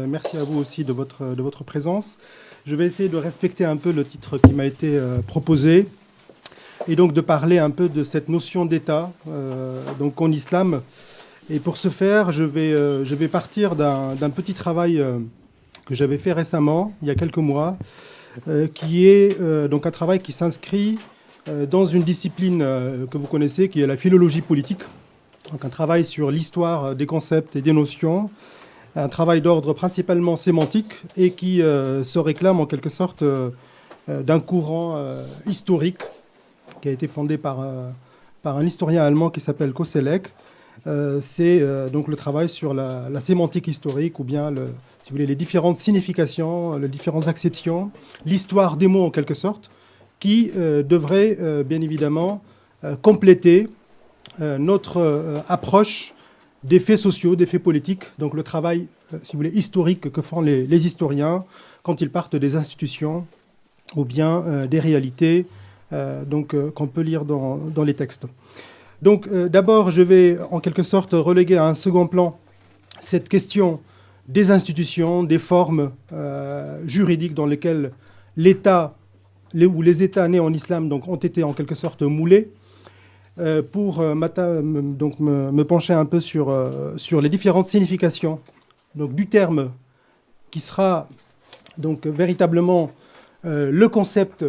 merci à vous aussi de votre présence. Je vais essayer de respecter un peu le titre qui m'a été proposé et donc de parler un peu de cette notion d'État donc en islam. Et pour ce faire, je vais partir d'un petit travail que j'avais fait récemment, il y a quelques mois, qui est donc un travail qui s'inscrit dans une discipline que vous connaissez, qui est la philologie politique. Donc un travail sur l'histoire des concepts et des notions, un travail d'ordre principalement sémantique et qui se réclame en quelque sorte d'un courant historique qui a été fondé par un historien allemand qui s'appelle Koselleck. C'est donc le travail sur la sémantique historique ou bien, si vous voulez, les différentes significations, les différentes acceptions, l'histoire des mots en quelque sorte, qui devrait bien évidemment compléter notre approche des faits sociaux, des faits politiques, donc le travail, si vous voulez, historique que font les historiens quand ils partent des institutions ou bien des réalités qu'on peut lire dans les textes. Donc d'abord, je vais en quelque sorte reléguer à un second plan cette question des institutions, des formes juridiques dans lesquelles l'État où les États nés en islam donc, ont été en quelque sorte moulés, pour me pencher un peu sur les différentes significations donc, du terme qui sera donc, véritablement le concept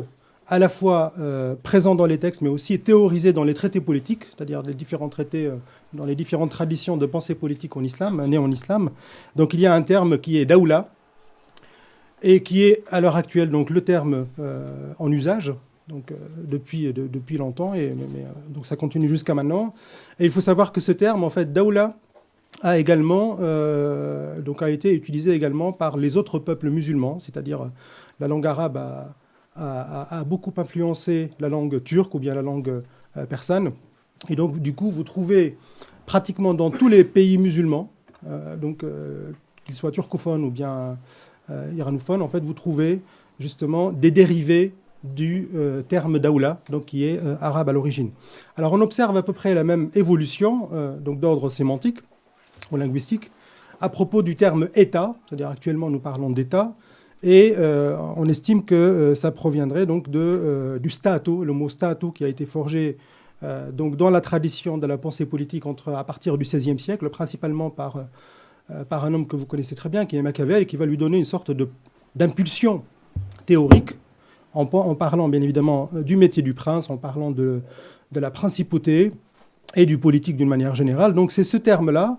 à la fois présent dans les textes, mais aussi théorisé dans les traités politiques, c'est-à-dire les différents traités dans les différentes traditions de pensée politique en islam, nées en islam. Donc il y a un terme qui est daoula, et qui est à l'heure actuelle donc, le terme en usage, donc, depuis longtemps, donc ça continue jusqu'à maintenant. Et il faut savoir que ce terme, en fait, daoula, a été utilisé également par les autres peuples musulmans, c'est-à-dire la langue arabe a beaucoup influencé la langue turque ou bien la langue persane. Et donc, du coup, vous trouvez pratiquement dans tous les pays musulmans, qu'ils soient turcophones ou bien iranophones, en fait, vous trouvez justement des dérivés du terme daoula, donc qui est arabe à l'origine. Alors, on observe à peu près la même évolution, donc d'ordre sémantique ou linguistique, à propos du terme État, c'est-à-dire actuellement nous parlons d'État, et on estime que ça proviendrait donc du stato, le mot stato qui a été forgé donc dans la tradition de la pensée politique à partir du XVIe siècle, principalement par un homme que vous connaissez très bien, qui est Machiavel, et qui va lui donner une sorte d'impulsion théorique, en parlant bien évidemment du métier du prince, en parlant de la principauté et du politique d'une manière générale. Donc c'est ce terme-là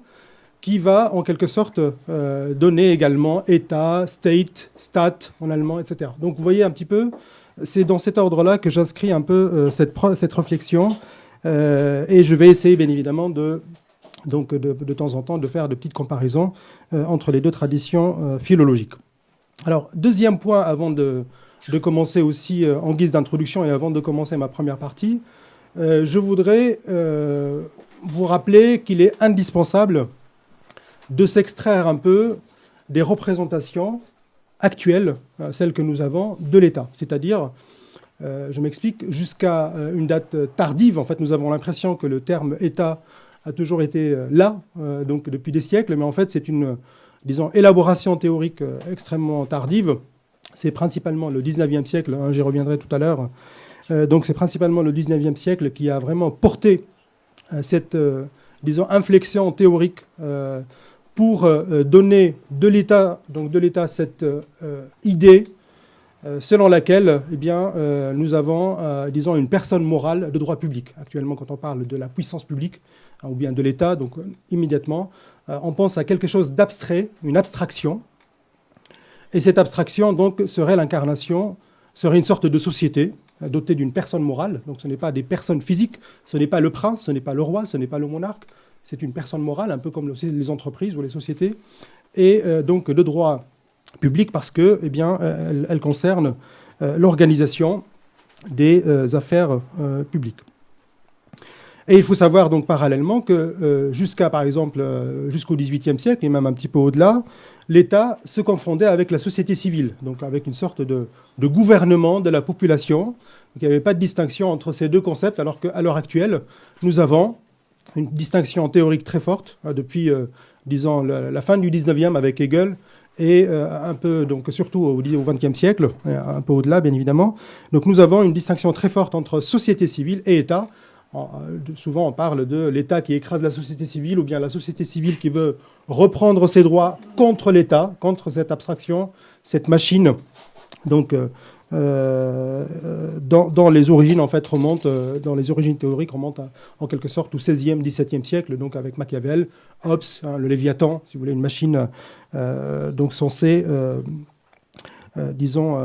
qui va en quelque sorte donner également État, state, stat en allemand, etc. Donc vous voyez un petit peu, c'est dans cet ordre-là que j'inscris un peu cette réflexion, et je vais essayer bien évidemment de temps en temps de faire de petites comparaisons entre les deux traditions philologiques. Alors deuxième point avant de commencer aussi en guise d'introduction et avant de commencer ma première partie, je voudrais vous rappeler qu'il est indispensable de s'extraire un peu des représentations actuelles, celles que nous avons, de l'État. C'est-à-dire, je m'explique, jusqu'à une date tardive, en fait, nous avons l'impression que le terme État a toujours été là, donc depuis des siècles, mais en fait, c'est une, disons, élaboration théorique extrêmement tardive. C'est principalement le 19e siècle, j'y reviendrai tout à l'heure. Donc c'est principalement le 19e siècle qui a vraiment porté cette, disons, inflexion théorique pour donner de l'État cette idée selon laquelle eh bien, nous avons, disons, une personne morale de droit public. Actuellement, quand on parle de la puissance publique ou bien de l'État, donc immédiatement, on pense à quelque chose d'abstrait, une abstraction. Et cette abstraction, donc, serait une sorte de société dotée d'une personne morale. Donc ce n'est pas des personnes physiques, ce n'est pas le prince, ce n'est pas le roi, ce n'est pas le monarque. C'est une personne morale, un peu comme les entreprises ou les sociétés, et donc de droit public parce que, eh bien, elle concerne l'organisation des affaires publiques. Et il faut savoir donc parallèlement que par exemple, jusqu'au XVIIIe siècle, et même un petit peu au-delà, l'État se confondait avec la société civile, donc avec une sorte de gouvernement de la population. Donc, il n'y avait pas de distinction entre ces deux concepts, alors qu'à l'heure actuelle, nous avons une distinction théorique très forte depuis, disons, la fin du 19e avec Hegel et un peu, donc surtout au XXe siècle, un peu au-delà bien évidemment. Donc nous avons une distinction très forte entre société civile et État. Souvent on parle de l'État qui écrase la société civile ou bien la société civile qui veut reprendre ses droits contre l'État, contre cette abstraction, cette machine. Donc dans les origines en fait remonte, dans les origines théoriques remonte en quelque sorte au XVIe, XVIIe siècle, donc avec Machiavel, Hobbes, le Léviathan, si vous voulez, une machine donc censée, disons,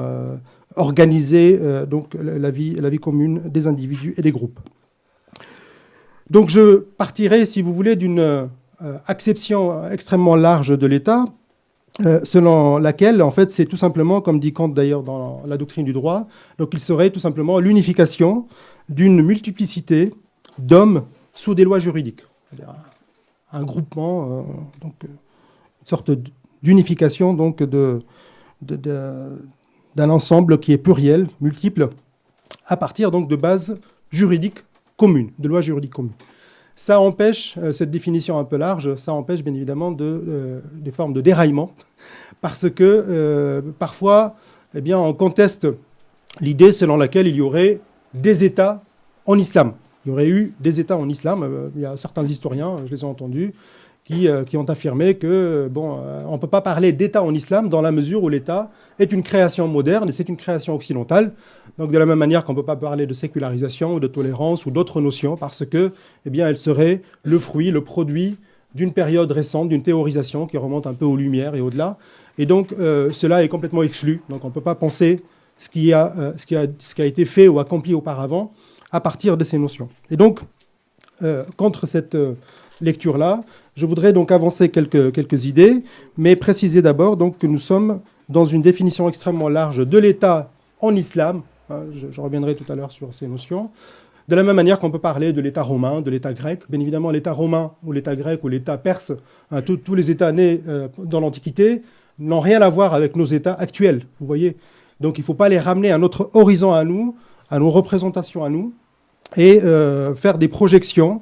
organiser donc la vie commune des individus et des groupes. Donc je partirai, si vous voulez, d'une acception extrêmement large de l'État, selon laquelle, en fait, c'est tout simplement, comme dit Kant d'ailleurs dans la doctrine du droit, donc il serait tout simplement l'unification d'une multiplicité d'hommes sous des lois juridiques. C'est-à-dire un groupement, donc une sorte d'unification donc d'un ensemble qui est pluriel, multiple, à partir donc de bases juridiques communes, de lois juridiques communes. Ça empêche, cette définition un peu large, ça empêche bien évidemment des formes de déraillement, parce que parfois, eh bien, on conteste l'idée selon laquelle il y aurait des États en islam. Il y aurait eu des États en islam. Il y a certains historiens, je les ai entendus, qui ont affirmé que on ne peut pas parler d'État en islam dans la mesure où l'État est une création moderne et c'est une création occidentale. Donc de la même manière qu'on ne peut pas parler de sécularisation ou de tolérance ou d'autres notions parce que, eh bien, elle serait le fruit, le produit d'une période récente, d'une théorisation qui remonte un peu aux Lumières et au-delà. Et donc cela est complètement exclu. Donc on ne peut pas penser ce qui a été fait ou accompli auparavant à partir de ces notions. Et donc, contre cette lecture-là, je voudrais donc avancer quelques idées, mais préciser d'abord donc, que nous sommes dans une définition extrêmement large de l'État en islam. Je reviendrai tout à l'heure sur ces notions. De la même manière qu'on peut parler de l'État romain, de l'État grec. Bien évidemment, l'État romain ou l'État grec ou l'État perse, tous les États nés dans l'Antiquité n'ont rien à voir avec nos États actuels. Vous voyez ? Donc il ne faut pas les ramener à notre horizon à nous, à nos représentations à nous, et faire des projections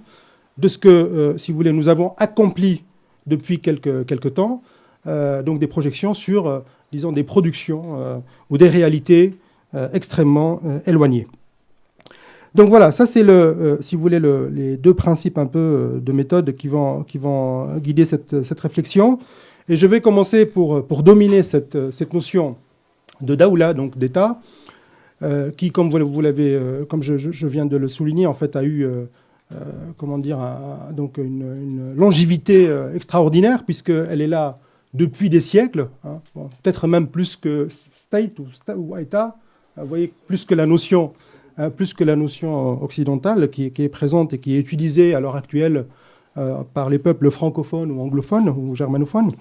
de ce que, si vous voulez, nous avons accompli depuis quelques temps, donc des projections sur, disons, des productions ou des réalités extrêmement éloignées. Donc voilà, ça c'est, si vous voulez, les deux principes un peu de méthode qui vont guider cette réflexion. Et je vais commencer pour dominer cette notion de Daoula, donc d'État, qui, comme vous l'avez, comme je viens de le souligner, en fait, a eu comment dire, donc une longévité extraordinaire, puisqu'elle est là depuis des siècles, hein, bon, peut-être même plus que state ou État, vous voyez, plus que la notion occidentale qui est présente et qui est utilisée à l'heure actuelle par les peuples francophones ou anglophones ou germanophones.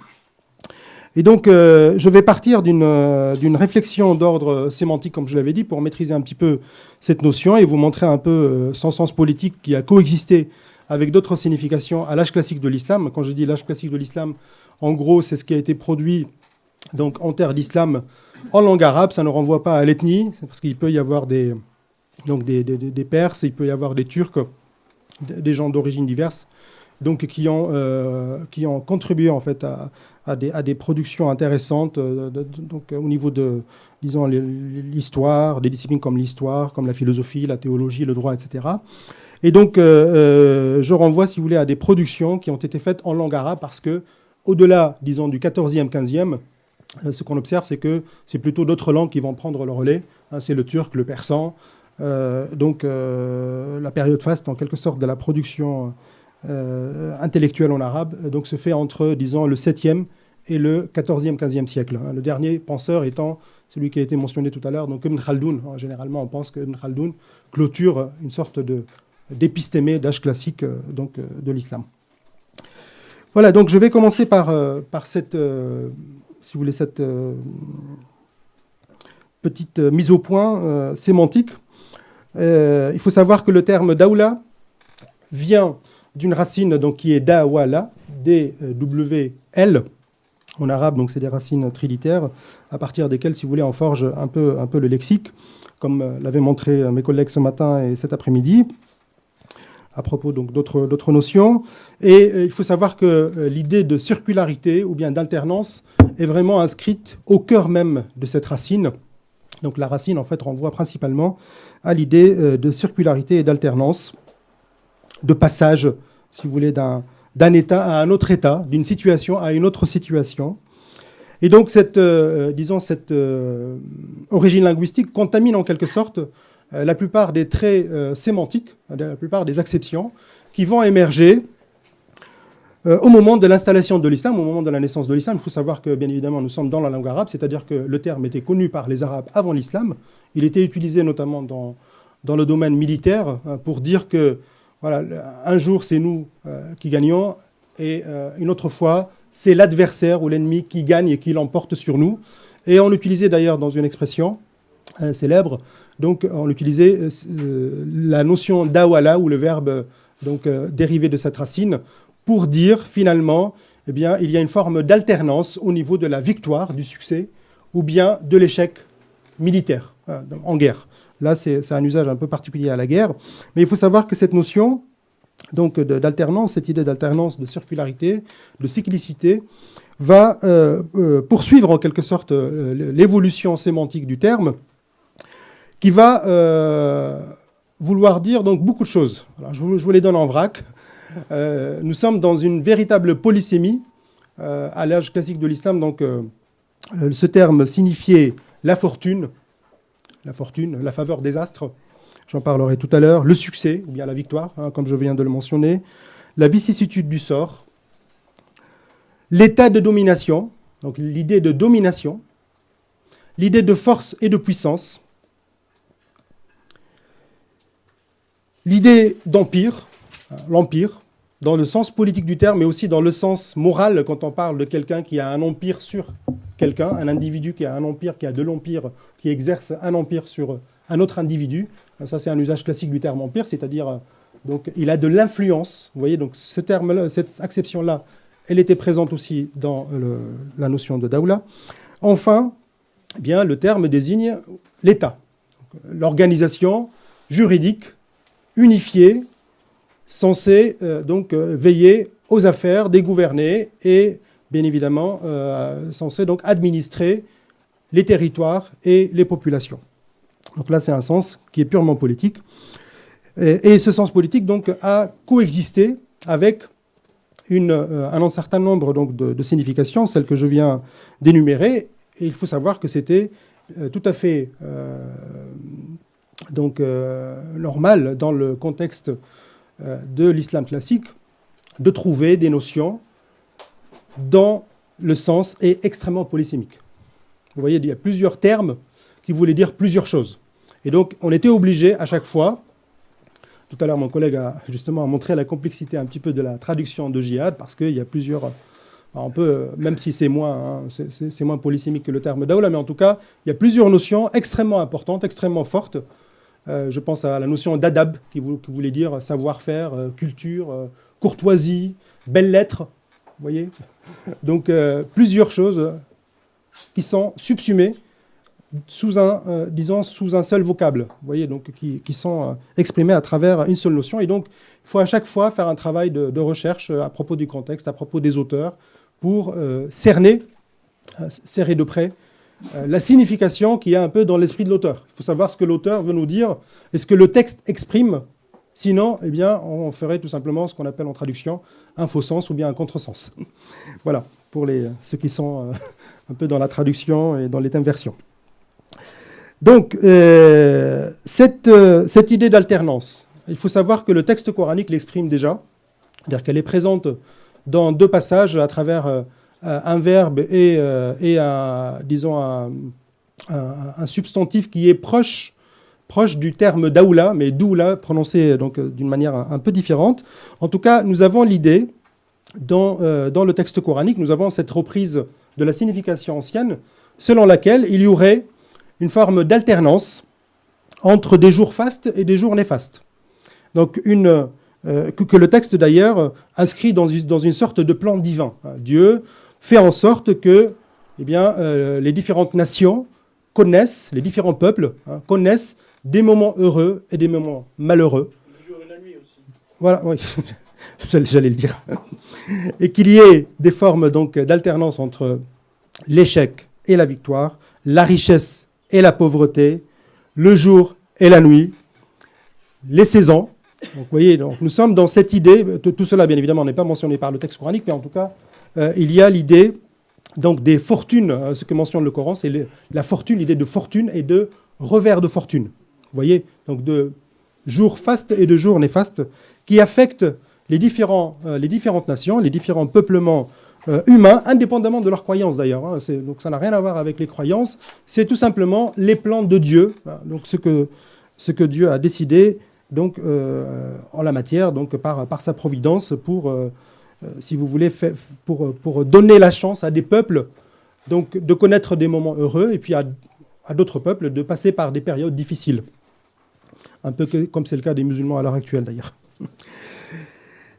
Et donc, je vais partir d'une réflexion d'ordre sémantique, comme je l'avais dit, pour maîtriser un petit peu cette notion et vous montrer un peu son sens politique qui a coexisté avec d'autres significations à l'âge classique de l'islam. Quand je dis l'âge classique de l'islam, en gros, c'est ce qui a été produit donc, en terre d'islam en langue arabe. Ça ne renvoie pas à l'ethnie, c'est parce qu'il peut y avoir des Perses, il peut y avoir des Turcs, des gens d'origines diverses, donc qui ont contribué en fait à des productions intéressantes donc, au niveau de, disons, l'histoire, des disciplines comme l'histoire, comme la philosophie, la théologie, le droit, etc. Et donc, je renvoie, si vous voulez, à des productions qui ont été faites en langue arabe parce que, au-delà, disons, du 14e, 15e, ce qu'on observe, c'est que c'est plutôt d'autres langues qui vont prendre le relais. Hein, c'est le turc, le persan. Donc, la période faste, en quelque sorte, de la production intellectuelle en arabe, donc se fait entre, disons, le 7e et le 14e, 15e siècle. Hein, le dernier penseur étant celui qui a été mentionné tout à l'heure, donc Ibn Khaldoun. Hein, généralement, on pense que Ibn Khaldoun clôture une sorte d'épistémé d'âge classique donc, de l'islam. Voilà, donc je vais commencer par cette, si vous voulez, cette petite mise au point sémantique. Il faut savoir que le terme daoula vient d'une racine donc, qui est dawala, D-W-L, en arabe, donc c'est des racines trilitères, à partir desquelles, si vous voulez, on forge un peu le lexique, comme l'avaient montré mes collègues ce matin et cet après-midi. à propos donc d'autres notions. Et il faut savoir que l'idée de circularité ou bien d'alternance est vraiment inscrite au cœur même de cette racine. Donc la racine, en fait, renvoie principalement à l'idée de circularité et d'alternance, de passage, si vous voulez, d'un état à un autre état, d'une situation à une autre situation. Et donc cette origine linguistique contamine en quelque sorte la plupart des traits sémantiques, la plupart des acceptions qui vont émerger au moment de l'installation de l'islam, au moment de la naissance de l'islam. Il faut savoir que, bien évidemment, nous sommes dans la langue arabe, c'est-à-dire que le terme était connu par les Arabes avant l'islam. Il était utilisé notamment dans le domaine militaire pour dire que, voilà, un jour, c'est nous qui gagnons, et une autre fois, c'est l'adversaire ou l'ennemi qui gagne et qui l'emporte sur nous. Et on l'utilisait d'ailleurs dans une expression célèbre. Donc, on utilisait la notion d'awala, ou le verbe dérivé de cette racine, pour dire finalement, eh bien, il y a une forme d'alternance au niveau de la victoire, du succès, ou bien de l'échec militaire en guerre. Là, c'est un usage un peu particulier à la guerre. Mais il faut savoir que cette notion donc, d'alternance, cette idée d'alternance, de circularité, de cyclicité, va poursuivre en quelque sorte l'évolution sémantique du terme, qui va vouloir dire donc beaucoup de choses. Alors, je vous les donne en vrac. Nous sommes dans une véritable polysémie à l'âge classique de l'islam. Donc, ce terme signifiait la fortune, la faveur des astres. J'en parlerai tout à l'heure. Le succès, ou bien la victoire, comme je viens de le mentionner. La vicissitude du sort. L'état de domination, donc l'idée de domination. L'idée de force et de puissance. L'idée d'empire, l'empire, dans le sens politique du terme, mais aussi dans le sens moral, quand on parle de quelqu'un qui a un empire sur quelqu'un, un individu qui a un empire, qui a de l'empire, qui exerce un empire sur un autre individu. Ça, c'est un usage classique du terme empire, c'est-à-dire, donc, il a de l'influence. Vous voyez, donc, ce terme-là, cette acception-là, elle était présente aussi dans la notion de Dawla. Enfin, eh bien, le terme désigne l'État, l'organisation juridique unifiée, censée veiller aux affaires des gouvernés et, bien évidemment, censée donc administrer les territoires et les populations. Donc là, c'est un sens qui est purement politique. Et ce sens politique donc, a coexisté avec un certain nombre donc, de significations, celles que je viens d'énumérer. Et il faut savoir que c'était tout à fait normal dans le contexte de l'islam classique de trouver des notions dont le sens est extrêmement polysémique. Vous voyez, il y a plusieurs termes qui voulaient dire plusieurs choses. Et donc, on était obligé à chaque fois, tout à l'heure mon collègue a justement montré la complexité un petit peu de la traduction de jihad, parce qu'il y a plusieurs, on peut, même si c'est moins polysémique que le terme dawla, mais en tout cas, il y a plusieurs notions extrêmement importantes, extrêmement fortes. Je pense à la notion d'adab, qui voulait dire savoir-faire, culture, courtoisie, belles lettres, vous voyez. Donc, plusieurs choses qui sont subsumées sous un seul vocable, vous voyez, donc qui sont exprimés à travers une seule notion. Et donc, il faut à chaque fois faire un travail de recherche à propos du contexte, à propos des auteurs, pour serrer de près la signification qui est un peu dans l'esprit de l'auteur. Il faut savoir ce que l'auteur veut nous dire et ce que le texte exprime. Sinon, eh bien, on ferait tout simplement ce qu'on appelle en traduction un faux sens ou bien un contresens. Voilà, pour ceux qui sont un peu dans la traduction et dans les inversions. Donc, cette idée d'alternance, il faut savoir que le texte coranique l'exprime déjà, c'est-à-dire qu'elle est présente dans deux passages à travers un verbe et un substantif qui est proche du terme daoula, mais doula, prononcé donc d'une manière un peu différente. En tout cas, nous avons l'idée, dans le texte coranique, nous avons cette reprise de la signification ancienne, selon laquelle il y aurait une forme d'alternance entre des jours fastes et des jours néfastes. Donc, que le texte, d'ailleurs, inscrit dans une sorte de plan divin. Dieu fait en sorte que les différentes nations connaissent, les différents peuples connaissent des moments heureux et des moments malheureux. Le jour et la nuit aussi. voilà, oui, j'allais le dire, et qu'il y ait des formes donc d'alternance entre l'échec et la victoire, la richesse et la pauvreté, le jour et la nuit, les saisons. Donc, vous voyez, donc, nous sommes dans cette idée, tout cela, bien évidemment, n'est pas mentionné par le texte coranique, mais en tout cas, il y a l'idée donc, des fortunes. Ce que mentionne le Coran, c'est la fortune, l'idée de fortune et de revers de fortune. Vous voyez, donc de jours fastes et de jours néfastes qui affectent les différentes nations, les différents peuplements humains, indépendamment de leurs croyances d'ailleurs. Hein. Donc ça n'a rien à voir avec les croyances, c'est tout simplement les plans de Dieu, hein. Donc ce que Dieu a décidé donc, en la matière, donc, par sa providence, pour, si vous voulez, pour donner la chance à des peuples donc, de connaître des moments heureux, et puis à d'autres peuples de passer par des périodes difficiles. Un peu comme c'est le cas des musulmans à l'heure actuelle d'ailleurs.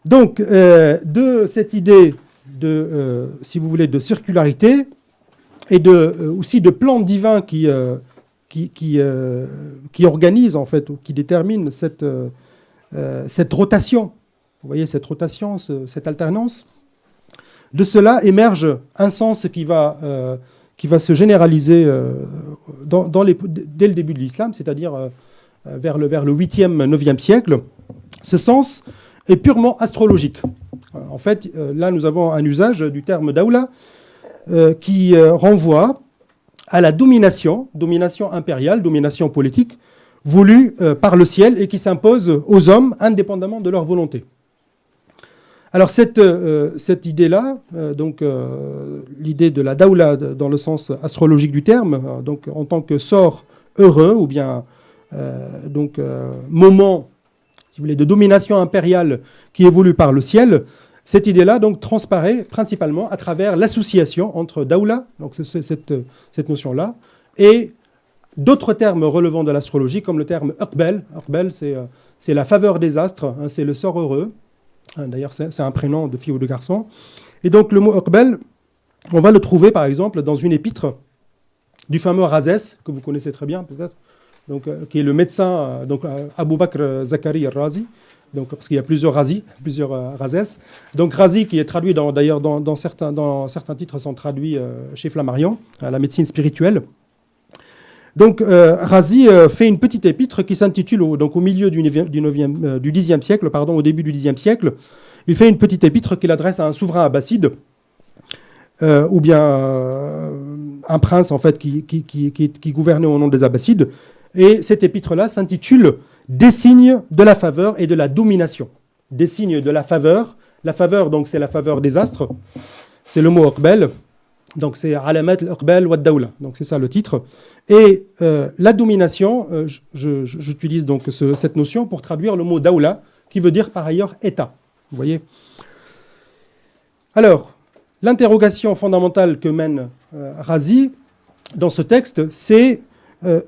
Donc, de cette idée de, si vous voulez, de circularité et aussi de plan divin qui organise en fait, ou qui détermine cette rotation. Vous voyez cette rotation, cette alternance. De cela émerge un sens qui va se généraliser dès le début de l'islam, c'est-à-dire vers le 8e, 9e siècle. Ce sens est purement astrologique. En fait, là, nous avons un usage du terme daoula qui renvoie à la domination impériale, domination politique, voulue par le ciel et qui s'impose aux hommes indépendamment de leur volonté. Alors cette idée-là, l'idée de la daoula dans le sens astrologique du terme, donc en tant que sort heureux ou bien moment, si vous voulez, de domination impériale qui est voulu par le ciel, cette idée-là donc transparaît principalement à travers l'association entre daoula, donc cette notion-là, et d'autres termes relevant de l'astrologie, comme le terme uqbel. Uqbel, c'est la faveur des astres, hein, c'est le sort heureux. D'ailleurs, c'est un prénom de fille ou de garçon. Et donc le mot uqbel, on va le trouver par exemple dans une épître du fameux Razès, que vous connaissez très bien peut-être, donc, qui est le médecin, donc Abu Bakr Zakari al-Razi, donc, parce qu'il y a plusieurs Razi, plusieurs Razès. Donc Razi, qui est traduit d'ailleurs dans certains titres, sont traduits chez Flammarion, la médecine spirituelle. Donc Razi fait une petite épître qui s'intitule, donc au milieu du 10e siècle, au début du 10e siècle, il fait une petite épître qu'il adresse à un souverain abbasside, ou bien un prince en fait qui gouvernait au nom des abbassides. Et cette épître-là s'intitule « Des signes de la faveur et de la domination ». Des signes de la faveur. La faveur, donc, c'est la faveur des astres. C'est le mot uqbel. Donc, c'est « Alamat al-uqbal wa ad-dawla ». Donc, c'est ça le titre. Et la domination, j'utilise donc cette notion pour traduire le mot « dawla », qui veut dire par ailleurs « État ». Vous voyez ? Alors, l'interrogation fondamentale que mène Razi dans ce texte, c'est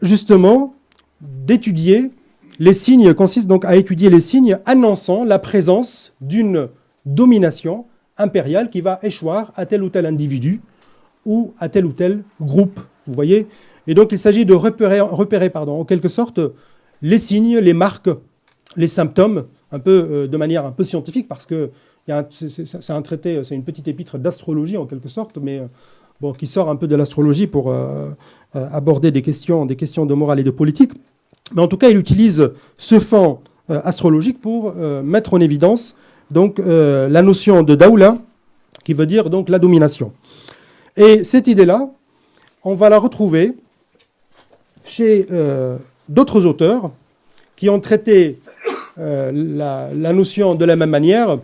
justement d'étudier les signes, consiste donc à étudier les signes annonçant la présence d'une domination impériale qui va échoir à tel ou tel individu ou à tel ou tel groupe. Vous voyez ? Et donc il s'agit de repérer en quelque sorte les signes, les marques, les symptômes, un peu de manière un peu scientifique, parce que c'est un traité, c'est une petite épître d'astrologie en quelque sorte, mais qui sort un peu de l'astrologie pour aborder des questions de morale et de politique. Mais en tout cas, il utilise ce fond astrologique pour mettre en évidence donc, la notion de daoula, qui veut dire donc la domination. Et cette idée-là, on va la retrouver chez d'autres auteurs qui ont traité la notion de la même manière.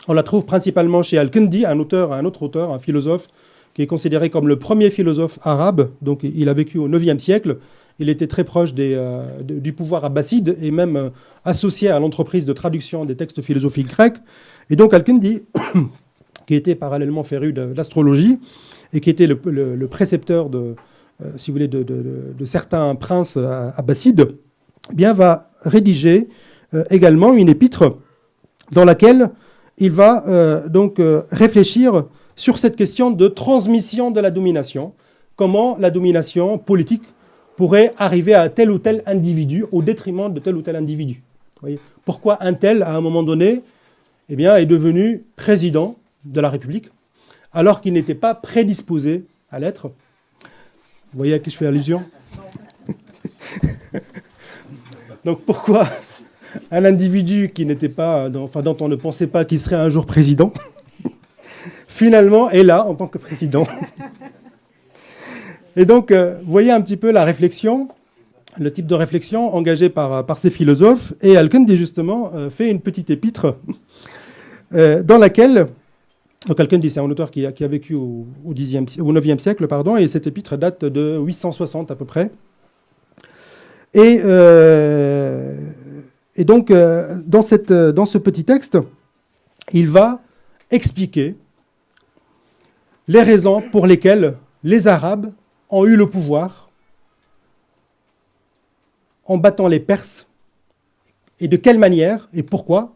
On la trouve principalement chez Al-Kindi, un autre auteur, un philosophe, qui est considéré comme le premier philosophe arabe. Donc, il a vécu au IXe siècle. Il était très proche du pouvoir abbasside et même associé à l'entreprise de traduction des textes philosophiques grecs. Et donc, Al-Kindi, qui était parallèlement féru de l'astrologie et qui était le précepteur si vous voulez, de certains princes abbassides, eh bien, va rédiger également une épître dans laquelle il va réfléchir sur cette question de transmission de la domination, comment la domination politique pourrait arriver à tel ou tel individu au détriment de tel ou tel individu. voyez. Pourquoi un tel, à un moment donné, eh bien, est devenu président de la République, alors qu'il n'était pas prédisposé à l'être. Vous voyez à qui je fais allusion? Donc pourquoi un individu qui n'était pas, dont on ne pensait pas qu'il serait un jour président, finalement est là en tant que président. Et donc, vous voyez un petit peu la réflexion, le type de réflexion engagée par ces philosophes. Et Al-Kindi, justement, fait une petite épître dans laquelle... Donc Al-Kindi, c'est un auteur qui a vécu au 9e siècle, pardon, et cette épître date de 860 à peu près. Et donc, dans ce petit texte, il va expliquer les raisons pour lesquelles les Arabes ont eu le pouvoir en battant les Perses, et de quelle manière et pourquoi.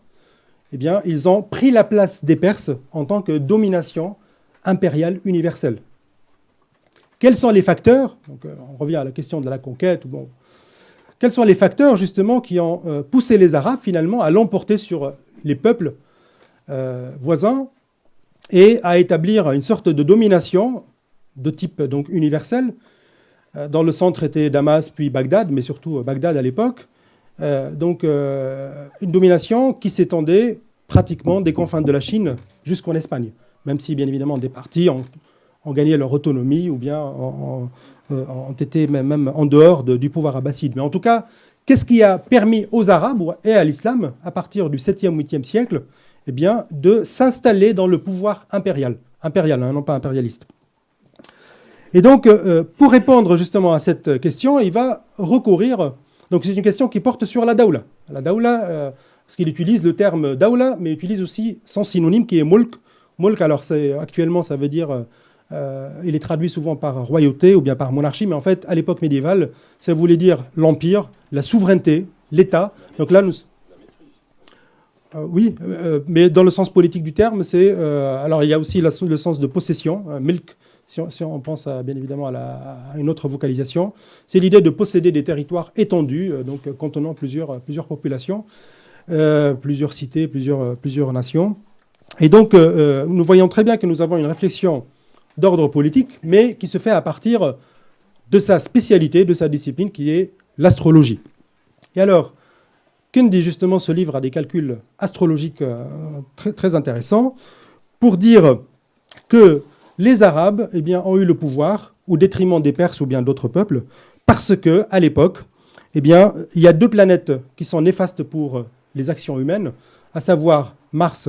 Eh bien, ils ont pris la place des Perses en tant que domination impériale universelle. Quels sont les facteurs? Donc, on revient à la question de la conquête. Bon, quels sont les facteurs, justement, qui ont poussé les Arabes, finalement, à l'emporter sur les peuples voisins et à établir une sorte de domination de type donc, universel? Dans le centre était Damas, puis Bagdad, mais surtout Bagdad à l'époque. Donc, une domination qui s'étendait pratiquement des confins de la Chine jusqu'en Espagne, même si, bien évidemment, des parties ont gagné leur autonomie ou bien ont été même en dehors du pouvoir abbasside. Mais en tout cas, qu'est-ce qui a permis aux Arabes et à l'islam, à partir du 7e, 8e siècle, eh bien, de s'installer dans le pouvoir impérial, non pas impérialiste. Et donc, pour répondre justement à cette question, il va recourir... Donc c'est une question qui porte sur la dawla. La dawla, parce qu'il utilise le terme dawla, mais utilise aussi son synonyme qui est mulk. Mulk, alors actuellement ça veut dire, il est traduit souvent par royauté ou bien par monarchie, mais en fait à l'époque médiévale, ça voulait dire l'empire, la souveraineté, l'État. Donc là, oui, mais dans le sens politique du terme, c'est... alors il y a aussi le sens de possession, milk. Si on pense bien évidemment à une autre vocalisation, c'est l'idée de posséder des territoires étendus, donc contenant plusieurs populations, plusieurs cités, plusieurs nations. Et donc, nous voyons très bien que nous avons une réflexion d'ordre politique, mais qui se fait à partir de sa spécialité, de sa discipline, qui est l'astrologie. Et alors, Kindi, justement, se livre à des calculs astrologiques très, très intéressants pour dire que les Arabes eh bien, ont eu le pouvoir au détriment des Perses ou bien d'autres peuples, parce qu'à l'époque, eh bien, il y a deux planètes qui sont néfastes pour les actions humaines, à savoir Mars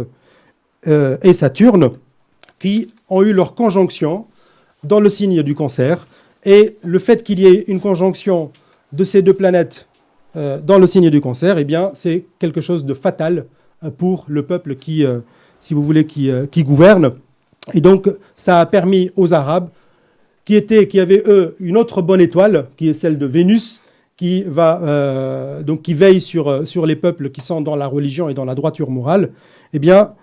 et Saturne, qui ont eu leur conjonction dans le signe du Cancer. Et le fait qu'il y ait une conjonction de ces deux planètes dans le signe du Cancer, eh bien, c'est quelque chose de fatal pour le peuple qui, si vous voulez, qui gouverne. Et donc, ça a permis aux Arabes, qui avaient, eux, une autre bonne étoile, qui est celle de Vénus, qui veille sur les peuples qui sont dans la religion et dans la droiture morale, eh bien,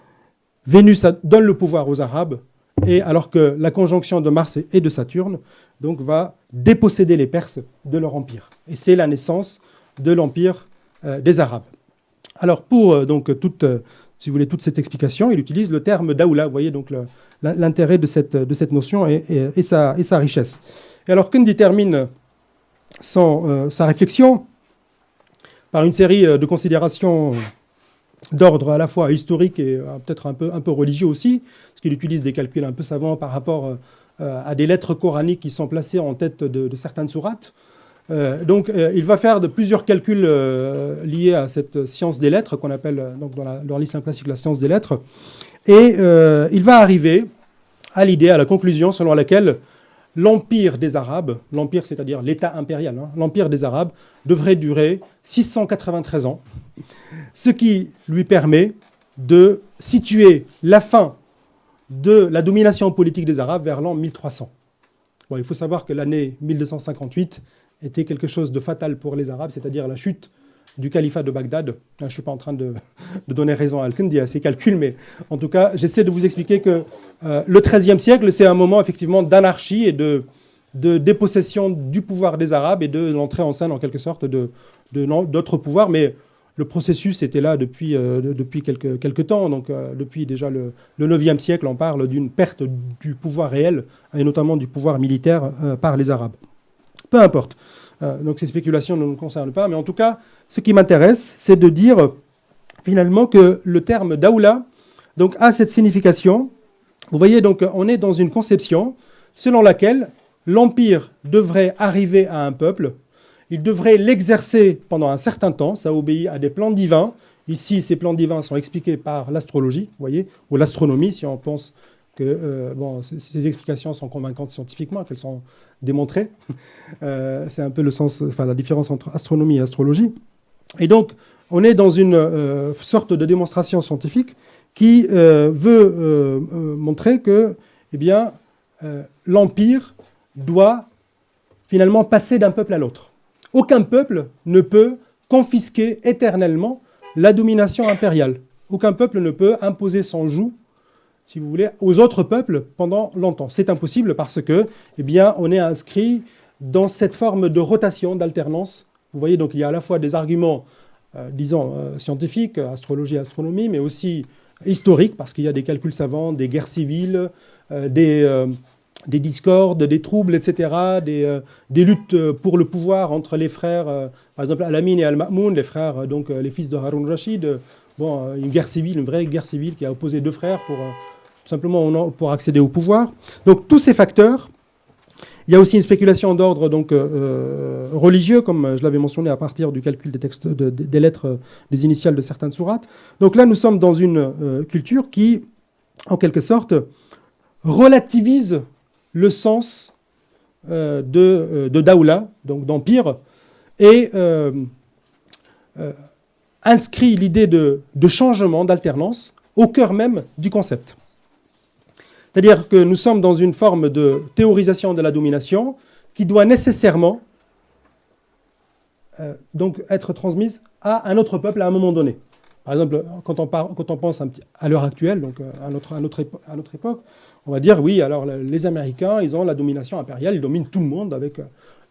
Vénus donne le pouvoir aux Arabes, et alors que la conjonction de Mars et de Saturne donc, va déposséder les Perses de leur empire. Et c'est la naissance de l'empire des Arabes. Alors, pour si vous voulez, toute cette explication, il utilise le terme daoula, vous voyez donc l'intérêt de cette notion et sa richesse. Et alors, Kindi termine sa réflexion par une série de considérations d'ordre à la fois historique et peut-être un peu religieux aussi, parce qu'il utilise des calculs un peu savants par rapport à des lettres coraniques qui sont placées en tête de certaines sourates. Donc, il va faire de plusieurs calculs liés à cette science des lettres, qu'on appelle donc, dans l'islam classique la science des lettres. Et il va arriver à l'idée, à la conclusion selon laquelle l'empire des Arabes, l'empire c'est-à-dire l'État impérial, l'empire des Arabes, devrait durer 693 ans, ce qui lui permet de situer la fin de la domination politique des Arabes vers l'an 1300. Bon, il faut savoir que l'année 1258 était quelque chose de fatal pour les Arabes, c'est-à-dire la chute du califat de Bagdad. Je ne suis pas en train de donner raison à Al-Kindi à ses calculs, mais en tout cas, j'essaie de vous expliquer que le XIIIe siècle, c'est un moment effectivement d'anarchie et de dépossession du pouvoir des Arabes et de l'entrée en scène, en quelque sorte, d'autres pouvoirs. Mais le processus était là depuis quelques temps. Donc, depuis déjà le 9e siècle, on parle d'une perte du pouvoir réel, et notamment du pouvoir militaire par les Arabes. Peu importe. Donc, ces spéculations ne nous concernent pas. Mais en tout cas, ce qui m'intéresse, c'est de dire finalement que le terme daoula donc, a cette signification. Vous voyez, donc, on est dans une conception selon laquelle l'empire devrait arriver à un peuple. Il devrait l'exercer pendant un certain temps, ça obéit à des plans divins. Ici, ces plans divins sont expliqués par l'astrologie, vous voyez, ou l'astronomie, si on pense que ces explications sont convaincantes scientifiquement, qu'elles sont démontrées. C'est un peu la différence entre astronomie et astrologie. Et donc, on est dans une sorte de démonstration scientifique qui veut montrer que, l'empire doit finalement passer d'un peuple à l'autre. Aucun peuple ne peut confisquer éternellement la domination impériale. Aucun peuple ne peut imposer son joug, si vous voulez, aux autres peuples pendant longtemps. C'est impossible parce que, on est inscrit dans cette forme de rotation, d'alternance. Vous voyez, donc il y a à la fois des arguments, scientifiques, astrologie, astronomie, mais aussi historiques, parce qu'il y a des calculs savants, des guerres civiles, des discordes, des troubles, etc., des luttes pour le pouvoir entre les frères, par exemple Al-Amin et Al-Ma'moun, les frères, donc les fils de Haroun Rachid. Une guerre civile, une vraie guerre civile qui a opposé deux frères tout simplement pour accéder au pouvoir. Donc tous ces facteurs. Il y a aussi une spéculation d'ordre religieux, comme je l'avais mentionné à partir du calcul des textes, des lettres, des initiales de certaines sourates. Donc là, nous sommes dans une culture qui, en quelque sorte, relativise le sens de daoula, donc d'empire, et inscrit l'idée de changement, d'alternance, au cœur même du concept. C'est-à-dire que nous sommes dans une forme de théorisation de la domination qui doit nécessairement donc être transmise à un autre peuple à un moment donné. Par exemple, quand on pense à l'heure actuelle, donc à notre époque, on va dire, oui, alors les Américains, ils ont la domination impériale, ils dominent tout le monde avec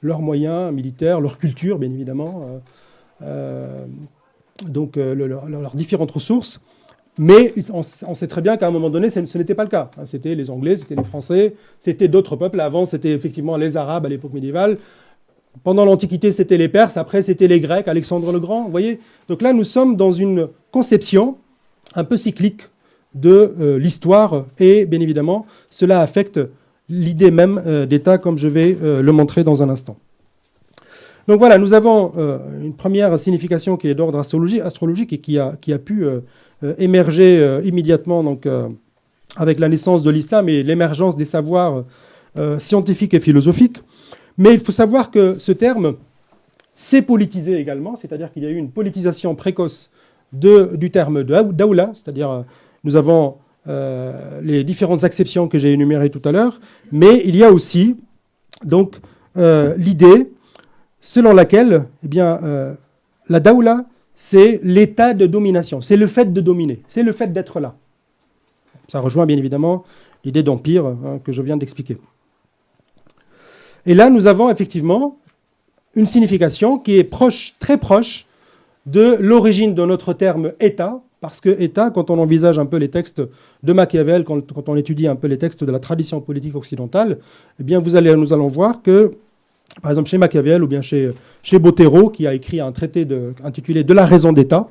leurs moyens militaires, leur culture, bien évidemment, leurs différentes ressources. Mais on sait très bien qu'à un moment donné, ce n'était pas le cas. C'était les Anglais, c'était les Français, c'était d'autres peuples. Avant, c'était effectivement les Arabes à l'époque médiévale. Pendant l'Antiquité, c'était les Perses. Après, c'était les Grecs, Alexandre le Grand. Vous voyez ? Donc là, nous sommes dans une conception un peu cyclique de l'histoire. Et bien évidemment, cela affecte l'idée même d'État, comme je vais le montrer dans un instant. Donc voilà, nous avons une première signification qui est d'ordre astrologique et qui a pu émerger immédiatement donc, avec la naissance de l'islam et l'émergence des savoirs scientifiques et philosophiques. Mais il faut savoir que ce terme s'est politisé également, c'est-à-dire qu'il y a eu une politisation précoce du terme daoula, c'est-à-dire nous avons les différentes acceptions que j'ai énumérées tout à l'heure, mais il y a aussi donc l'idée selon laquelle la daoula, c'est l'état de domination, c'est le fait de dominer, c'est le fait d'être là. Ça rejoint bien évidemment l'idée d'empire que je viens d'expliquer. Et là, nous avons effectivement une signification qui est très proche de l'origine de notre terme État, parce que État, quand on envisage un peu les textes de Machiavel, quand on étudie un peu les textes de la tradition politique occidentale, eh bien nous allons voir que, par exemple chez Machiavel ou bien chez Bottero, qui a écrit un traité intitulé « De la raison d'État »,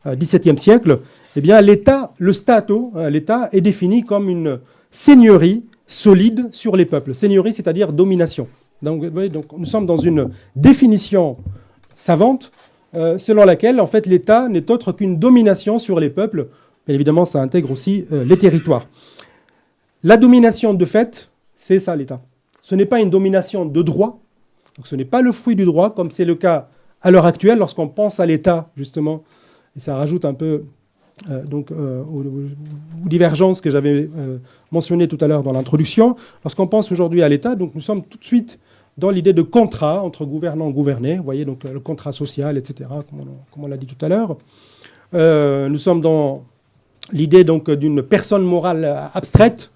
XVIIe siècle, eh bien l'État, le Stato, l'État est défini comme une seigneurie solide sur les peuples. Seigneurie, c'est-à-dire domination. Donc nous sommes dans une définition savante selon laquelle, en fait, l'État n'est autre qu'une domination sur les peuples. Bien évidemment, ça intègre aussi les territoires. La domination de fait, c'est ça l'État. Ce n'est pas une domination de droit. Donc, ce n'est pas le fruit du droit, comme c'est le cas à l'heure actuelle, lorsqu'on pense à l'État, justement, et ça rajoute un peu aux divergences que j'avais mentionnées tout à l'heure dans l'introduction. Lorsqu'on pense aujourd'hui à l'État, donc nous sommes tout de suite dans l'idée de contrat entre gouvernants et gouvernés, vous voyez, donc le contrat social, etc., comme on l'a dit tout à l'heure. Nous sommes dans l'idée donc d'une personne morale abstraite,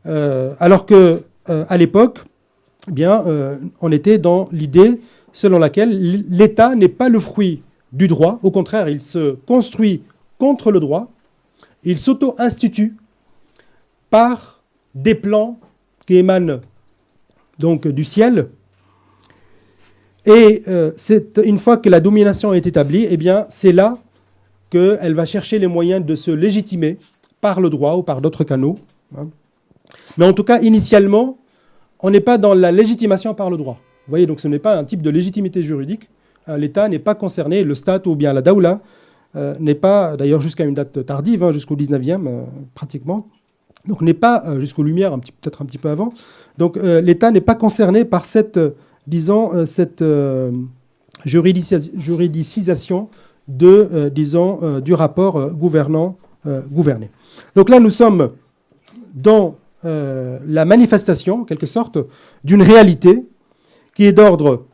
alors que à l'époque, on était dans l'idée selon laquelle l'État n'est pas le fruit du droit. Au contraire, il se construit contre le droit. Il s'auto-institue par des plans qui émanent donc du ciel. Et une fois que la domination est établie, eh bien, c'est là qu'elle va chercher les moyens de se légitimer par le droit ou par d'autres canaux. Mais en tout cas, initialement, on n'est pas dans la légitimation par le droit. Vous voyez, donc ce n'est pas un type de légitimité juridique. L'État n'est pas concerné, le Stat ou bien la Dawla n'est pas, d'ailleurs jusqu'à une date tardive, jusqu'au 19e pratiquement, donc n'est pas, jusqu'aux Lumières, peut-être un petit peu avant, donc l'État n'est pas concerné par cette, disons, cette juridicisation de, du rapport gouvernant-gouverné. Donc là, nous sommes dans la manifestation, en quelque sorte, d'une réalité qui est d'ordre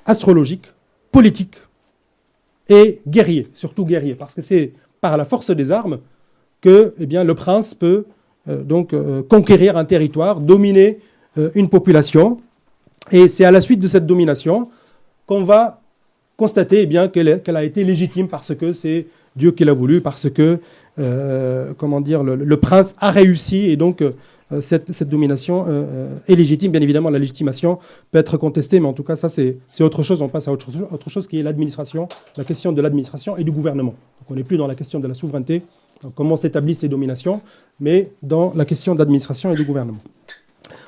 astrologique, politique et guerrier, surtout guerrier, parce que c'est par la force des armes que eh bien, le prince peut conquérir un territoire, dominer une population, et c'est à la suite de cette domination qu'on va constater eh bien, qu'elle a été légitime parce que c'est Dieu qui l'a voulu, parce que le prince a réussi, et donc cette domination est légitime. Bien évidemment, la légitimation peut être contestée, mais en tout cas, ça, c'est autre chose. On passe à autre chose qui est l'administration, la question de l'administration et du gouvernement. Donc, on n'est plus dans la question de la souveraineté, donc, comment s'établissent les dominations, mais dans la question d'administration et du gouvernement.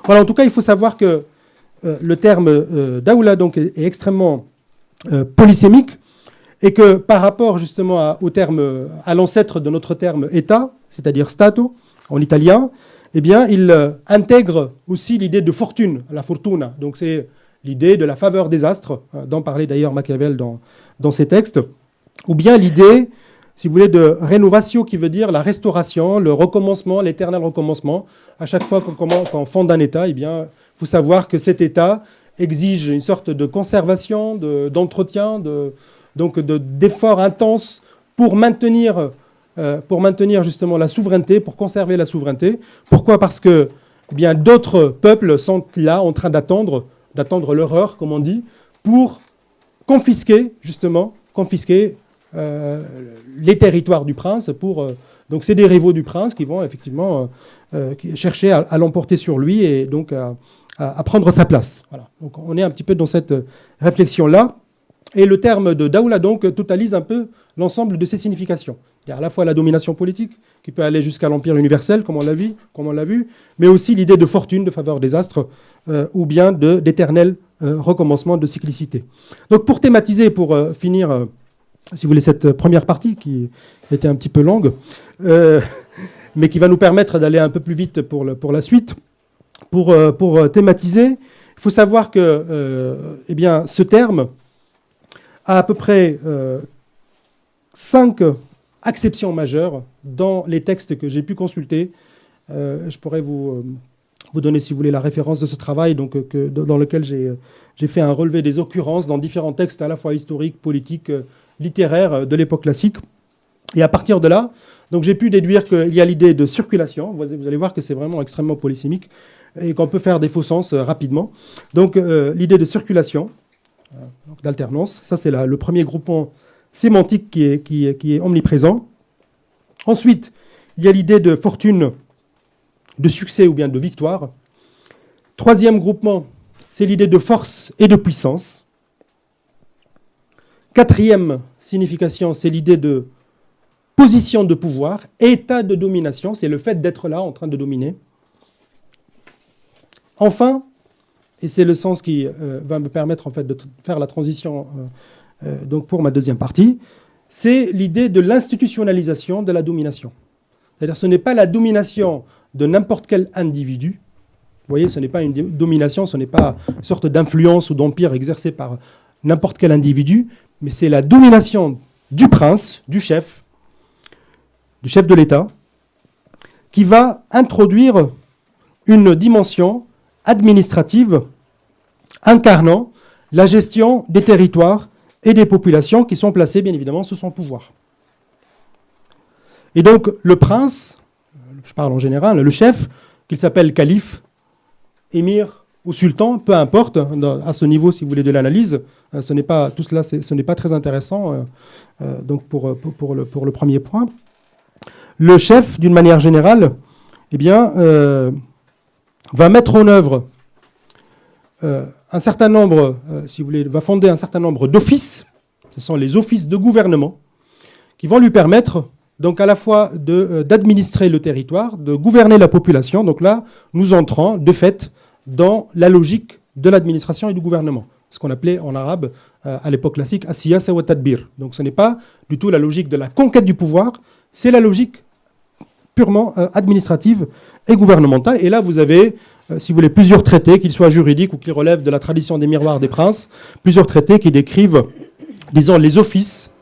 Voilà, en tout cas, il faut savoir que le terme Dawla donc, est extrêmement polysémique, et que par rapport justement au terme, à l'ancêtre de notre terme État, c'est-à-dire Stato en italien, eh bien, il intègre aussi l'idée de fortune, la fortuna. Donc c'est l'idée de la faveur des astres, dont parlait d'ailleurs Machiavel dans ses textes, ou bien l'idée, si vous voulez, de rénovatio, qui veut dire la restauration, le recommencement, l'éternel recommencement. À chaque fois qu'on fonde un État, eh bien, il faut savoir que cet État exige une sorte de conservation, d'entretien, d'efforts intenses pour maintenir justement la souveraineté, pour conserver la souveraineté. Pourquoi ? Parce que eh bien, d'autres peuples sont là en train d'attendre leur heure, comme on dit, pour confisquer les territoires du prince. Donc c'est des rivaux du prince qui vont effectivement chercher à l'emporter sur lui et donc à prendre sa place. Voilà. Donc on est un petit peu dans cette réflexion-là. Et le terme de Dawla, donc, totalise un peu l'ensemble de ses significations. Il y a à la fois la domination politique, qui peut aller jusqu'à l'empire universel, comme on l'a vu, mais aussi l'idée de fortune, de faveur des astres, ou bien d'éternel recommencement de cyclicité. Donc, pour thématiser, pour finir, si vous voulez, cette première partie, qui était un petit peu longue, mais qui va nous permettre d'aller un peu plus vite pour la suite, pour thématiser, il faut savoir que eh bien, ce terme a à peu près 5 acceptions majeures dans les textes que j'ai pu consulter. Je pourrais vous donner, si vous voulez, la référence de ce travail dans lequel j'ai fait un relevé des occurrences dans différents textes à la fois historiques, politiques, littéraires de l'époque classique. Et à partir de là, donc j'ai pu déduire qu'il y a l'idée de circulation. Vous allez voir que c'est vraiment extrêmement polysémique et qu'on peut faire des faux sens rapidement. Donc l'idée de circulation, d'alternance, ça c'est le premier groupement sémantique qui est omniprésent. Ensuite, il y a l'idée de fortune, de succès ou bien de victoire. Troisième groupement, c'est l'idée de force et de puissance. Quatrième signification, c'est l'idée de position de pouvoir, état de domination, c'est le fait d'être là en train de dominer. Enfin, et c'est le sens qui va me permettre en fait de faire la transition donc pour ma deuxième partie, c'est l'idée de l'institutionnalisation de la domination. C'est-à-dire ce n'est pas la domination de n'importe quel individu. Vous voyez, ce n'est pas une domination, ce n'est pas une sorte d'influence ou d'empire exercé par n'importe quel individu, mais c'est la domination du prince, du chef de l'État, qui va introduire une dimension administrative incarnant la gestion des territoires et des populations qui sont placées, bien évidemment, sous son pouvoir. Et donc, le prince, je parle en général, le chef, qu'il s'appelle calife, émir ou sultan, peu importe, à ce niveau, si vous voulez, de l'analyse, ce n'est pas, tout cela, ce n'est pas très intéressant donc pour le premier point. Le chef, d'une manière générale, eh bien, va mettre en œuvre un certain nombre, si vous voulez, va fonder un certain nombre d'offices, ce sont les offices de gouvernement, qui vont lui permettre donc à la fois d'administrer le territoire, de gouverner la population. Donc là, nous entrons de fait dans la logique de l'administration et du gouvernement, ce qu'on appelait en arabe à l'époque classique as-siyasa wa tadbir. Donc ce n'est pas du tout la logique de la conquête du pouvoir, c'est la logique purement administrative et gouvernementale. Et là, vous avez, si vous voulez, plusieurs traités, qu'ils soient juridiques ou qu'ils relèvent de la tradition des miroirs des princes, plusieurs traités qui décrivent, disons, les offices,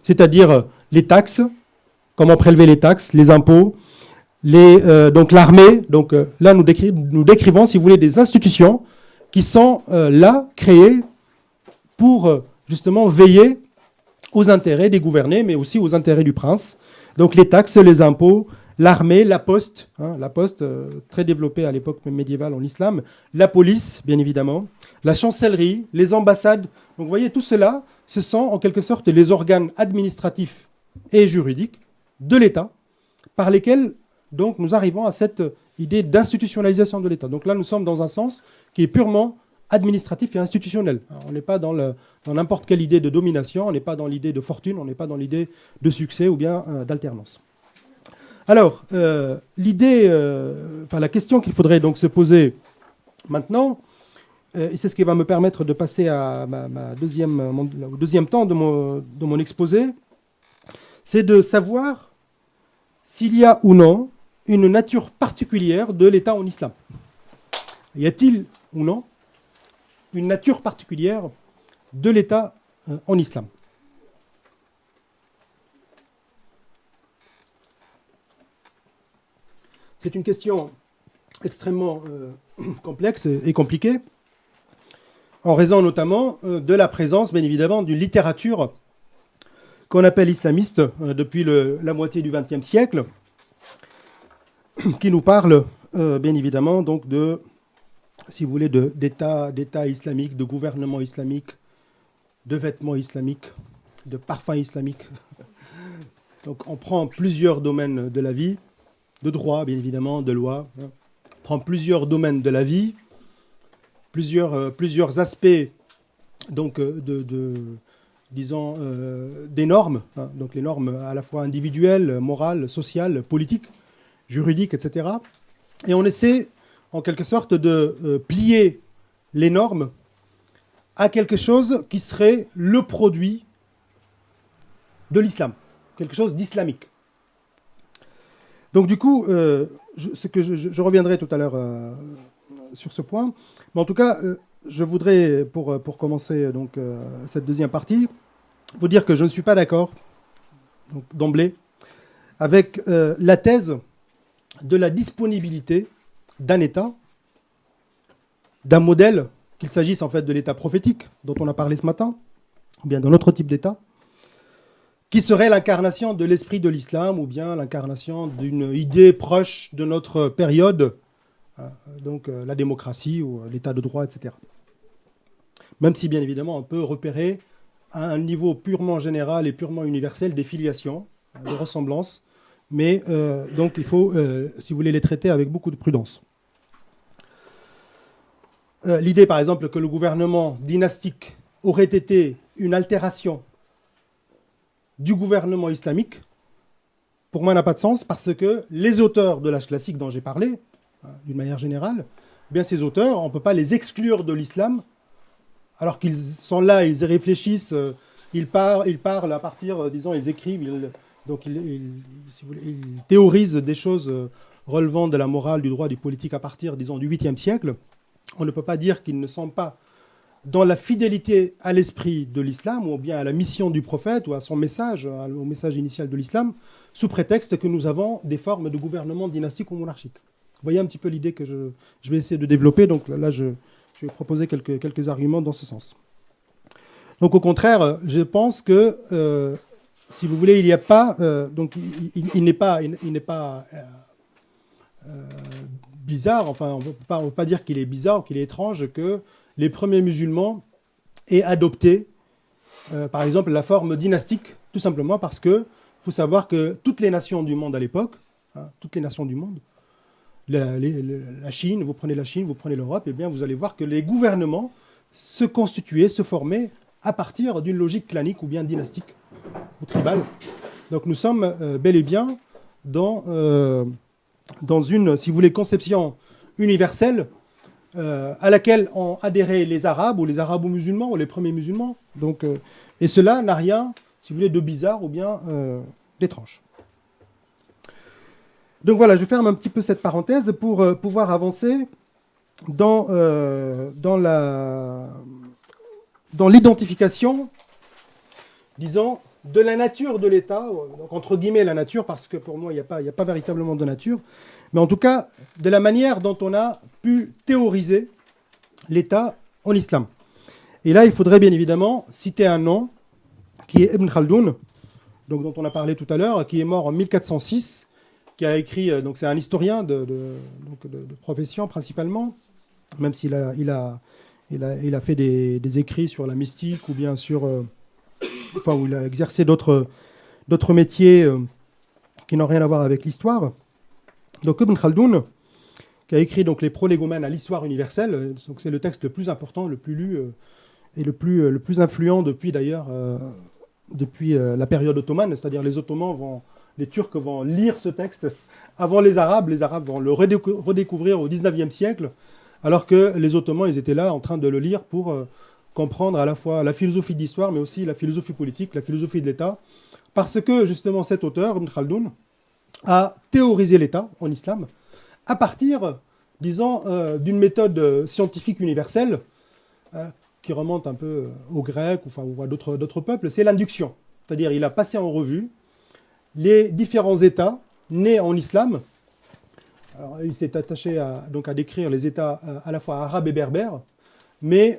c'est-à-dire les taxes, comment prélever les taxes, les impôts, donc l'armée. Donc là, nous décrivons, si vous voulez, des institutions qui sont là, créées pour justement veiller aux intérêts des gouvernés, mais aussi aux intérêts du prince. Donc les taxes, les impôts, l'armée, la poste, très développée à l'époque médiévale en islam, la police, bien évidemment, la chancellerie, les ambassades. Donc vous voyez, tout cela, ce sont en quelque sorte les organes administratifs et juridiques de l'État par lesquels donc, nous arrivons à cette idée d'institutionnalisation de l'État. Donc là, nous sommes dans un sens qui est purement administratif et institutionnel. Alors, on n'est pas dans n'importe quelle idée de domination, on n'est pas dans l'idée de fortune, on n'est pas dans l'idée de succès ou bien d'alternance. Alors, la question qu'il faudrait donc se poser maintenant, et c'est ce qui va me permettre de passer à au deuxième temps de mon exposé, c'est de savoir s'il y a ou non une nature particulière de l'État en islam. Y a-t-il ou non une nature particulière de l'État en islam? C'est une question extrêmement complexe et compliquée, en raison notamment de la présence, bien évidemment, d'une littérature qu'on appelle islamiste depuis la moitié du XXe siècle, qui nous parle, bien évidemment, donc de, si vous voulez, d'État islamique, de gouvernement islamique, de vêtements islamiques, de parfums islamiques. Donc on prend plusieurs domaines de la vie, de droit, bien évidemment, de loi. On prend plusieurs domaines de la vie, plusieurs aspects donc, disons, des normes, donc les normes à la fois individuelles, morales, sociales, politiques, juridiques, etc. Et on essaie, en quelque sorte, de plier les normes à quelque chose qui serait le produit de l'islam, quelque chose d'islamique. Donc du coup, je reviendrai tout à l'heure sur ce point, mais en tout cas, je voudrais, pour commencer donc, cette deuxième partie, vous dire que je ne suis pas d'accord, d'emblée, avec la thèse de la disponibilité d'un État, d'un modèle, qu'il s'agisse en fait de l'État prophétique, dont on a parlé ce matin, ou bien d'un autre type d'État, qui serait l'incarnation de l'esprit de l'islam, ou bien l'incarnation d'une idée proche de notre période, donc la démocratie ou l'État de droit, etc. Même si, bien évidemment, on peut repérer à un niveau purement général et purement universel des filiations, des ressemblances, mais donc il faut, si vous voulez, les traiter avec beaucoup de prudence. L'idée, par exemple, que le gouvernement dynastique aurait été une altération du gouvernement islamique, pour moi, n'a pas de sens, parce que les auteurs de l'âge classique dont j'ai parlé, d'une manière générale, eh bien ces auteurs, on ne peut pas les exclure de l'islam, alors qu'ils sont là, ils y réfléchissent, ils parlent à partir, disons, ils écrivent, donc si vous voulez, ils théorisent des choses relevant de la morale, du droit, du politique à partir, disons, du 8e siècle. On ne peut pas dire qu'ils ne sont pas dans la fidélité à l'esprit de l'islam, ou bien à la mission du prophète, ou à son message, au message initial de l'islam, sous prétexte que nous avons des formes de gouvernement dynastique ou monarchique. Vous voyez un petit peu l'idée que je vais essayer de développer, donc là je vais proposer quelques arguments dans ce sens. Donc au contraire, je pense que, si vous voulez, il n'y a pas, donc il n'est pas bizarre, enfin on ne peut pas dire qu'il est bizarre ou qu'il est étrange que les premiers musulmans et adopté, par exemple, la forme dynastique, tout simplement parce que faut savoir que toutes les nations du monde à l'époque, hein, toutes les nations du monde, la Chine, vous prenez la Chine, vous prenez l'Europe, eh bien vous allez voir que les gouvernements se constituaient, se formaient à partir d'une logique clanique ou bien dynastique ou tribale. Donc nous sommes bel et bien dans une, si vous voulez, conception universelle à laquelle ont adhéré les Arabes ou les Arabo-musulmans ou les premiers musulmans. Donc, et cela n'a rien, si vous voulez, de bizarre ou bien d'étrange. Donc voilà, je ferme un petit peu cette parenthèse pour pouvoir avancer dans l'identification, disons, de la nature de l'État, donc entre guillemets la nature, parce que pour moi, il n'y a pas véritablement de nature, mais en tout cas, de la manière dont on a pu théoriser l'État en islam. Et là, il faudrait bien évidemment citer un nom, qui est Ibn Khaldoun, donc, dont on a parlé tout à l'heure, qui est mort en 1406, qui a écrit, donc c'est un historien de profession principalement, même s'il a fait des écrits sur la mystique ou bien sur... enfin, où il a exercé d'autres métiers qui n'ont rien à voir avec l'histoire. Donc Ibn Khaldoun, qui a écrit donc, les Prolégomènes à l'histoire universelle, donc c'est le texte le plus important, le plus lu et le plus influent depuis d'ailleurs depuis la période ottomane, c'est-à-dire les Turcs vont lire ce texte avant les Arabes vont le redécouvrir au XIXe siècle, alors que les Ottomans, ils étaient là en train de le lire pour comprendre à la fois la philosophie de l'histoire, mais aussi la philosophie politique, la philosophie de l'État, parce que justement cet auteur, Ibn Khaldoun, a théorisé l'État en islam à partir, disons, d'une méthode scientifique universelle qui remonte un peu aux Grecs ou à d'autres peuples, c'est l'induction. C'est-à-dire il a passé en revue les différents États nés en islam. Alors, il s'est attaché à décrire les États à la fois arabes et berbères, mais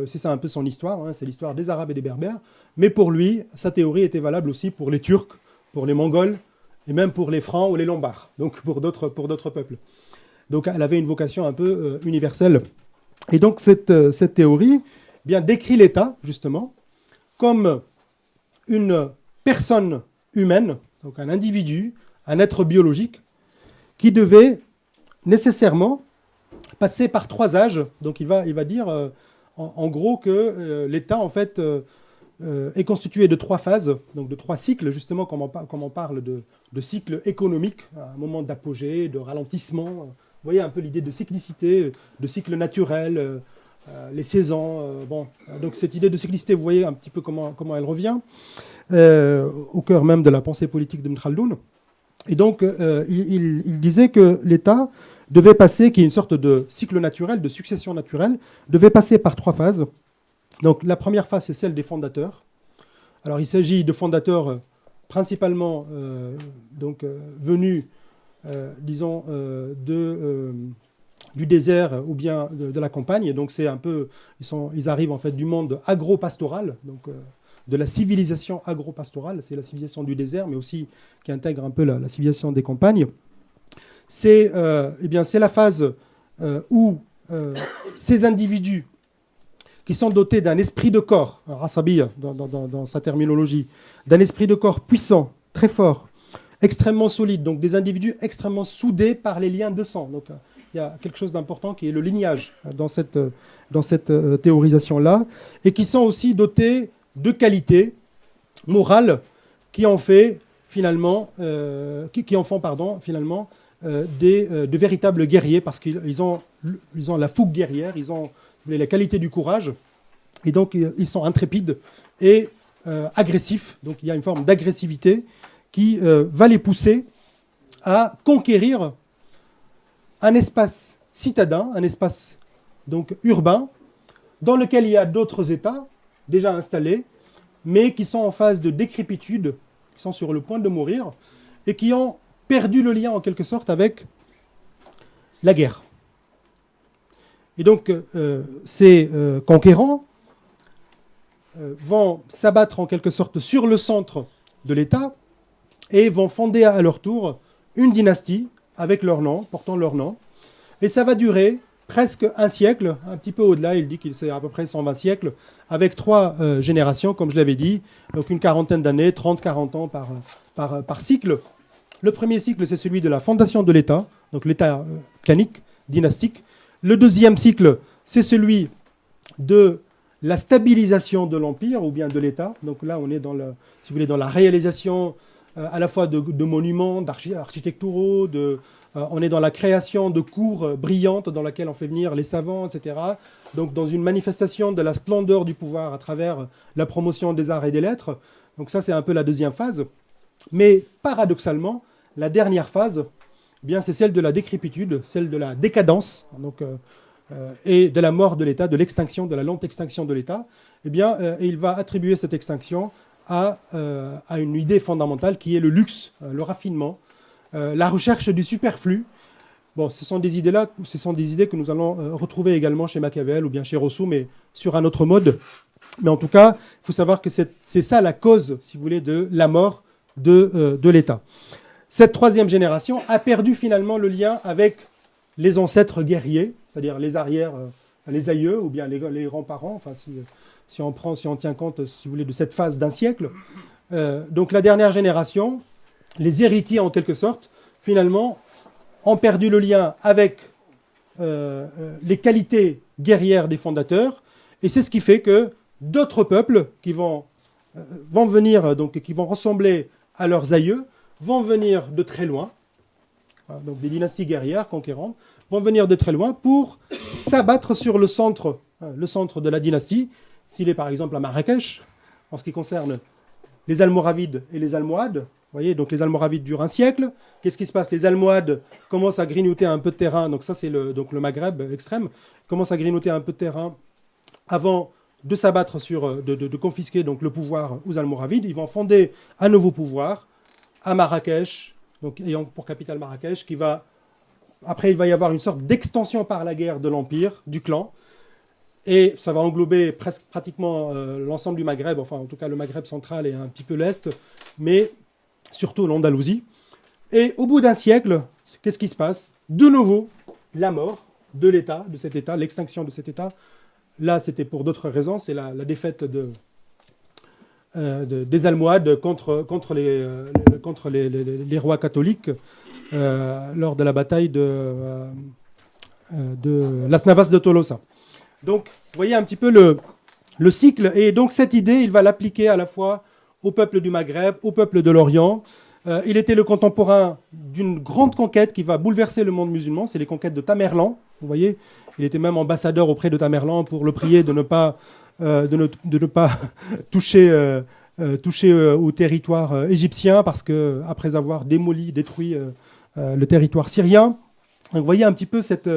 c'est ça un peu son histoire, hein, c'est l'histoire des Arabes et des Berbères. Mais pour lui, sa théorie était valable aussi pour les Turcs, pour les Mongols, et même pour les Francs ou les Lombards, donc pour d'autres peuples. Donc elle avait une vocation un peu universelle. Et donc cette théorie bien décrit l'État, justement, comme une personne humaine, donc un individu, un être biologique, qui devait nécessairement passer par 3 âges. Donc il va dire en gros que l'État en fait est constitué de 3 phases, donc de 3 cycles, justement comme on parle de cycle économique, un moment d'apogée, de ralentissement. Vous voyez un peu l'idée de cyclicité, de cycle naturel, les saisons. Donc cette idée de cyclicité, vous voyez un petit peu comment elle revient au cœur même de la pensée politique d'Ibn Khaldoun. Et donc il disait que l'État devait passer, qui est une sorte de cycle naturel, de succession naturelle, devait passer par 3 phases. Donc la première phase, c'est celle des fondateurs. Alors il s'agit de fondateurs principalement venus, disons, du désert ou bien de la campagne. Donc c'est un peu, ils arrivent en fait du monde agro-pastoral, donc de la civilisation agro-pastorale. C'est la civilisation du désert, mais aussi qui intègre un peu la civilisation des campagnes. C'est la phase où ces individus qui sont dotés d'un esprit de corps, rasabiya dans sa terminologie, d'un esprit de corps puissant, très fort, extrêmement solide, donc des individus extrêmement soudés par les liens de sang. Donc il y a quelque chose d'important qui est le lignage dans cette théorisation-là, et qui sont aussi dotés de qualités morales qui en font finalement de véritables guerriers, parce qu'ils ont la fougue guerrière, ils ont la qualité du courage, et donc ils sont intrépides et agressifs. Donc il y a une forme d'agressivité qui va les pousser à conquérir un espace citadin, un espace donc urbain, dans lequel il y a d'autres États déjà installés, mais qui sont en phase de décrépitude, qui sont sur le point de mourir, et qui ont perdu le lien en quelque sorte avec la guerre. Et donc ces conquérants vont s'abattre en quelque sorte sur le centre de l'État et vont fonder à leur tour une dynastie avec leur nom, portant leur nom. Et ça va durer presque un siècle, un petit peu au-delà, il dit qu'il c'est à peu près 120 siècles, avec 3 générations, comme je l'avais dit, donc une quarantaine d'années, 30-40 ans par cycle. Le premier cycle, c'est celui de la fondation de l'État, donc l'État clanique, dynastique. Le deuxième cycle, c'est celui de la stabilisation de l'Empire ou bien de l'État. Donc là, on est dans, si vous voulez, dans la réalisation à la fois de monuments, architecturaux, on est dans la création de cours brillantes dans laquelle on fait venir les savants, etc. Donc dans une manifestation de la splendeur du pouvoir à travers la promotion des arts et des lettres. Donc ça, c'est un peu la deuxième phase. Mais paradoxalement, la dernière phase, eh bien, c'est celle de la décrépitude, celle de la décadence, donc, et de la mort de l'État, de l'extinction, de la lente extinction de l'État. Eh bien, il va attribuer cette extinction à une idée fondamentale qui est le luxe, le raffinement, la recherche du superflu. Bon, ce sont des idées-là, ce sont des idées que nous allons retrouver également chez Machiavel ou bien chez Rousseau, mais sur un autre mode. Mais en tout cas, il faut savoir que c'est ça la cause, si vous voulez, de la mort de l'État. Cette troisième génération a perdu finalement le lien avec les ancêtres guerriers, c'est-à-dire les arrières, les aïeux ou bien les grands-parents, enfin, si on tient compte, si vous voulez, de cette phase d'un siècle. Donc la dernière génération, les héritiers en quelque sorte, finalement, ont perdu le lien avec les qualités guerrières des fondateurs, et c'est ce qui fait que d'autres peuples qui vont venir, donc qui vont ressembler à leurs aïeux, vont venir de très loin, donc des dynasties guerrières conquérantes, vont venir de très loin pour s'abattre sur le centre de la dynastie, s'il est par exemple à Marrakech, en ce qui concerne les Almoravides et les Almohades. Vous voyez, donc les Almoravides durent un siècle. Qu'est-ce qui se passe? Les Almohades commencent à grignoter un peu de terrain, donc ça c'est le Maghreb extrême, commencent à grignoter un peu de terrain avant de s'abattre de confisquer donc, le pouvoir aux Almoravides. Ils vont fonder un nouveau pouvoir à Marrakech, donc ayant pour capitale Marrakech, après il va y avoir une sorte d'extension par la guerre de l'Empire, du clan, et ça va englober pratiquement l'ensemble du Maghreb, enfin en tout cas le Maghreb central et un petit peu l'Est, mais surtout l'Andalousie. Et au bout d'un siècle, qu'est-ce qui se passe? De nouveau, la mort de l'État, de cet État, l'extinction de cet État. Là, c'était pour d'autres raisons, c'est la défaite des Almohades contre les rois catholiques lors de la bataille de Las Navas de Tolosa. Donc, vous voyez un petit peu le cycle. Et donc, cette idée, il va l'appliquer à la fois au peuple du Maghreb, au peuple de l'Orient. Il était le contemporain d'une grande conquête qui va bouleverser le monde musulman. C'est les conquêtes de Tamerlan. Vous voyez, il était même ambassadeur auprès de Tamerlan pour le prier de ne pas toucher au territoire égyptien, parce que après avoir détruit le territoire syrien. Donc, vous voyez un petit peu cette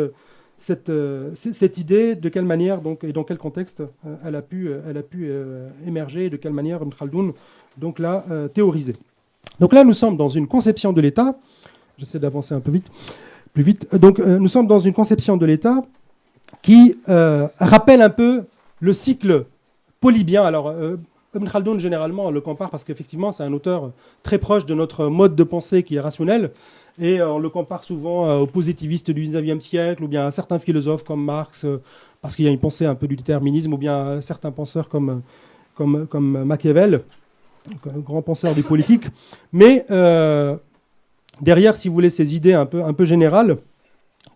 idée, de quelle manière donc, et dans quel contexte elle a pu émerger, et de quelle manière Ibn Khaldoun donc, l'a théorisé. Donc là, nous sommes dans une conception de l'État. J'essaie d'avancer un peu plus vite. Donc, nous sommes dans une conception de l'État qui rappelle un peu le cycle polybien. Alors, Ibn Khaldoun, généralement, on le compare parce qu'effectivement, c'est un auteur très proche de notre mode de pensée qui est rationnel. Et on le compare souvent aux positivistes du 19e siècle, ou bien à certains philosophes comme Marx, parce qu'il y a une pensée un peu du déterminisme, ou bien à certains penseurs comme Machiavel, un grand penseur du politique. Mais derrière, si vous voulez, ces idées un peu générales,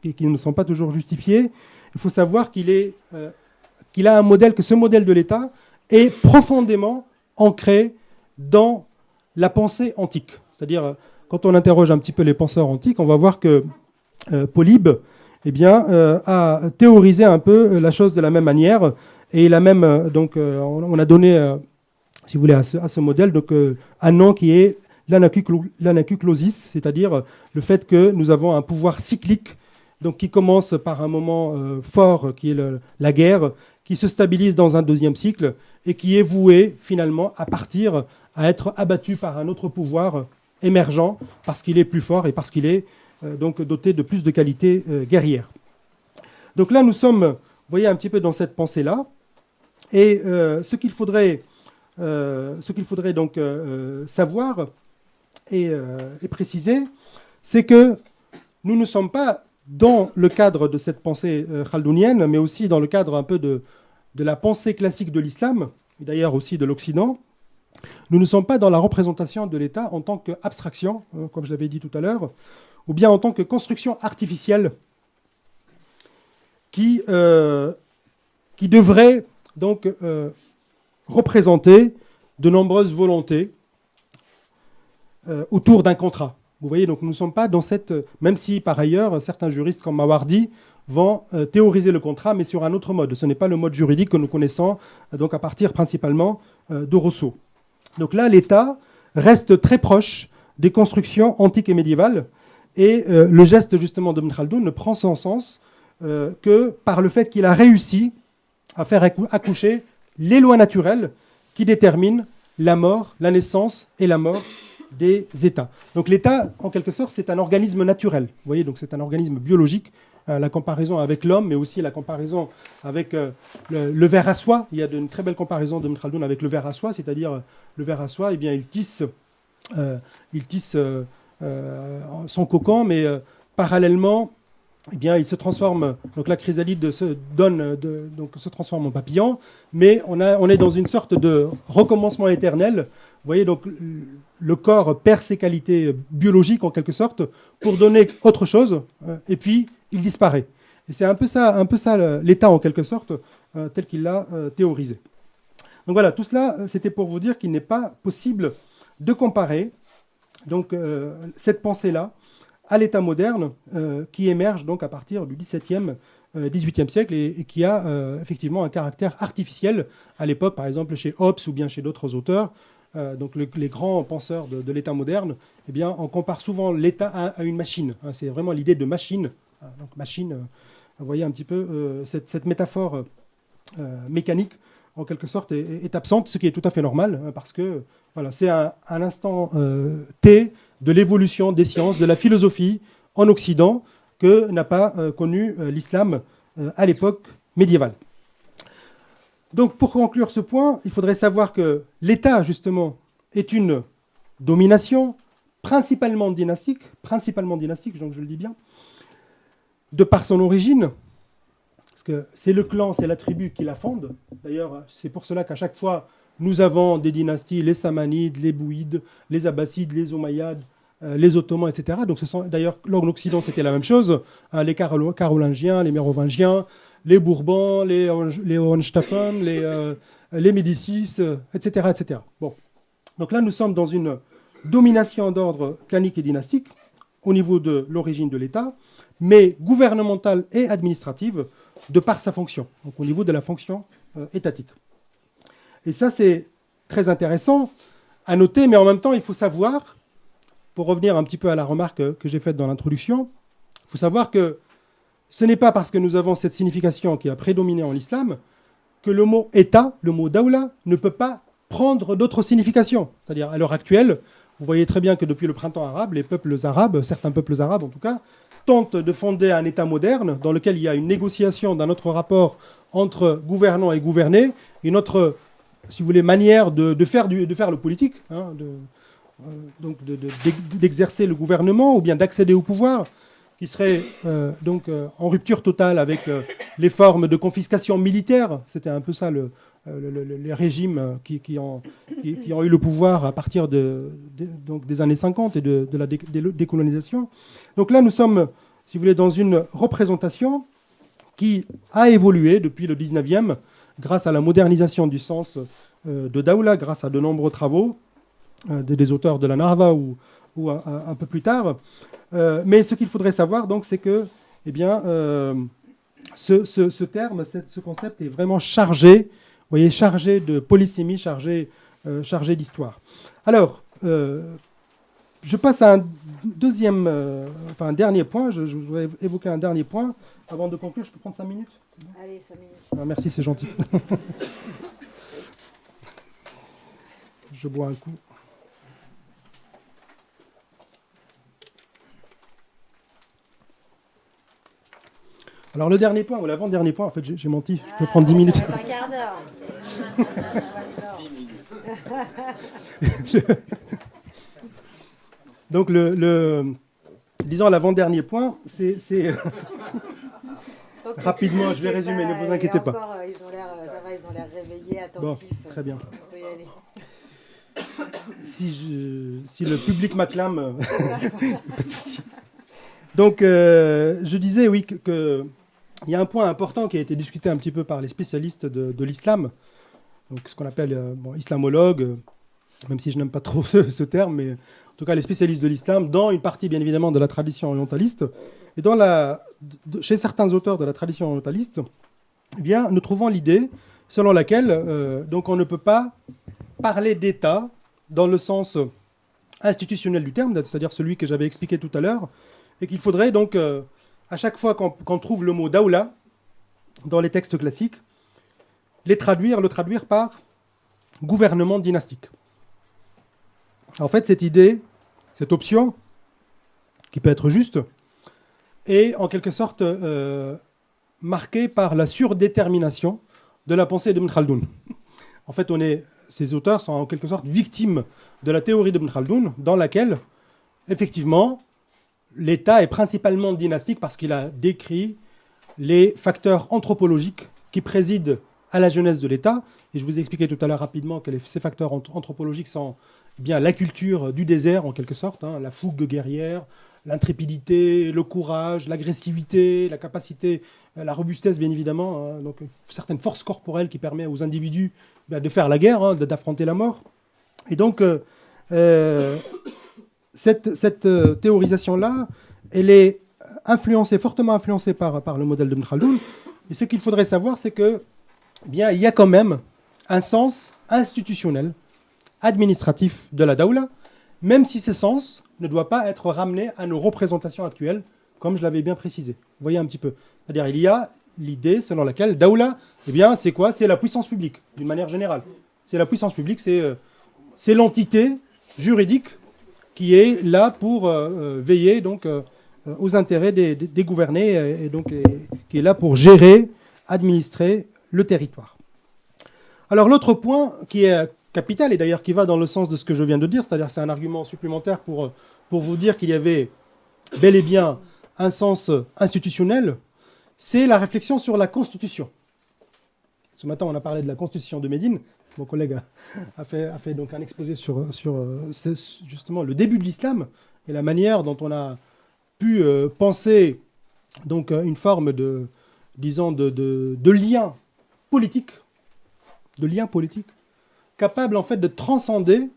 qui ne sont pas toujours justifiées, il faut savoir qu'il a un modèle, que ce modèle de l'État est profondément ancré dans la pensée antique. C'est-à-dire, quand on interroge un petit peu les penseurs antiques, on va voir que Polybe a théorisé un peu la chose de la même manière, et il a même, on a donné, si vous voulez, à ce modèle donc, un nom qui est l'anakuklosis, c'est-à-dire le fait que nous avons un pouvoir cyclique, donc qui commence par un moment fort, qui est la guerre, qui se stabilise dans un deuxième cycle, et qui est voué finalement à être abattu par un autre pouvoir émergent, parce qu'il est plus fort et parce qu'il est donc doté de plus de qualités guerrières. Donc là, nous sommes, vous voyez, un petit peu dans cette pensée-là. Et ce qu'il faudrait donc savoir et préciser, c'est que nous ne sommes pas dans le cadre de cette pensée khaldounienne, mais aussi dans le cadre un peu de la pensée classique de l'islam, et d'ailleurs aussi de l'Occident, nous ne sommes pas dans la représentation de l'État en tant qu'abstraction, comme je l'avais dit tout à l'heure, ou bien en tant que construction artificielle qui devrait donc représenter de nombreuses volontés autour d'un contrat. Vous voyez, donc nous ne sommes pas dans cette... Même si, par ailleurs, certains juristes comme Mawardi vont théoriser le contrat, mais sur un autre mode. Ce n'est pas le mode juridique que nous connaissons, donc à partir principalement de Rousseau. Donc là, l'État reste très proche des constructions antiques et médiévales, et le geste, justement, d'Ibn Khaldoun ne prend son sens que par le fait qu'il a réussi à faire accoucher les lois naturelles qui déterminent la mort, la naissance et la mort des États. Donc l'État, en quelque sorte, c'est un organisme naturel. Vous voyez, donc c'est un organisme biologique. La comparaison avec l'homme, mais aussi la comparaison avec le ver à soie. Il y a une très belle comparaison de Ibn Khaldoun avec le ver à soie, c'est-à-dire le ver à soie, eh bien, il tisse son cocon, mais parallèlement, eh bien, il se transforme. Donc la chrysalide se transforme en papillon, mais on est dans une sorte de recommencement éternel. Vous voyez, donc le corps perd ses qualités biologiques en quelque sorte pour donner autre chose, et puis il disparaît. Et c'est un peu ça l'État en quelque sorte, tel qu'il l'a théorisé. Donc voilà, tout cela, c'était pour vous dire qu'il n'est pas possible de comparer donc cette pensée-là à l'État moderne qui émerge donc à partir du XVIIe, XVIIIe siècle et qui a effectivement un caractère artificiel à l'époque, par exemple chez Hobbes ou bien chez d'autres auteurs. Donc les grands penseurs de l'État moderne, eh bien, on compare souvent l'État à une machine. C'est vraiment l'idée de machine. Donc machine, vous voyez un petit peu cette métaphore mécanique, en quelque sorte, est absente, ce qui est tout à fait normal, parce que voilà, c'est un instant T de l'évolution des sciences, de la philosophie en Occident, que n'a pas connu l'islam à l'époque médiévale. Donc, pour conclure ce point, il faudrait savoir que l'État, justement, est une domination principalement dynastique, donc je le dis bien, de par son origine, parce que c'est le clan, c'est la tribu qui la fonde. D'ailleurs, c'est pour cela qu'à chaque fois, nous avons des dynasties, les Samanides, les Bouïdes, les Abbassides, les Omeyyades, les Ottomans, etc. Donc, d'ailleurs, en Occident, c'était la même chose. Les Carolingiens, les Mérovingiens, les Bourbons, les Hohenstaufen, les Médicis, etc., etc. Bon. Donc là, nous sommes dans une domination d'ordre clanique et dynastique au niveau de l'origine de l'État, mais gouvernementale et administrative de par sa fonction, donc au niveau de la fonction étatique. Et ça, c'est très intéressant à noter, mais en même temps, il faut savoir, pour revenir un petit peu à la remarque que j'ai faite dans l'introduction, il faut savoir que ce n'est pas parce que nous avons cette signification qui a prédominé en islam que le mot État, le mot Dawla, ne peut pas prendre d'autres significations. C'est-à-dire, à l'heure actuelle, vous voyez très bien que depuis le printemps arabe, les peuples arabes, certains peuples arabes en tout cas, tentent de fonder un État moderne dans lequel il y a une négociation d'un autre rapport entre gouvernants et gouvernés, une autre, si vous voulez, manière de faire le politique, hein, d'exercer le gouvernement ou bien d'accéder au pouvoir, qui serait en rupture totale avec les formes de confiscation militaire. C'était un peu ça les régimes qui ont eu le pouvoir à partir donc des années 50 et de la décolonisation. Donc là, nous sommes, si vous voulez, dans une représentation qui a évolué depuis le 19e grâce à la modernisation du sens de Dawla, grâce à de nombreux travaux des auteurs de la Nahda ou un peu plus tard. Mais ce qu'il faudrait savoir, donc, c'est que eh bien, ce terme, ce concept est vraiment chargé, vous voyez, chargé de polysémie, chargé d'histoire. Alors, je passe à un dernier point. Je voudrais évoquer un dernier point. Avant de conclure, je peux prendre 5 minutes? Allez, 5 minutes. Ah, merci, c'est gentil. Je bois un coup. Alors le dernier point, ou l'avant-dernier point, en fait j'ai menti, je peux prendre 10 minutes. Ça va être un quart d'heure. 6 minutes. Donc disons, l'avant-dernier point, c'est Donc, rapidement, je vais résumer, ne vous inquiétez pas. Encore, ils ont l'air, ça va, ils ont l'air réveillés, attentifs. Bon, très bien. On peut y aller. Si le public m'acclame, pas de souci. Donc, je disais, oui, il y a un point important qui a été discuté un petit peu par les spécialistes de l'islam, donc ce qu'on appelle islamologues, même si je n'aime pas trop ce terme, mais en tout cas les spécialistes de l'islam, dans une partie bien évidemment de la tradition orientaliste, et chez certains auteurs de la tradition orientaliste, eh bien, nous trouvons l'idée selon laquelle donc on ne peut pas parler d'État dans le sens institutionnel du terme, c'est-à-dire celui que j'avais expliqué tout à l'heure, et qu'il faudrait donc, à chaque fois qu'on trouve le mot daoula dans les textes classiques, le traduire par gouvernement dynastique. En fait, cette idée, cette option, qui peut être juste, est en quelque sorte marquée par la surdétermination de la pensée d'Ibn Khaldoun. En fait, ces auteurs sont en quelque sorte victimes de la théorie d'Ibn Khaldoun, dans laquelle, effectivement, l'État est principalement dynastique parce qu'il a décrit les facteurs anthropologiques qui président à la jeunesse de l'État. Et je vous ai expliqué tout à l'heure rapidement que ces facteurs anthropologiques sont bien la culture du désert, en quelque sorte, la fougue guerrière, l'intrépidité, le courage, l'agressivité, la capacité, la robustesse, bien évidemment, donc certaines forces corporelles qui permettent aux individus de faire la guerre, d'affronter la mort. Et donc, cette théorisation-là, elle est fortement influencée par le modèle de Ibn Khaldoun. Et ce qu'il faudrait savoir, c'est que, il y a quand même un sens institutionnel, administratif de la daoula, même si ce sens ne doit pas être ramené à nos représentations actuelles, comme je l'avais bien précisé. Vous voyez un petit peu. C'est-à-dire, il y a l'idée selon laquelle daoula, c'est quoi ? C'est la puissance publique, d'une manière générale. C'est la puissance publique, c'est l'entité juridique qui est là pour veiller donc aux intérêts des gouvernés et donc qui est là pour gérer, administrer le territoire. Alors l'autre point qui est capital et d'ailleurs qui va dans le sens de ce que je viens de dire, c'est-à-dire c'est un argument supplémentaire pour vous dire qu'il y avait bel et bien un sens institutionnel, c'est la réflexion sur la Constitution. Ce matin, on a parlé de la Constitution de Médine. Mon collègue a fait donc un exposé sur justement le début de l'islam et la manière dont on a pu penser donc une forme de lien politique, capable en fait de transcender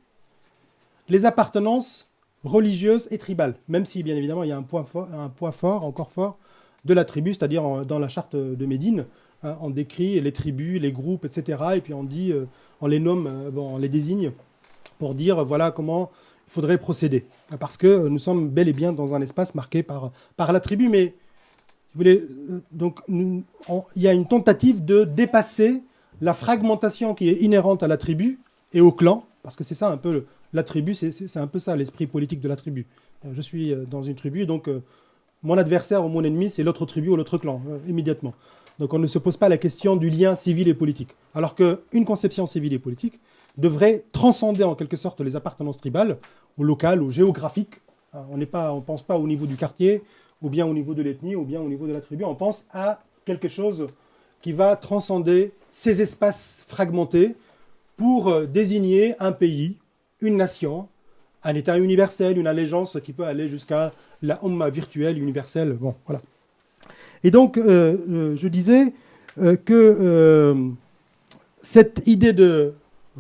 les appartenances religieuses et tribales, même si bien évidemment il y a un point fort, encore fort, de la tribu, c'est-à-dire dans la charte de Médine, on décrit les tribus, les groupes, etc. Et puis on dit, on les nomme, on les désigne pour dire voilà comment il faudrait procéder. Parce que nous sommes bel et bien dans un espace marqué par la tribu, mais vous voulez, donc il y a une tentative de dépasser la fragmentation qui est inhérente à la tribu et au clan, parce que c'est ça un peu la tribu, c'est un peu ça l'esprit politique de la tribu. Je suis dans une tribu, donc mon adversaire ou mon ennemi, c'est l'autre tribu ou l'autre clan, immédiatement. Donc on ne se pose pas la question du lien civil et politique. Alors qu'une conception civile et politique devrait transcender en quelque sorte les appartenances tribales, ou locales, ou géographiques. On ne pense pas au niveau du quartier, ou bien au niveau de l'ethnie, ou bien au niveau de la tribu. On pense à quelque chose qui va transcender ces espaces fragmentés pour désigner un pays, une nation, un État universel, une allégeance qui peut aller jusqu'à la Ummah virtuelle, universelle. Bon, voilà. Et donc, je disais que cette idée de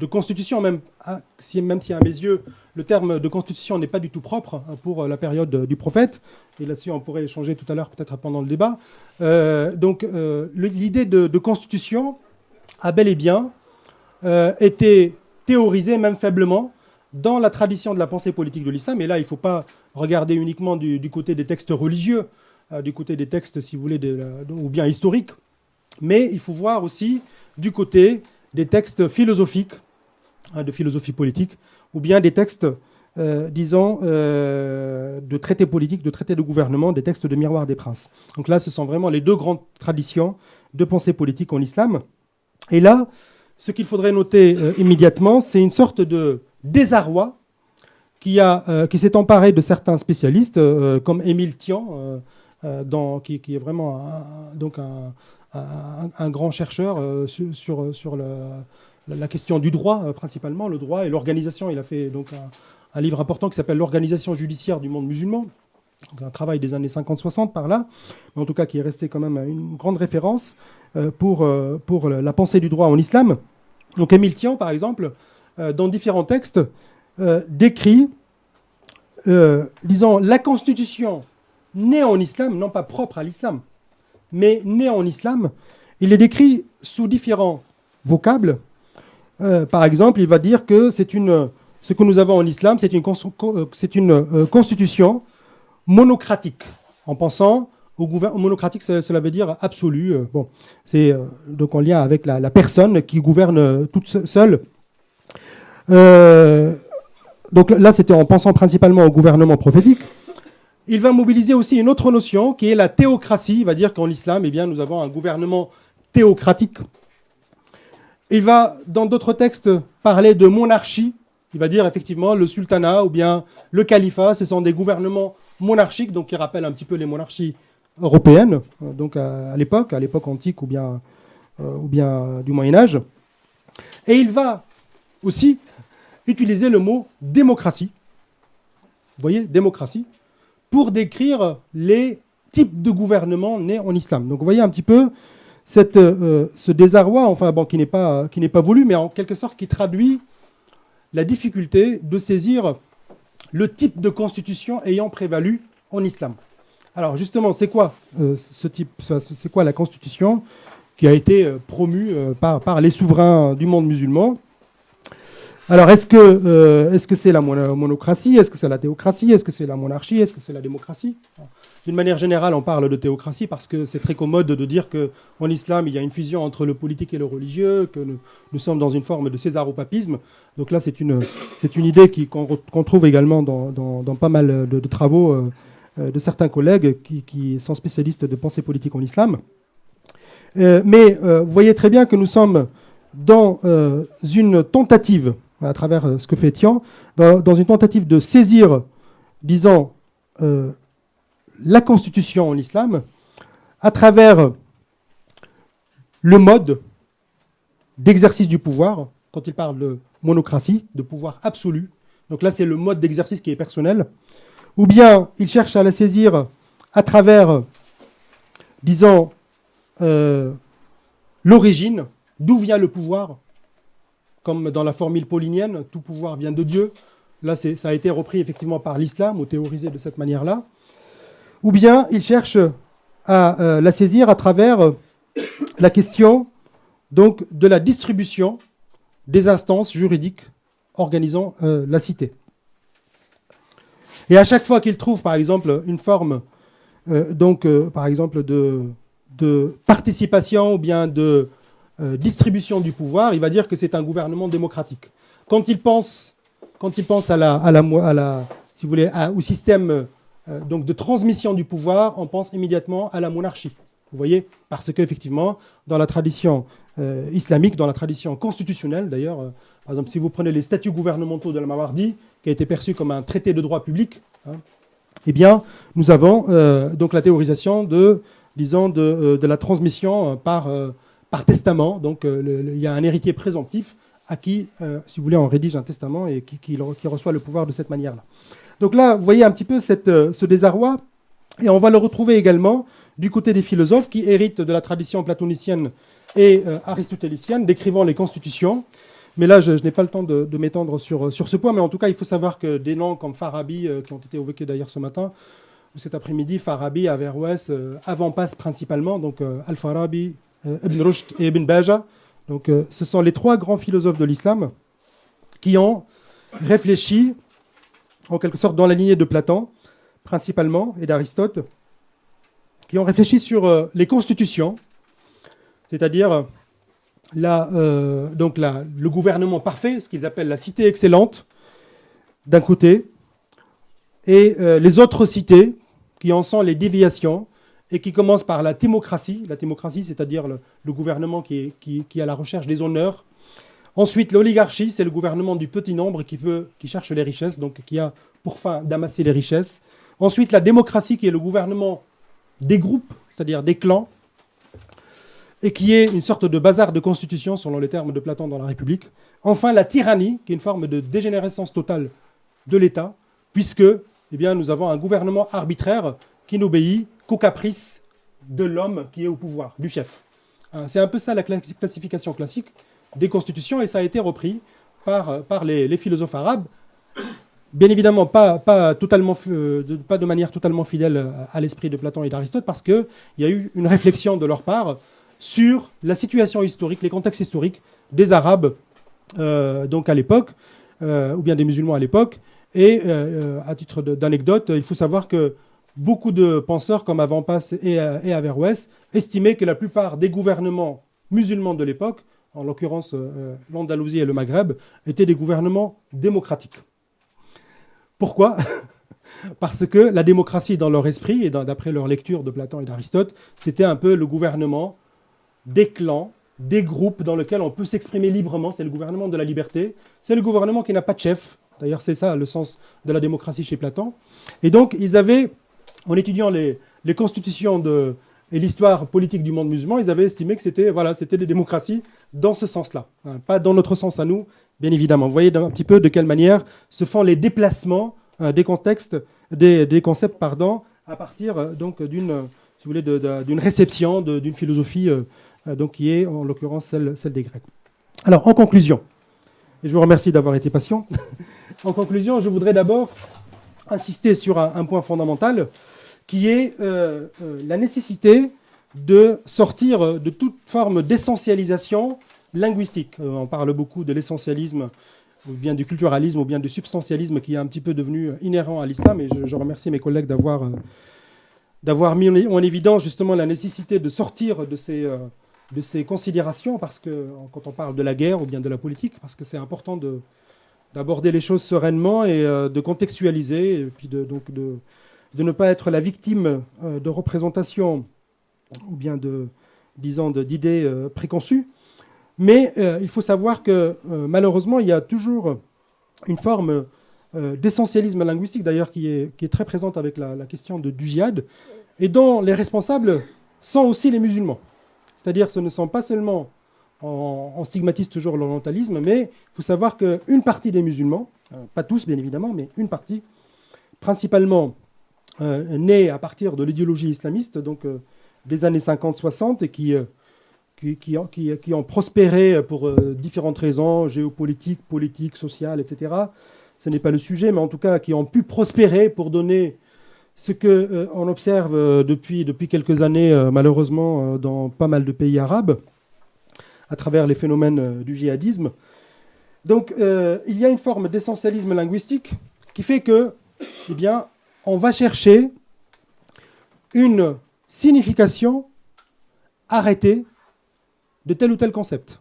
constitution, même si à mes yeux, le terme de constitution n'est pas du tout propre pour la période du prophète, et là-dessus on pourrait échanger tout à l'heure, peut-être pendant le débat. Donc, l'idée de constitution a bel et bien été théorisée, même faiblement, dans la tradition de la pensée politique de l'islam. Et là, il ne faut pas regarder uniquement du côté des textes religieux, du côté des textes, si vous voulez, ou bien historiques, mais il faut voir aussi du côté des textes philosophiques, de philosophie politique, ou bien des textes, disons, de traités politiques, de traités de gouvernement, des textes de Miroir des Princes. Donc là, ce sont vraiment les deux grandes traditions de pensée politique en islam. Et là, ce qu'il faudrait noter immédiatement, c'est une sorte de désarroi qui s'est emparé de certains spécialistes, comme Émile Tian, qui est vraiment un grand chercheur sur la question du droit, principalement, le droit et l'organisation. Il a fait donc un livre important qui s'appelle L'organisation judiciaire du monde musulman. Donc, un travail des années 50-60 par là, mais en tout cas qui est resté quand même une grande référence pour la pensée du droit en islam. Donc Émile Tian, par exemple, dans différents textes, décrit, disons, la constitution née en islam, non pas propre à l'islam, mais née en islam. Il est décrit sous différents vocables. Par exemple, il va dire que ce que nous avons en islam, c'est une constitution monocratique, en pensant au gouvernement monocratique, cela veut dire absolu. C'est donc en lien avec la personne qui gouverne toute seule. Donc là, c'était en pensant principalement au gouvernement prophétique. Il va mobiliser aussi une autre notion qui est la théocratie. Il va dire qu'en islam, eh bien, nous avons un gouvernement théocratique. Il va, dans d'autres textes, parler de monarchie. Il va dire effectivement le sultanat ou bien le califat, ce sont des gouvernements monarchiques, donc qui rappellent un petit peu les monarchies européennes, donc à l'époque antique ou bien du Moyen-Âge. Et il va aussi utiliser le mot démocratie. Vous voyez, démocratie, pour décrire les types de gouvernements nés en islam. Donc vous voyez un petit peu ce désarroi, enfin bon, qui n'est pas voulu, mais en quelque sorte qui traduit la difficulté de saisir le type de constitution ayant prévalu en islam. Alors justement, c'est quoi c'est quoi la constitution qui a été promue par les souverains du monde musulman? Alors est-ce que c'est la monocratie? Est-ce que c'est la théocratie? Est-ce que c'est la monarchie? Est-ce que c'est la démocratie? D'une manière générale, on parle de théocratie parce que c'est très commode de dire qu'en islam, il y a une fusion entre le politique et le religieux, que nous sommes dans une forme de césaropapisme. Donc là, c'est une idée qu'on trouve également dans pas mal de travaux de certains collègues qui sont spécialistes de pensée politique en islam. Mais vous voyez très bien que nous sommes dans une tentative, à travers ce que fait Tian, dans une tentative de saisir, disons, la constitution en islam à travers le mode d'exercice du pouvoir, quand il parle de monocratie, de pouvoir absolu. Donc là, c'est le mode d'exercice qui est personnel. Ou bien, il cherche à la saisir à travers, disons, l'origine, d'où vient le pouvoir, comme dans la formule paulinienne, tout pouvoir vient de Dieu. Là, ça a été repris effectivement par l'islam, ou théorisé de cette manière-là. Ou bien il cherche à la saisir à travers la question donc, de la distribution des instances juridiques organisant la cité. Et à chaque fois qu'il trouve, par exemple, une forme par exemple, de participation ou bien de distribution du pouvoir, il va dire que c'est un gouvernement démocratique. Quand il pense si vous voulez, au système donc de transmission du pouvoir, on pense immédiatement à la monarchie. Vous voyez, parce qu'effectivement, dans la tradition islamique, dans la tradition constitutionnelle, d'ailleurs, par exemple, si vous prenez les statuts gouvernementaux de la Mawardi, qui a été perçu comme un traité de droit public, eh bien, nous avons donc la théorisation de la transmission par testament. Donc, il y a un héritier présomptif à qui, si vous voulez, on rédige un testament et qui reçoit le pouvoir de cette manière-là. Donc là, vous voyez un petit peu ce désarroi, et on va le retrouver également du côté des philosophes qui héritent de la tradition platonicienne et aristotélicienne, décrivant les constitutions. Mais là, je n'ai pas le temps de m'étendre sur ce point, mais en tout cas, il faut savoir que des noms comme Farabi, qui ont été évoqués d'ailleurs ce matin, ou cet après-midi, Farabi, Averroès, avant-passe principalement, donc Al-Farabi, Ibn Rushd et Ibn Baja. Donc ce sont les trois grands philosophes de l'islam qui ont réfléchi en quelque sorte dans la lignée de Platon, principalement, et d'Aristote, qui ont réfléchi sur les constitutions, c'est-à-dire le gouvernement parfait, ce qu'ils appellent la cité excellente, d'un côté, et les autres cités, qui en sont les déviations, et qui commencent par la thémocratie, c'est-à-dire le gouvernement qui est à la recherche des honneurs, Ensuite, l'oligarchie, c'est le gouvernement du petit nombre qui cherche les richesses, donc qui a pour fin d'amasser les richesses. Ensuite, la démocratie, qui est le gouvernement des groupes, c'est-à-dire des clans, et qui est une sorte de bazar de constitution, selon les termes de Platon dans la République. Enfin, la tyrannie, qui est une forme de dégénérescence totale de l'État, puisque nous avons un gouvernement arbitraire qui n'obéit qu'aux caprices de l'homme qui est au pouvoir, du chef. C'est un peu ça la classification classique des constitutions, et ça a été repris par les philosophes arabes, bien évidemment pas de manière totalement fidèle à l'esprit de Platon et d'Aristote, parce qu'il y a eu une réflexion de leur part sur la situation historique, les contextes historiques des Arabes donc à l'époque, ou bien des musulmans à l'époque. Et à titre d'anecdote, il faut savoir que beaucoup de penseurs comme Avant-Pass et Averroès estimaient que la plupart des gouvernements musulmans de l'époque, en l'occurrence l'Andalousie et le Maghreb, étaient des gouvernements démocratiques. Pourquoi ? Parce que la démocratie, dans leur esprit, et d'après leur lecture de Platon et d'Aristote, c'était un peu le gouvernement des clans, des groupes dans lesquels on peut s'exprimer librement. C'est le gouvernement de la liberté. C'est le gouvernement qui n'a pas de chef. D'ailleurs, c'est ça le sens de la démocratie chez Platon. Et donc, ils avaient, en étudiant les constitutions et l'histoire politique du monde musulman, ils avaient estimé que c'était des démocraties dans ce sens-là. Pas dans notre sens à nous, bien évidemment. Vous voyez un petit peu de quelle manière se font les déplacements des concepts, à partir donc d'une réception, d'une philosophie donc qui est en l'occurrence celle des Grecs. Alors en conclusion, et je vous remercie d'avoir été patient, en conclusion, je voudrais d'abord insister sur un point fondamental qui est la nécessité de sortir de toute forme d'essentialisation linguistique. On parle beaucoup de l'essentialisme, ou bien du culturalisme, ou bien du substantialisme qui est un petit peu devenu inhérent à l'islam, et je remercie mes collègues d'avoir mis en évidence justement la nécessité de sortir de ces considérations, parce que quand on parle de la guerre ou bien de la politique, parce que c'est important d'aborder les choses sereinement et de contextualiser, et puis de ne pas être la victime de représentations ou bien d'idées préconçues. Mais il faut savoir que malheureusement, il y a toujours une forme d'essentialisme linguistique, d'ailleurs, qui est très présente avec la question du djihad, et dont les responsables sont aussi les musulmans. C'est-à-dire ce ne sont pas seulement, on stigmatise toujours l'orientalisme, mais il faut savoir qu'une partie des musulmans, pas tous bien évidemment, mais une partie, principalement née à partir de l'idéologie islamiste, donc des années 50-60, et qui ont prospéré pour différentes raisons, géopolitiques, politiques, sociales, etc. Ce n'est pas le sujet, mais en tout cas qui ont pu prospérer pour donner ce qu'on observe depuis quelques années, malheureusement, dans pas mal de pays arabes, à travers les phénomènes du djihadisme. Donc, il y a une forme d'essentialisme linguistique qui fait que, on va chercher une signification arrêtée de tel ou tel concept.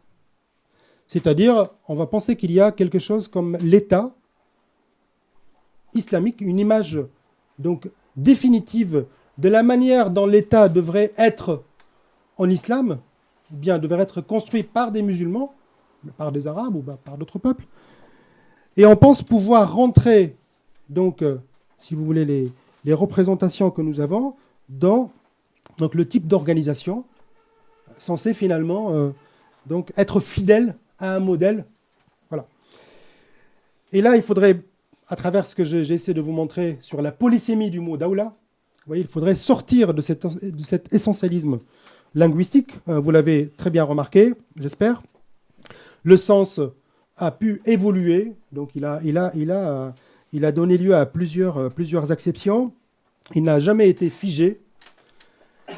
C'est-à-dire, on va penser qu'il y a quelque chose comme l'État islamique, une image donc définitive de la manière dont l'État devrait être en islam, ou bien devrait être construit par des musulmans, par des arabes ou par d'autres peuples. Et on pense pouvoir rentrer, donc, si vous voulez, les représentations que nous avons dans donc, le type d'organisation censé finalement donc, être fidèle à un modèle. Voilà. Et là, il faudrait, à travers ce que j'ai essayé de vous montrer sur la polysémie du mot daoula, vous voyez, il faudrait sortir de cet essentialisme linguistique. Vous l'avez très bien remarqué, j'espère. Le sens a pu évoluer, donc il a donné lieu à plusieurs acceptions. Il n'a jamais été figé.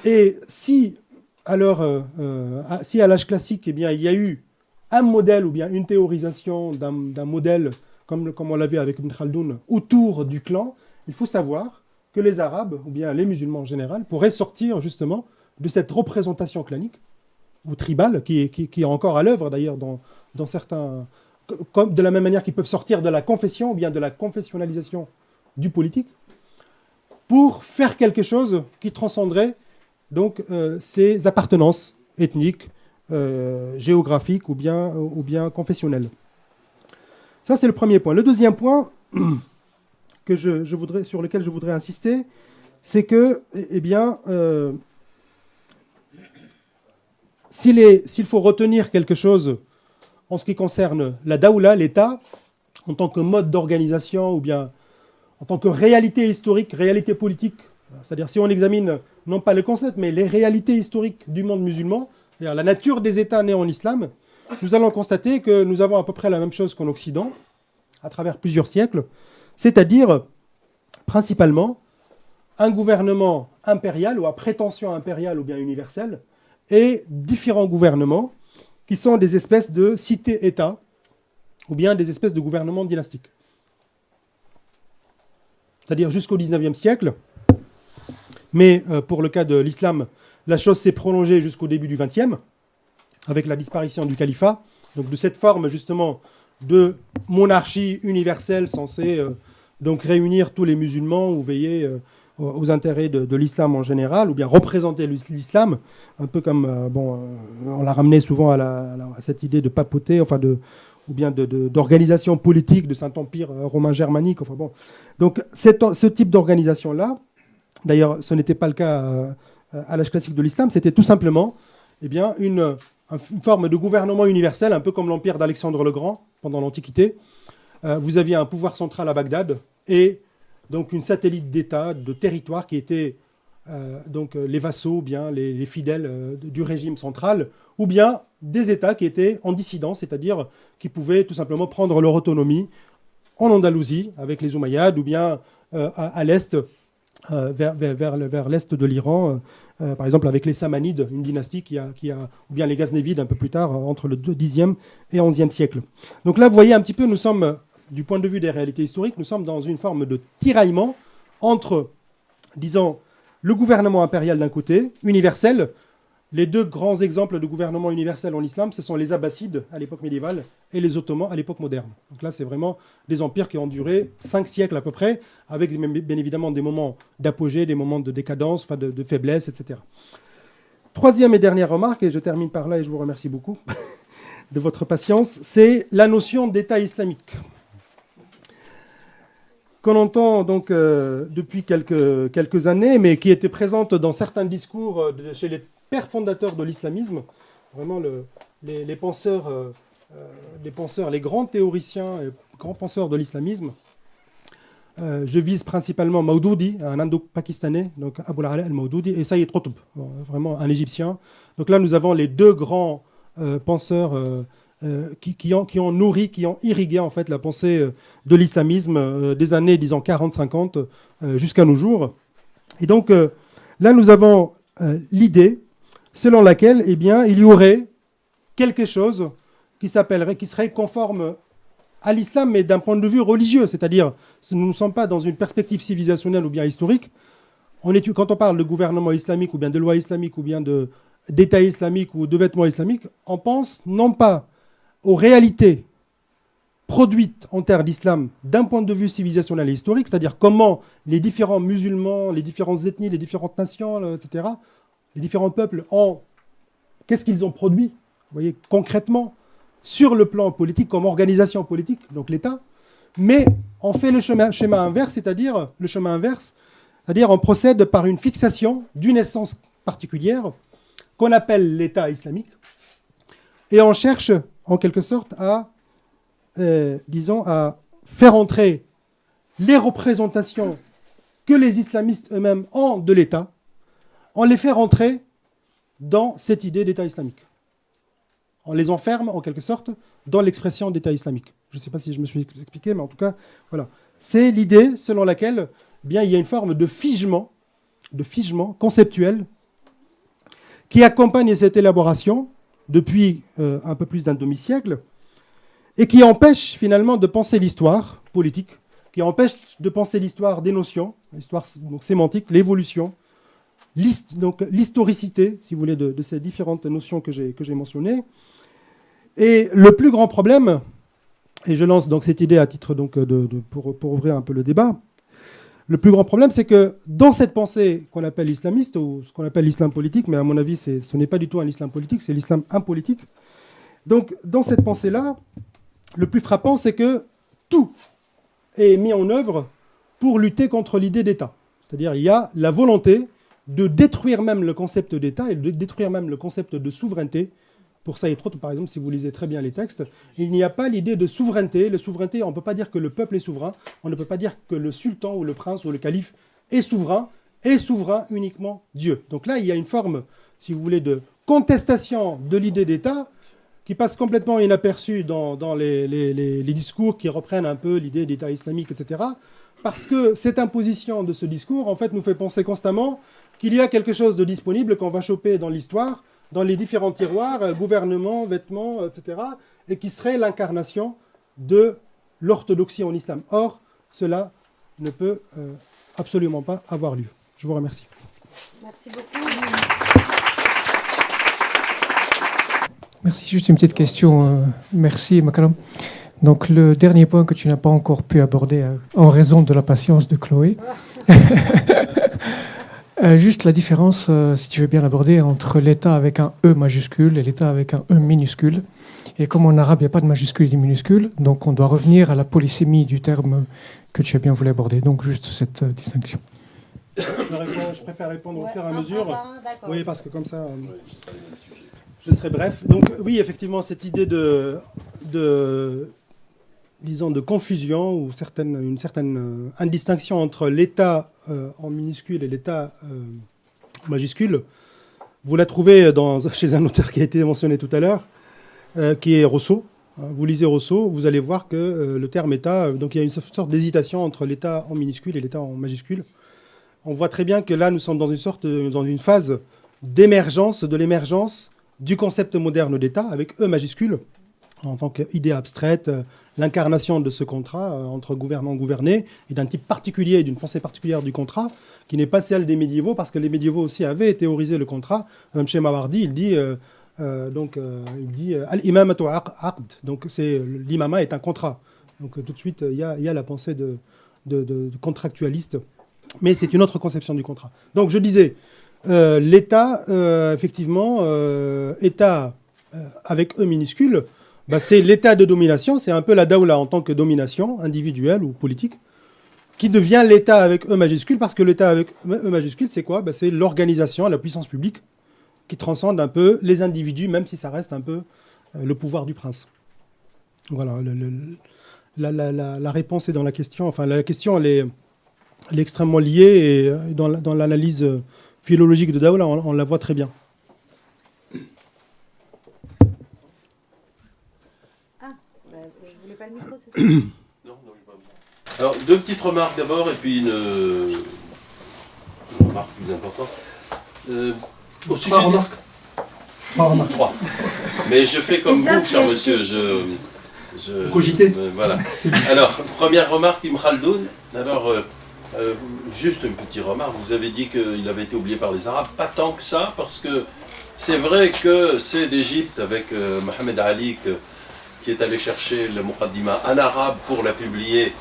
Et si à l'âge classique, il y a eu un modèle ou bien une théorisation d'un modèle, comme on l'a vu avec Ibn Khaldoun, autour du clan, il faut savoir que les Arabes, ou bien les musulmans en général, pourraient sortir justement de cette représentation clanique ou tribale, qui est encore à l'œuvre d'ailleurs dans certains... Comme, de la même manière qu'ils peuvent sortir de la confession ou bien de la confessionnalisation du politique, pour faire quelque chose qui transcenderait donc ces appartenances ethniques, géographique ou bien confessionnel. Ça, c'est le premier point. Le deuxième point sur lequel je voudrais insister, c'est que, s'il faut retenir quelque chose en ce qui concerne la Daoula, l'État, en tant que mode d'organisation ou bien en tant que réalité historique, réalité politique, c'est-à-dire si on examine non pas le concept, mais les réalités historiques du monde musulman, c'est-à-dire la nature des États nés en islam, nous allons constater que nous avons à peu près la même chose qu'en Occident, à travers plusieurs siècles, c'est-à-dire principalement un gouvernement impérial ou à prétention impériale ou bien universelle, et différents gouvernements qui sont des espèces de cités-États ou bien des espèces de gouvernements dynastiques. C'est-à-dire jusqu'au XIXe siècle, mais pour le cas de l'islam, la chose s'est prolongée jusqu'au début du XXe, avec la disparition du califat, donc de cette forme justement de monarchie universelle censée donc réunir tous les musulmans ou veiller aux intérêts de l'islam en général, ou bien représenter l'islam, un peu comme, on l'a ramené souvent à cette idée de papauté, ou bien d'organisation politique de Saint-Empire romain germanique. Enfin bon. Donc ce type d'organisation-là, d'ailleurs ce n'était pas le cas à l'âge classique de l'islam, c'était tout simplement une forme de gouvernement universel, un peu comme l'empire d'Alexandre le Grand pendant l'Antiquité. Vous aviez un pouvoir central à Bagdad et donc une satellite d'État, de territoire qui étaient les vassaux, bien les fidèles du régime central, ou bien des États qui étaient en dissidence, c'est-à-dire qui pouvaient tout simplement prendre leur autonomie en Andalousie avec les Omeyyades, ou bien à l'est, vers l'est de l'Iran, par exemple avec les Samanides, une dynastie ou bien les Ghaznavides un peu plus tard, entre le Xe et XIe siècle. Donc là, vous voyez un petit peu, nous sommes, du point de vue des réalités historiques, nous sommes dans une forme de tiraillement entre, disons, le gouvernement impérial d'un côté, universel. Les deux grands exemples de gouvernement universel en islam, ce sont les Abbassides à l'époque médiévale et les Ottomans à l'époque moderne. Donc là, c'est vraiment des empires qui ont duré 5 siècles à peu près, avec bien évidemment des moments d'apogée, des moments de décadence, de faiblesse, etc. Troisième et dernière remarque, et je termine par là et je vous remercie beaucoup de votre patience, c'est la notion d'État islamique, qu'on entend donc depuis quelques années, mais qui était présente dans certains discours chez les pères fondateurs de l'islamisme, vraiment les penseurs, les grands théoriciens et grands penseurs de l'islamisme. Je vise principalement Maudoudi, un indo-pakistanais, donc Abul Ala al-Maudoudi, et Sayyid Qutb, vraiment un Égyptien. Donc là, nous avons les deux grands penseurs qui ont nourri, qui ont irrigué en fait la pensée de l'islamisme des années, disons 40-50 jusqu'à nos jours. Et donc là, nous avons l'idée selon laquelle il y aurait quelque chose qui serait conforme à l'islam, mais d'un point de vue religieux, c'est-à-dire nous ne sommes pas dans une perspective civilisationnelle ou bien historique. Quand on parle de gouvernement islamique ou bien de loi islamique ou bien d'État islamique ou de vêtements islamiques, on pense non pas aux réalités produites en terre d'islam d'un point de vue civilisationnel et historique, c'est-à-dire comment les différents musulmans, les différentes ethnies, les différentes nations, etc., les différents peuples qu'est-ce qu'ils ont produit, vous voyez, concrètement, sur le plan politique, comme organisation politique, donc l'État, mais on fait le schéma inverse, c'est-à-dire on procède par une fixation d'une essence particulière qu'on appelle l'État islamique, et on cherche en quelque sorte à faire entrer les représentations que les islamistes eux-mêmes ont de l'État, on les fait rentrer dans cette idée d'État islamique. On les enferme en quelque sorte dans l'expression d'État islamique. Je ne sais pas si je me suis expliqué, mais en tout cas, voilà. C'est l'idée selon laquelle il y a une forme de figement conceptuel qui accompagne cette élaboration depuis un peu plus d'un demi-siècle et qui empêche finalement de penser l'histoire politique, qui empêche de penser l'histoire des notions, l'histoire donc sémantique, l'évolution, donc l'historicité, si vous voulez, de ces différentes notions que j'ai mentionnées. Et le plus grand problème, et je lance donc cette idée à titre donc pour ouvrir un peu le débat, Le plus grand problème, c'est que dans cette pensée qu'on appelle islamiste, ou ce qu'on appelle l'islam politique, mais à mon avis, ce n'est pas du tout un islam politique, c'est l'islam impolitique. Donc, dans cette pensée-là, le plus frappant, c'est que tout est mis en œuvre pour lutter contre l'idée d'État. C'est-à-dire, il y a la volonté de détruire même le concept d'État et de détruire même le concept de souveraineté. Pour ça, par exemple, si vous lisez très bien les textes, il n'y a pas l'idée de souveraineté. La souveraineté, on ne peut pas dire que le peuple est souverain. On ne peut pas dire que le sultan ou le prince ou le calife est souverain uniquement Dieu. Donc là, il y a une forme, si vous voulez, de contestation de l'idée d'État qui passe complètement inaperçue dans les discours qui reprennent un peu l'idée d'État islamique, etc. Parce que cette imposition de ce discours, en fait, nous fait penser constamment qu'il y a quelque chose de disponible qu'on va choper dans l'histoire, dans les différents tiroirs, gouvernement, vêtements, etc., et qui serait l'incarnation de l'orthodoxie en islam. Or, cela ne peut absolument pas avoir lieu. Je vous remercie. Merci beaucoup. Merci, juste une petite question. Merci, Makaram. Donc, le dernier point que tu n'as pas encore pu aborder en raison de la patience de Chloé. Juste la différence, si tu veux bien l'aborder, entre l'État avec un E majuscule et l'État avec un E minuscule. Et comme en arabe, il n'y a pas de majuscule et de minuscule, donc on doit revenir à la polysémie du terme que tu as bien voulu aborder. Donc, juste cette distinction. Je préfère répondre au fur et à mesure. Oui, parce que comme ça, je serai bref. Donc, oui, effectivement, cette idée disons, de confusion ou une certaine indistinction entre l'État en minuscule et l'État majuscule, vous la trouvez chez un auteur qui a été mentionné tout à l'heure, qui est Rousseau. Vous lisez Rousseau, vous allez voir que le terme État, donc il y a une sorte d'hésitation entre l'État en minuscule et l'État en majuscule. On voit très bien que là, nous sommes dans une phase d'émergence, de l'émergence du concept moderne d'État, avec E majuscule, en tant qu'idée abstraite, l'incarnation de ce contrat entre gouvernant-gouverné, et d'un type particulier, d'une pensée particulière du contrat, qui n'est pas celle des médiévaux, parce que les médiévaux aussi avaient théorisé le contrat. Chez Mawardi, il dit al-imamatu aqd, donc l'imama est un contrat. Donc tout de suite, il y a la pensée de contractualiste, mais c'est une autre conception du contrat. Donc je disais, l'État, effectivement, État avec E minuscule, c'est l'état de domination, c'est un peu la daoula en tant que domination individuelle ou politique, qui devient l'État avec E majuscule, parce que l'État avec E majuscule, c'est quoi ? C'est l'organisation, la puissance publique, qui transcende un peu les individus, même si ça reste un peu le pouvoir du prince. Voilà, la réponse est dans la question. Enfin, la question, elle est extrêmement liée, et dans l'analyse philologique de daoula, on la voit très bien. Pas le micro, c'est ça ? Non, je pas. Alors, deux petites remarques d'abord, et puis une remarque plus importante. Au sujet Trois remarques. Trois. Mais je fais comme vous, cher monsieur. Cogitez. Voilà. Alors, première remarque, Ibn Khaldoun. Alors, juste une petite remarque. Vous avez dit qu'il avait été oublié par les Arabes. Pas tant que ça, parce que c'est vrai que c'est d'Égypte avec Mohamed Ali qui est allé chercher le Muqaddima en arabe pour la publier.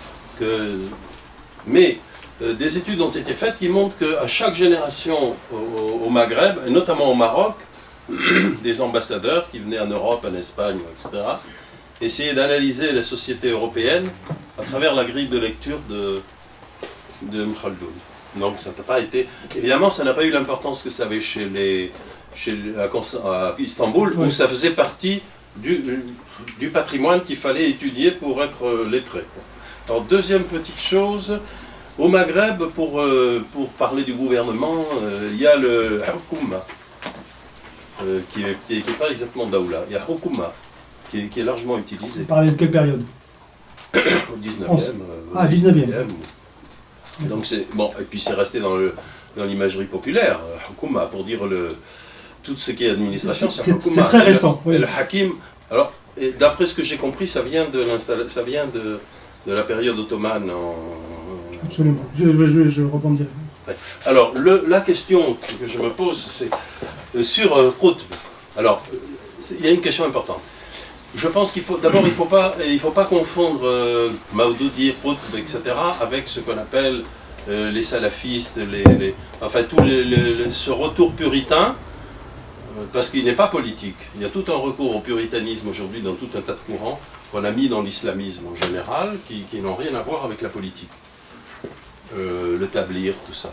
Mais des études ont été faites qui montrent qu'à chaque génération au Maghreb, et notamment au Maroc, des ambassadeurs qui venaient en Europe, en Espagne, etc., essayaient d'analyser la société européenne à travers la grille de lecture de Ibn Khaldoun. Donc ça n'a pas été... Évidemment, ça n'a pas eu l'importance que ça avait à Istanbul, où ça faisait partie du patrimoine qu'il fallait étudier pour être lettré. Alors, deuxième petite chose, au Maghreb, pour parler du gouvernement, il y a le Hukuma, qui n'est pas exactement Daoula. Il y a Hukuma, qui est largement utilisé. Vous parlez de quelle période ? Au 19e. 19e. Donc et puis c'est resté dans l'imagerie populaire, Hukuma, pour dire tout ce qui est administration, c'est Hukuma. C'est très récent. Et le Hakim, alors, d'après ce que j'ai compris, ça vient de la période ottomane. Absolument, je rebondirai. Ouais. Alors, la question que je me pose, c'est sur Qutb. Alors, il y a une question importante. Je pense qu'il faut pas confondre Maoudoudi, Qutb, etc. avec ce qu'on appelle les salafistes, enfin tout ce retour puritain, parce qu'il n'est pas politique. Il y a tout un recours au puritanisme aujourd'hui dans tout un tas de courants qu'on a mis dans l'islamisme en général, qui n'ont rien à voir avec la politique. Le tablir, tout ça.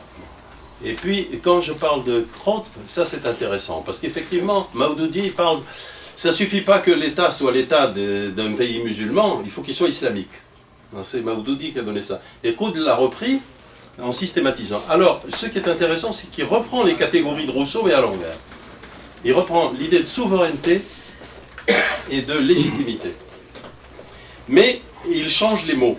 Et puis, quand je parle de Qutb, ça c'est intéressant, parce qu'effectivement, Maoudoudi parle, ça ne suffit pas que l'État soit l'État d'un pays musulman, il faut qu'il soit islamique. C'est Maoudoudi qui a donné ça. Et Qutb l'a repris en systématisant. Alors, ce qui est intéressant, c'est qu'il reprend les catégories de Rousseau, mais à l'envers. Il reprend l'idée de souveraineté et de légitimité. Mais il change les mots.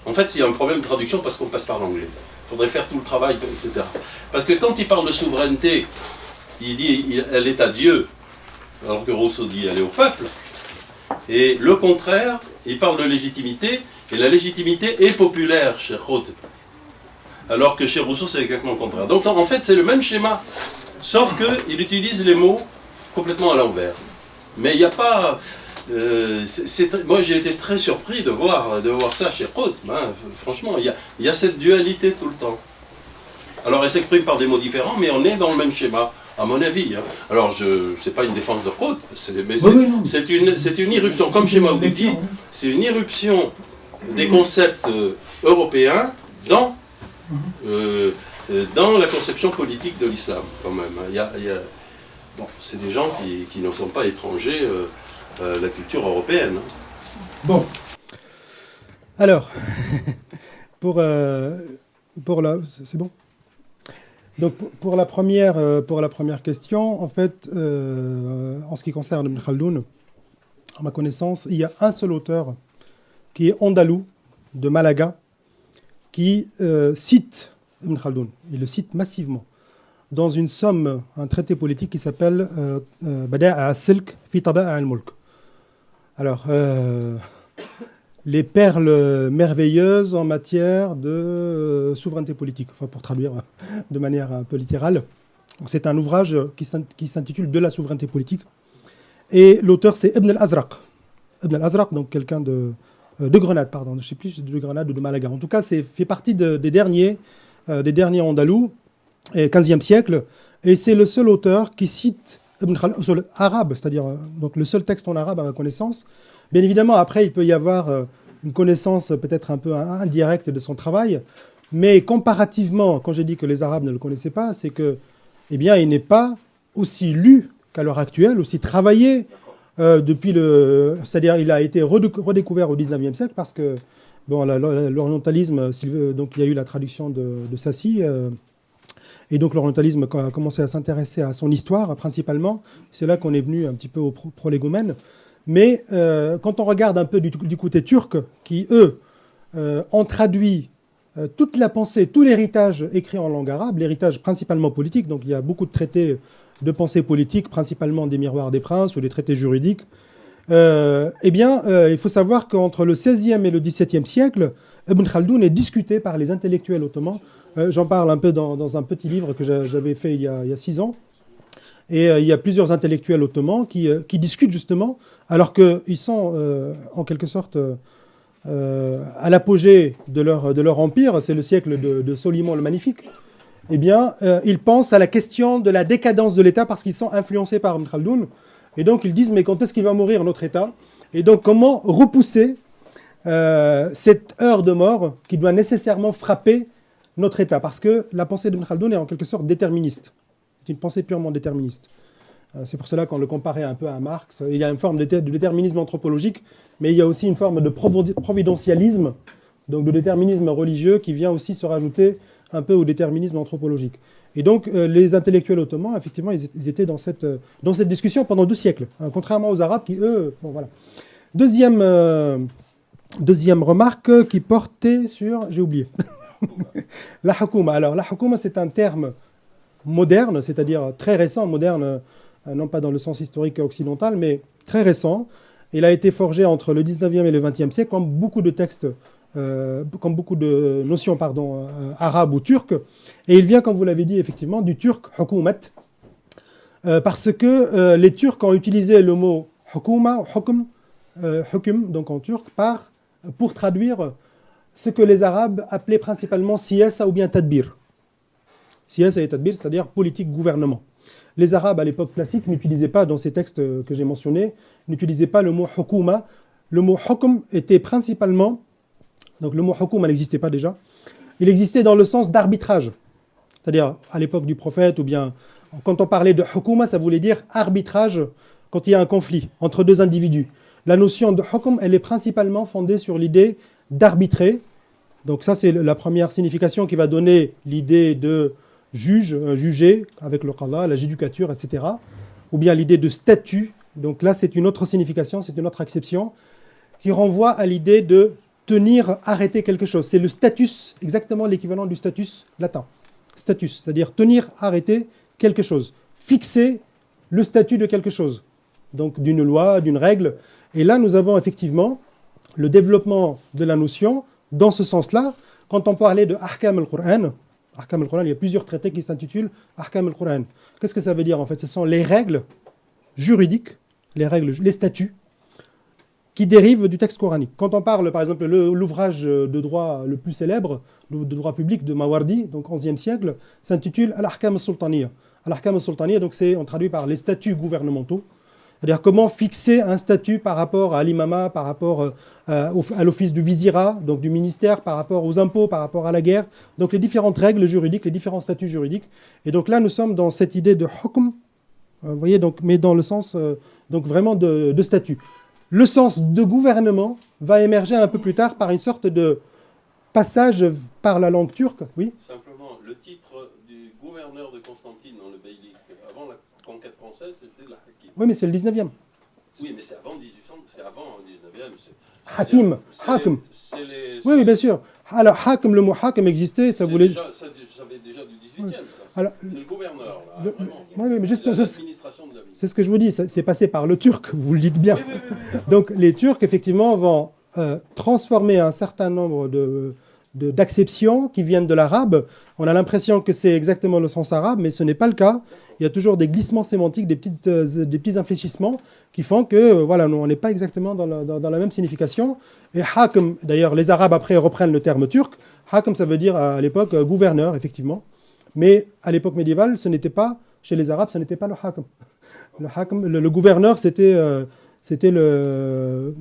En fait, il y a un problème de traduction parce qu'on passe par l'anglais. Il faudrait faire tout le travail, etc. Parce que quand il parle de souveraineté, il dit elle est à Dieu, alors que Rousseau dit elle est au peuple. Et le contraire, il parle de légitimité, et la légitimité est populaire chez Qutb. Alors que chez Rousseau, c'est exactement le contraire. Donc en fait, c'est le même schéma, sauf qu'il utilise les mots complètement à l'envers. Mais il n'y a pas... moi j'ai été très surpris de voir ça chez Qutb, hein. Franchement, il y a cette dualité tout le temps. Alors elle s'exprime par des mots différents, mais on est dans le même schéma, à mon avis. Hein. Alors c'est pas une défense de Qutb, mais c'est une irruption, comme chez Maoudoudi, c'est une irruption des concepts européens dans la conception politique de l'islam, quand même. Bon, c'est des gens qui ne sont pas étrangers la culture européenne. Bon. Alors, pour c'est bon. Donc pour la première question, en fait, en ce qui concerne Ibn Khaldoun, à ma connaissance, il y a un seul auteur qui est andalou de Malaga qui cite Ibn Khaldoun. Il le cite massivement dans une somme, un traité politique qui s'appelle Bada' al-Silk fi Taba' al-Mulk. Alors, les perles merveilleuses en matière de souveraineté politique, enfin pour traduire de manière un peu littérale. C'est un ouvrage qui s'intitule De la souveraineté politique. Et l'auteur, c'est Ibn al-Azraq. Ibn al-Azraq, donc quelqu'un de Grenade, pardon, je ne sais plus si c'est de Grenade ou de Malaga. En tout cas, fait partie des derniers andalous, 15e siècle, et c'est le seul auteur qui cite Ibn Khaldoun, arabe, c'est-à-dire donc le seul texte en arabe à ma connaissance. Bien évidemment, après, il peut y avoir une connaissance peut-être un peu indirecte de son travail, mais comparativement, quand j'ai dit que les Arabes ne le connaissaient pas, c'est que, eh bien, il n'est pas aussi lu qu'à l'heure actuelle, aussi travaillé depuis c'est-à-dire, il a été redécouvert au 19e siècle parce que, bon, l'orientalisme, donc il y a eu la traduction de Sassi. Et donc l'orientalisme a commencé à s'intéresser à son histoire principalement. C'est là qu'on est venu un petit peu au prolégomène. Mais quand on regarde un peu du côté turc, qui eux ont traduit toute la pensée, tout l'héritage écrit en langue arabe, l'héritage principalement politique, donc il y a beaucoup de traités de pensée politique, principalement des Miroirs des Princes ou des traités juridiques, eh bien il faut savoir qu'entre le XVIe et le XVIIe siècle, Ibn Khaldoun est discuté par les intellectuels ottomans. J'en parle un peu dans un petit livre que j'avais fait il y a 6 ans. Et il y a plusieurs intellectuels ottomans qui discutent justement, alors qu'ils sont en quelque sorte à l'apogée de leur empire, c'est le siècle de Soliman le Magnifique, eh bien, ils pensent à la question de la décadence de l'État parce qu'ils sont influencés par Ibn Khaldoun. Et donc ils disent, mais quand est-ce qu'il va mourir notre État? Et donc comment repousser cette heure de mort qui doit nécessairement frapper notre État? Parce que la pensée d'Ibn Khaldoun est en quelque sorte déterministe. C'est une pensée purement déterministe. C'est pour cela qu'on le comparait un peu à Marx. Il y a une forme de déterminisme anthropologique, mais il y a aussi une forme de providentialisme, donc de déterminisme religieux qui vient aussi se rajouter un peu au déterminisme anthropologique. Et donc les intellectuels ottomans, effectivement, ils étaient dans cette discussion pendant 2 siècles, hein, contrairement aux Arabes qui, eux, bon voilà. Deuxième remarque qui portait sur... J'ai oublié. La Hukuma. Alors la Hukuma, c'est un terme moderne, c'est-à-dire très récent, moderne, non pas dans le sens historique occidental, mais très récent. Il a été forgé entre le 19e et le 20e siècle, comme beaucoup de textes, comme beaucoup de notions arabes ou turques. Et il vient, comme vous l'avez dit, effectivement, du turc hukumat, parce que les Turcs ont utilisé le mot hukuma, hukum, donc en turc, pour traduire ce que les Arabes appelaient principalement siyasa ou bien tadbir. Siyasa et tadbir, c'est-à-dire politique, gouvernement. Les Arabes, à l'époque classique, n'utilisaient pas, dans ces textes que j'ai mentionnés, n'utilisaient pas le mot hukuma. Le mot hukm était principalement, donc le mot hukuma n'existait pas déjà, il existait dans le sens d'arbitrage. C'est-à-dire, à l'époque du prophète, ou bien, quand on parlait de hukuma, ça voulait dire arbitrage quand il y a un conflit entre deux individus. La notion de hukm, elle est principalement fondée sur l'idée d'arbitrer. Donc ça, c'est la première signification qui va donner l'idée de juge, juger, avec le qada, la judicature, etc. Ou bien l'idée de statut. Donc là, c'est une autre signification, c'est une autre acception, qui renvoie à l'idée de tenir, arrêter quelque chose. C'est le status, exactement l'équivalent du status latin. Status, c'est-à-dire tenir, arrêter quelque chose. Fixer le statut de quelque chose. Donc d'une loi, d'une règle. Et là, nous avons effectivement le développement de la notion dans ce sens-là. Quand on parlait de Ahkam al-Qur'an, il y a plusieurs traités qui s'intitulent Ahkam al-Qur'an. Qu'est-ce que ça veut dire en fait? Ce sont les règles juridiques, les statuts qui dérivent du texte coranique. Quand on parle, par exemple, l'ouvrage de droit le plus célèbre, de droit public de Mawardi, donc 11e siècle, s'intitule Al-Ahkam al-Sultaniya. Al-Ahkam al-Sultaniya, donc on traduit par les statuts gouvernementaux. C'est-à-dire comment fixer un statut par rapport à l'imama, par rapport à l'office du vizirat, donc du ministère, par rapport aux impôts, par rapport à la guerre. Donc les différentes règles juridiques, les différents statuts juridiques. Et donc là, nous sommes dans cette idée de hukm, vous voyez, donc, mais dans le sens donc vraiment de statut. Le sens de gouvernement va émerger un peu plus tard par une sorte de passage par la langue turque. Oui. Simplement, le titre du gouverneur de Constantine dans le Beylik, avant la conquête française, c'était la Hakim. Oui, mais c'est le 19e. Oui, mais c'est avant 1800, c'est avant le 19e. Hakim, Hakim. Oui, bien sûr. Alors, Hakim, le mot Hakim existait, ça voulait... Ça avait déjà du 18e, ça. Alors, c'est le gouverneur, là, vraiment. Oui, mais juste, l'administration de la ville. C'est ce que je vous dis, c'est passé par le turc, vous le dites bien. Oui. Donc, les Turcs, effectivement, vont transformer un certain nombre d'acceptions qui viennent de l'arabe. On a l'impression que c'est exactement le sens arabe, mais ce n'est pas le cas. Il y a toujours des glissements sémantiques, des petits infléchissements qui font que, voilà, on n'est pas exactement dans la même signification. Et hakim, d'ailleurs, les Arabes après reprennent le terme turc. Hakim, ça veut dire à l'époque gouverneur, effectivement. Mais à l'époque médiévale, ce n'était pas, chez les Arabes, ce n'était pas le hakim. Le gouverneur, c'était le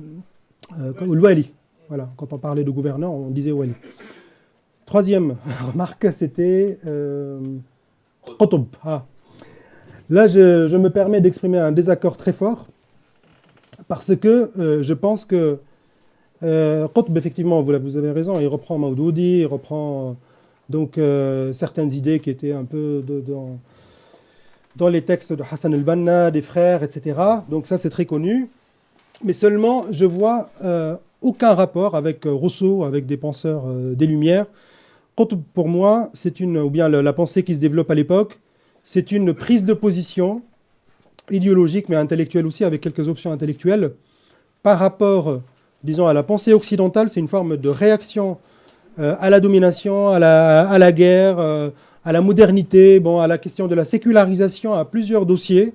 wali. Voilà, quand on parlait de gouverneur, on disait wali. Troisième remarque, c'était Qutb. Là, je me permets d'exprimer un désaccord très fort parce que je pense que Qutb, effectivement, vous avez raison, il reprend Mawdoudi, il reprend donc certaines idées qui étaient un peu dans les textes de Hassan el-Banna, des frères, etc. Donc ça, c'est très connu. Mais seulement, je vois aucun rapport avec Rousseau, avec des penseurs des Lumières. Qutb, pour moi, ou bien la pensée qui se développe à l'époque, c'est une prise de position idéologique, mais intellectuelle aussi, avec quelques options intellectuelles, par rapport, disons, à la pensée occidentale. C'est une forme de réaction à la domination, à la guerre, à la modernité, à la question de la sécularisation, à plusieurs dossiers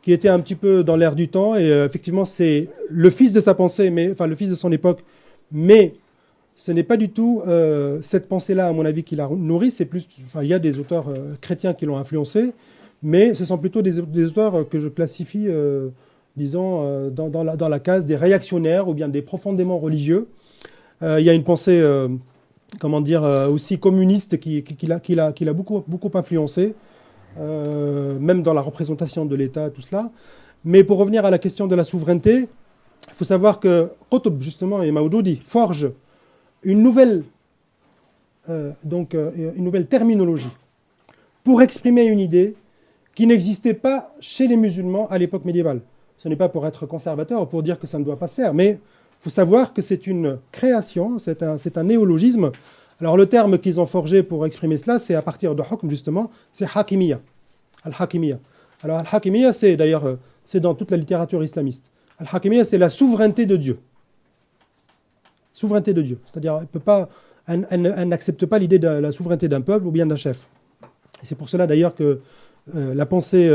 qui étaient un petit peu dans l'air du temps. Et effectivement, c'est le fils de sa pensée, le fils de son époque, mais ce n'est pas du tout cette pensée-là, à mon avis, qui l'a nourri. C'est plus, il y a des auteurs chrétiens qui l'ont influencé, mais ce sont plutôt des auteurs que je classifie, disons, dans la case des réactionnaires ou bien des profondément religieux. Il y a une pensée, aussi communiste qui l'a beaucoup influencé, même dans la représentation de l'État, tout cela. Mais pour revenir à la question de la souveraineté, il faut savoir que Qutb, justement, et Mawdoudi forgent une nouvelle terminologie pour exprimer une idée qui n'existait pas chez les musulmans à l'époque médiévale. Ce n'est pas pour être conservateur ou pour dire que ça ne doit pas se faire, mais il faut savoir que c'est une création, c'est un néologisme. Alors le terme qu'ils ont forgé pour exprimer cela, c'est à partir de hukm justement, c'est hakimiyya. Al-hakimiyya. Alors al-hakimiyya, c'est d'ailleurs, c'est dans toute la littérature islamiste. Al-hakimiyya, c'est la souveraineté de Dieu. Souveraineté de Dieu. C'est-à-dire, elle n'accepte pas l'idée de la souveraineté d'un peuple ou bien d'un chef. Et c'est pour cela d'ailleurs que la pensée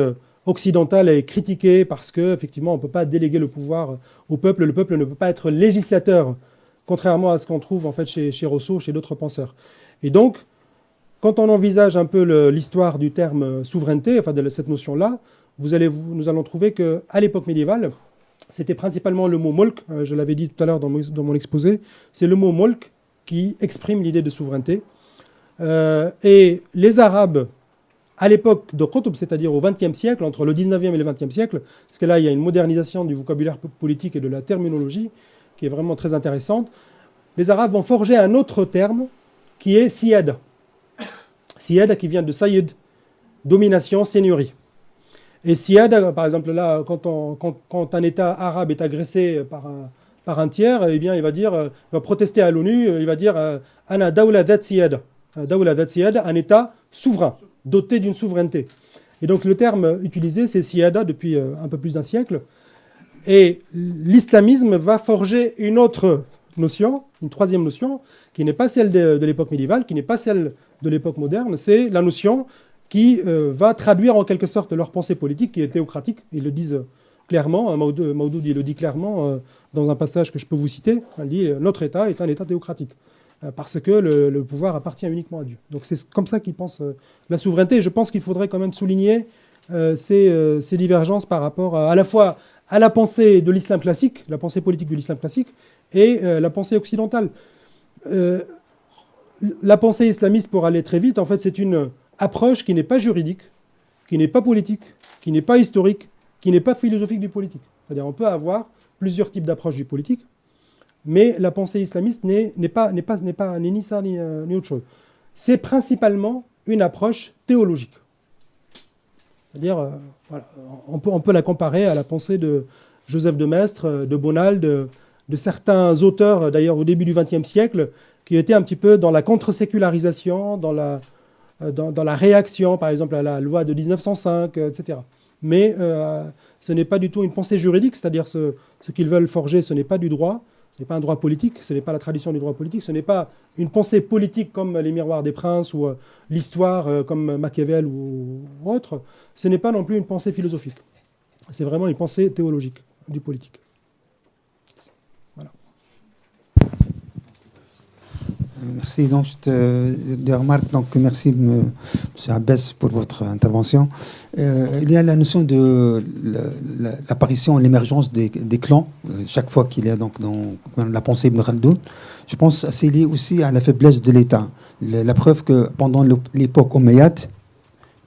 occidentale est critiquée parce qu'effectivement, on ne peut pas déléguer le pouvoir au peuple. Le peuple ne peut pas être législateur contrairement à ce qu'on trouve en fait chez Rousseau, chez d'autres penseurs. Et donc, quand on envisage un peu l'histoire du terme souveraineté, enfin de cette notion-là, nous allons trouver qu'à l'époque médiévale, c'était principalement le mot molk, je l'avais dit tout à l'heure dans mon exposé, c'est le mot molk qui exprime l'idée de souveraineté. Et les Arabes, à l'époque de Qutb, c'est-à-dire au XXe siècle, entre le XIXe et le XXe siècle, parce que là, il y a une modernisation du vocabulaire politique et de la terminologie qui est vraiment très intéressante, les Arabes vont forger un autre terme qui est siyada. Siyada qui vient de Sayyid, domination, seigneurie. Et siyada, par exemple, là, quand un État arabe est agressé par un tiers, eh bien, il va protester à l'ONU, il va dire « Ana dawla dhat siyada ». Dawla dhat siyada, un État souverain, doté d'une souveraineté. Et donc le terme utilisé, c'est siyada depuis un peu plus d'un siècle. Et l'islamisme va forger une autre notion, une troisième notion, qui n'est pas celle de l'époque médiévale, qui n'est pas celle de l'époque moderne, c'est la notion qui va traduire en quelque sorte leur pensée politique qui est théocratique. Ils le disent clairement, Maudoudi le dit clairement dans un passage que je peux vous citer, il dit « Notre État est un État théocratique ». Parce que le pouvoir appartient uniquement à Dieu. Donc c'est comme ça qu'ils pensent la souveraineté. Et je pense qu'il faudrait quand même souligner ces divergences par rapport à la fois à la pensée de l'islam classique, la pensée politique de l'islam classique, et la pensée occidentale. La pensée islamiste, pour aller très vite, en fait, c'est une approche qui n'est pas juridique, qui n'est pas politique, qui n'est pas historique, qui n'est pas philosophique du politique. C'est-à-dire on peut avoir plusieurs types d'approches du politique, mais la pensée islamiste n'est ni ça ni autre chose. C'est principalement une approche théologique. C'est-à-dire, voilà, on peut la comparer à la pensée de Joseph de Maistre, de Bonald, de certains auteurs, d'ailleurs au début du XXe siècle, qui étaient un petit peu dans la contre-sécularisation, dans la réaction, par exemple, à la loi de 1905, etc. Mais ce n'est pas du tout une pensée juridique, c'est-à-dire ce qu'ils veulent forger, ce n'est pas du droit. Ce n'est pas un droit politique, ce n'est pas la tradition du droit politique, ce n'est pas une pensée politique comme les Miroirs des Princes ou l'histoire comme Machiavel ou autre. Ce n'est pas non plus une pensée philosophique. C'est vraiment une pensée théologique du politique. Voilà. Merci. Donc, des remarques. Donc, merci, M. Abbès, pour votre intervention. Il y a la notion de l'apparition, l'émergence des clans, chaque fois qu'il y a donc dans la pensée Ibn Khaldoun. Je pense que c'est lié aussi à la faiblesse de l'État. La preuve que pendant l'époque omeyyade,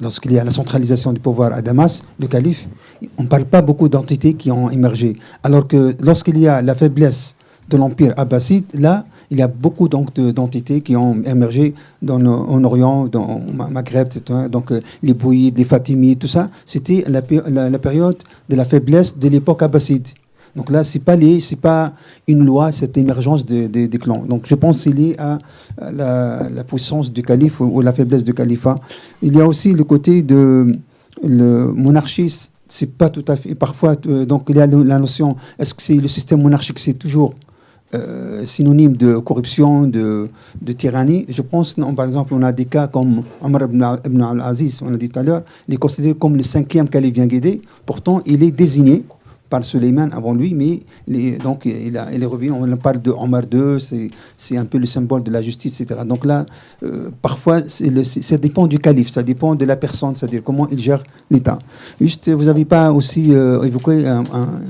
lorsqu'il y a la centralisation du pouvoir à Damas, le calife, on ne parle pas beaucoup d'entités qui ont émergé. Alors que lorsqu'il y a la faiblesse de l'empire abbasside, là, il y a beaucoup donc d'entités qui ont émergé en Orient, dans Maghreb, etc. Donc les Bouyides, les Fatimides, tout ça, c'était la période de la faiblesse de l'époque abbasside. Donc là, c'est pas une loi, cette émergence des clans. Donc je pense qu'il est lié à la puissance du calife ou la faiblesse du califat. Il y a aussi le côté de le monarchisme. C'est pas tout à fait. Parfois, donc il y a la notion. Est-ce que c'est le système monarchique, c'est toujours synonyme de corruption, de tyrannie? Je pense, non, par exemple, on a des cas comme Omar ibn al-Aziz, on l'a dit tout à l'heure, il est considéré comme le 5e calife bien guidé. Pourtant, il est désigné par Suleiman avant lui, mais donc il est revenu. On parle de Omar II, c'est un peu le symbole de la justice, etc. Donc là, parfois, ça dépend du calife, ça dépend de la personne, c'est-à-dire comment il gère l'État. Juste, vous n'avez pas aussi évoqué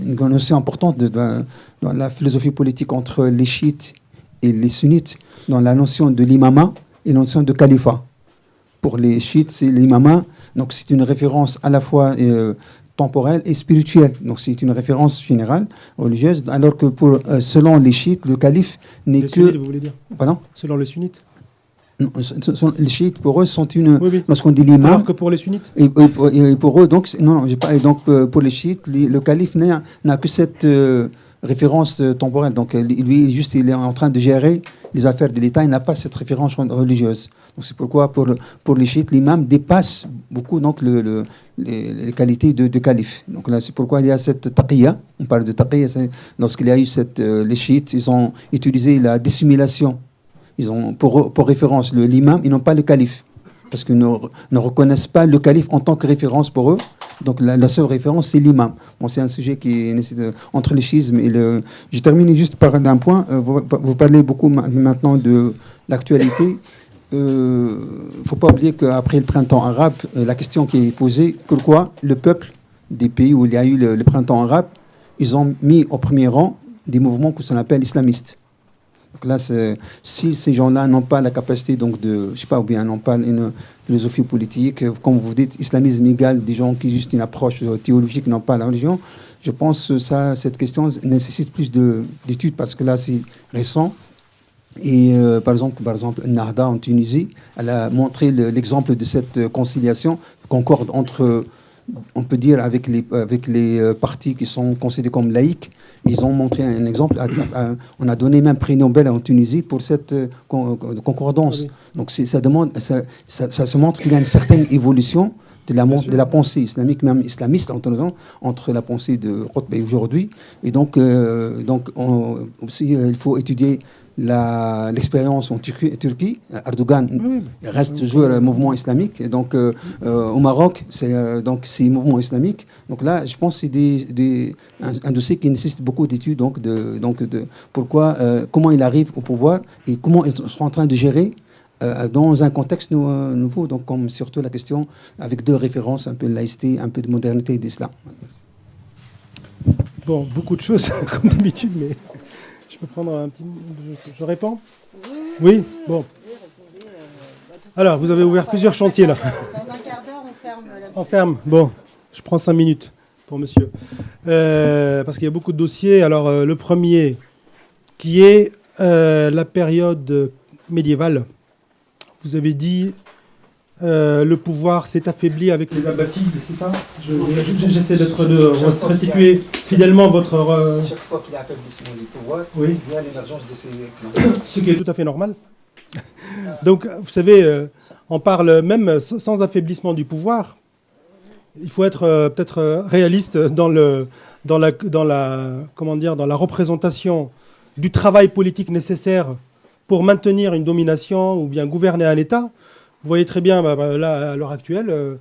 une notion importante dans la philosophie politique entre les chiites et les sunnites, dans la notion de l'imama et la notion de califat. Pour les chiites, c'est l'imama, donc c'est une référence à la fois temporelle et spirituelle. Donc c'est une référence générale, religieuse, alors que selon les chiites, le calife n'est que... Sunnites, vous voulez dire? Pardon? Selon les sunnites? Non, les chiites, pour eux, sont une... Oui. Lorsqu'on dit l'imam... Alors que pour les sunnites? Et pour eux, donc... Non, j'ai pas... Et donc, pour les chiites, le calife n'a que cette référence temporelle. Donc, lui, juste, il est en train de gérer les affaires de l'État. Il n'a pas cette référence religieuse. Donc, c'est pourquoi, pour les chiites, l'imam dépasse beaucoup donc, les qualités de calife. Donc là, c'est pourquoi il y a cette taqiyya. On parle de taqiyya. Lorsqu'il y a eu les chiites, ils ont utilisé la dissimulation. Ils ont pour référence l'imam, ils n'ont pas le calife. Parce qu'ils ne reconnaissent pas le calife en tant que référence pour eux. Donc la seule référence, c'est l'imam. Bon, c'est un sujet qui nécessite entre le schisme et le... Je termine juste par un point. Vous parlez beaucoup maintenant de l'actualité. Il ne faut pas oublier qu'après le printemps arabe, la question qui est posée, pourquoi le peuple des pays où il y a eu le printemps arabe, ils ont mis au premier rang des mouvements que l'on appelle islamistes. Donc là, si ces gens-là n'ont pas la capacité donc de, je sais pas, ou bien n'ont pas une philosophie politique, comme vous dites, islamisme égal, des gens qui ont juste une approche théologique, n'ont pas la religion, je pense que cette question nécessite plus d'études parce que là, c'est récent. Et par exemple, Nahda en Tunisie, elle a montré l'exemple de cette conciliation concorde entre, on peut dire, avec les partis qui sont considérés comme laïcs. Ils ont montré un exemple. On a donné même prix Nobel en Tunisie pour cette concordance. Oui. Donc ça se montre qu'il y a une certaine évolution de la pensée islamique, même islamiste, entre la pensée de Qutb et aujourd'hui. Et donc aussi, il faut étudier l'expérience en Turquie. Erdogan reste toujours un mouvement islamique. Et donc, au Maroc, c'est mouvement islamique. Donc là, je pense que c'est un dossier qui nécessite beaucoup d'études. Pourquoi, comment il arrive au pouvoir et comment ils sont en train de gérer dans un contexte nouveau. Donc, comme surtout la question avec deux références, un peu de laïcité, un peu de modernité et d'islam. Bon, beaucoup de choses, comme d'habitude, mais... Je peux prendre un petit... Je réponds ? Oui. Bon. Alors, vous avez ouvert plusieurs chantiers, là. Dans un quart d'heure, on ferme. On ferme. Bon, je prends 5 minutes pour monsieur. Parce qu'il y a beaucoup de dossiers. Alors, le premier, qui est la période médiévale. Vous avez dit... le pouvoir s'est affaibli avec les Abbassides, c'est ça ? J'essaie de restituer fidèlement votre... Chaque fois qu'il y a affaiblissement du pouvoir, oui. Il y a l'émergence de ces clans. Ce qui est tout à fait normal. Donc, vous savez, on parle même sans affaiblissement du pouvoir. Il faut être peut-être réaliste dans la représentation du travail politique nécessaire pour maintenir une domination ou bien gouverner un État. Vous voyez très bien, là, à l'heure actuelle,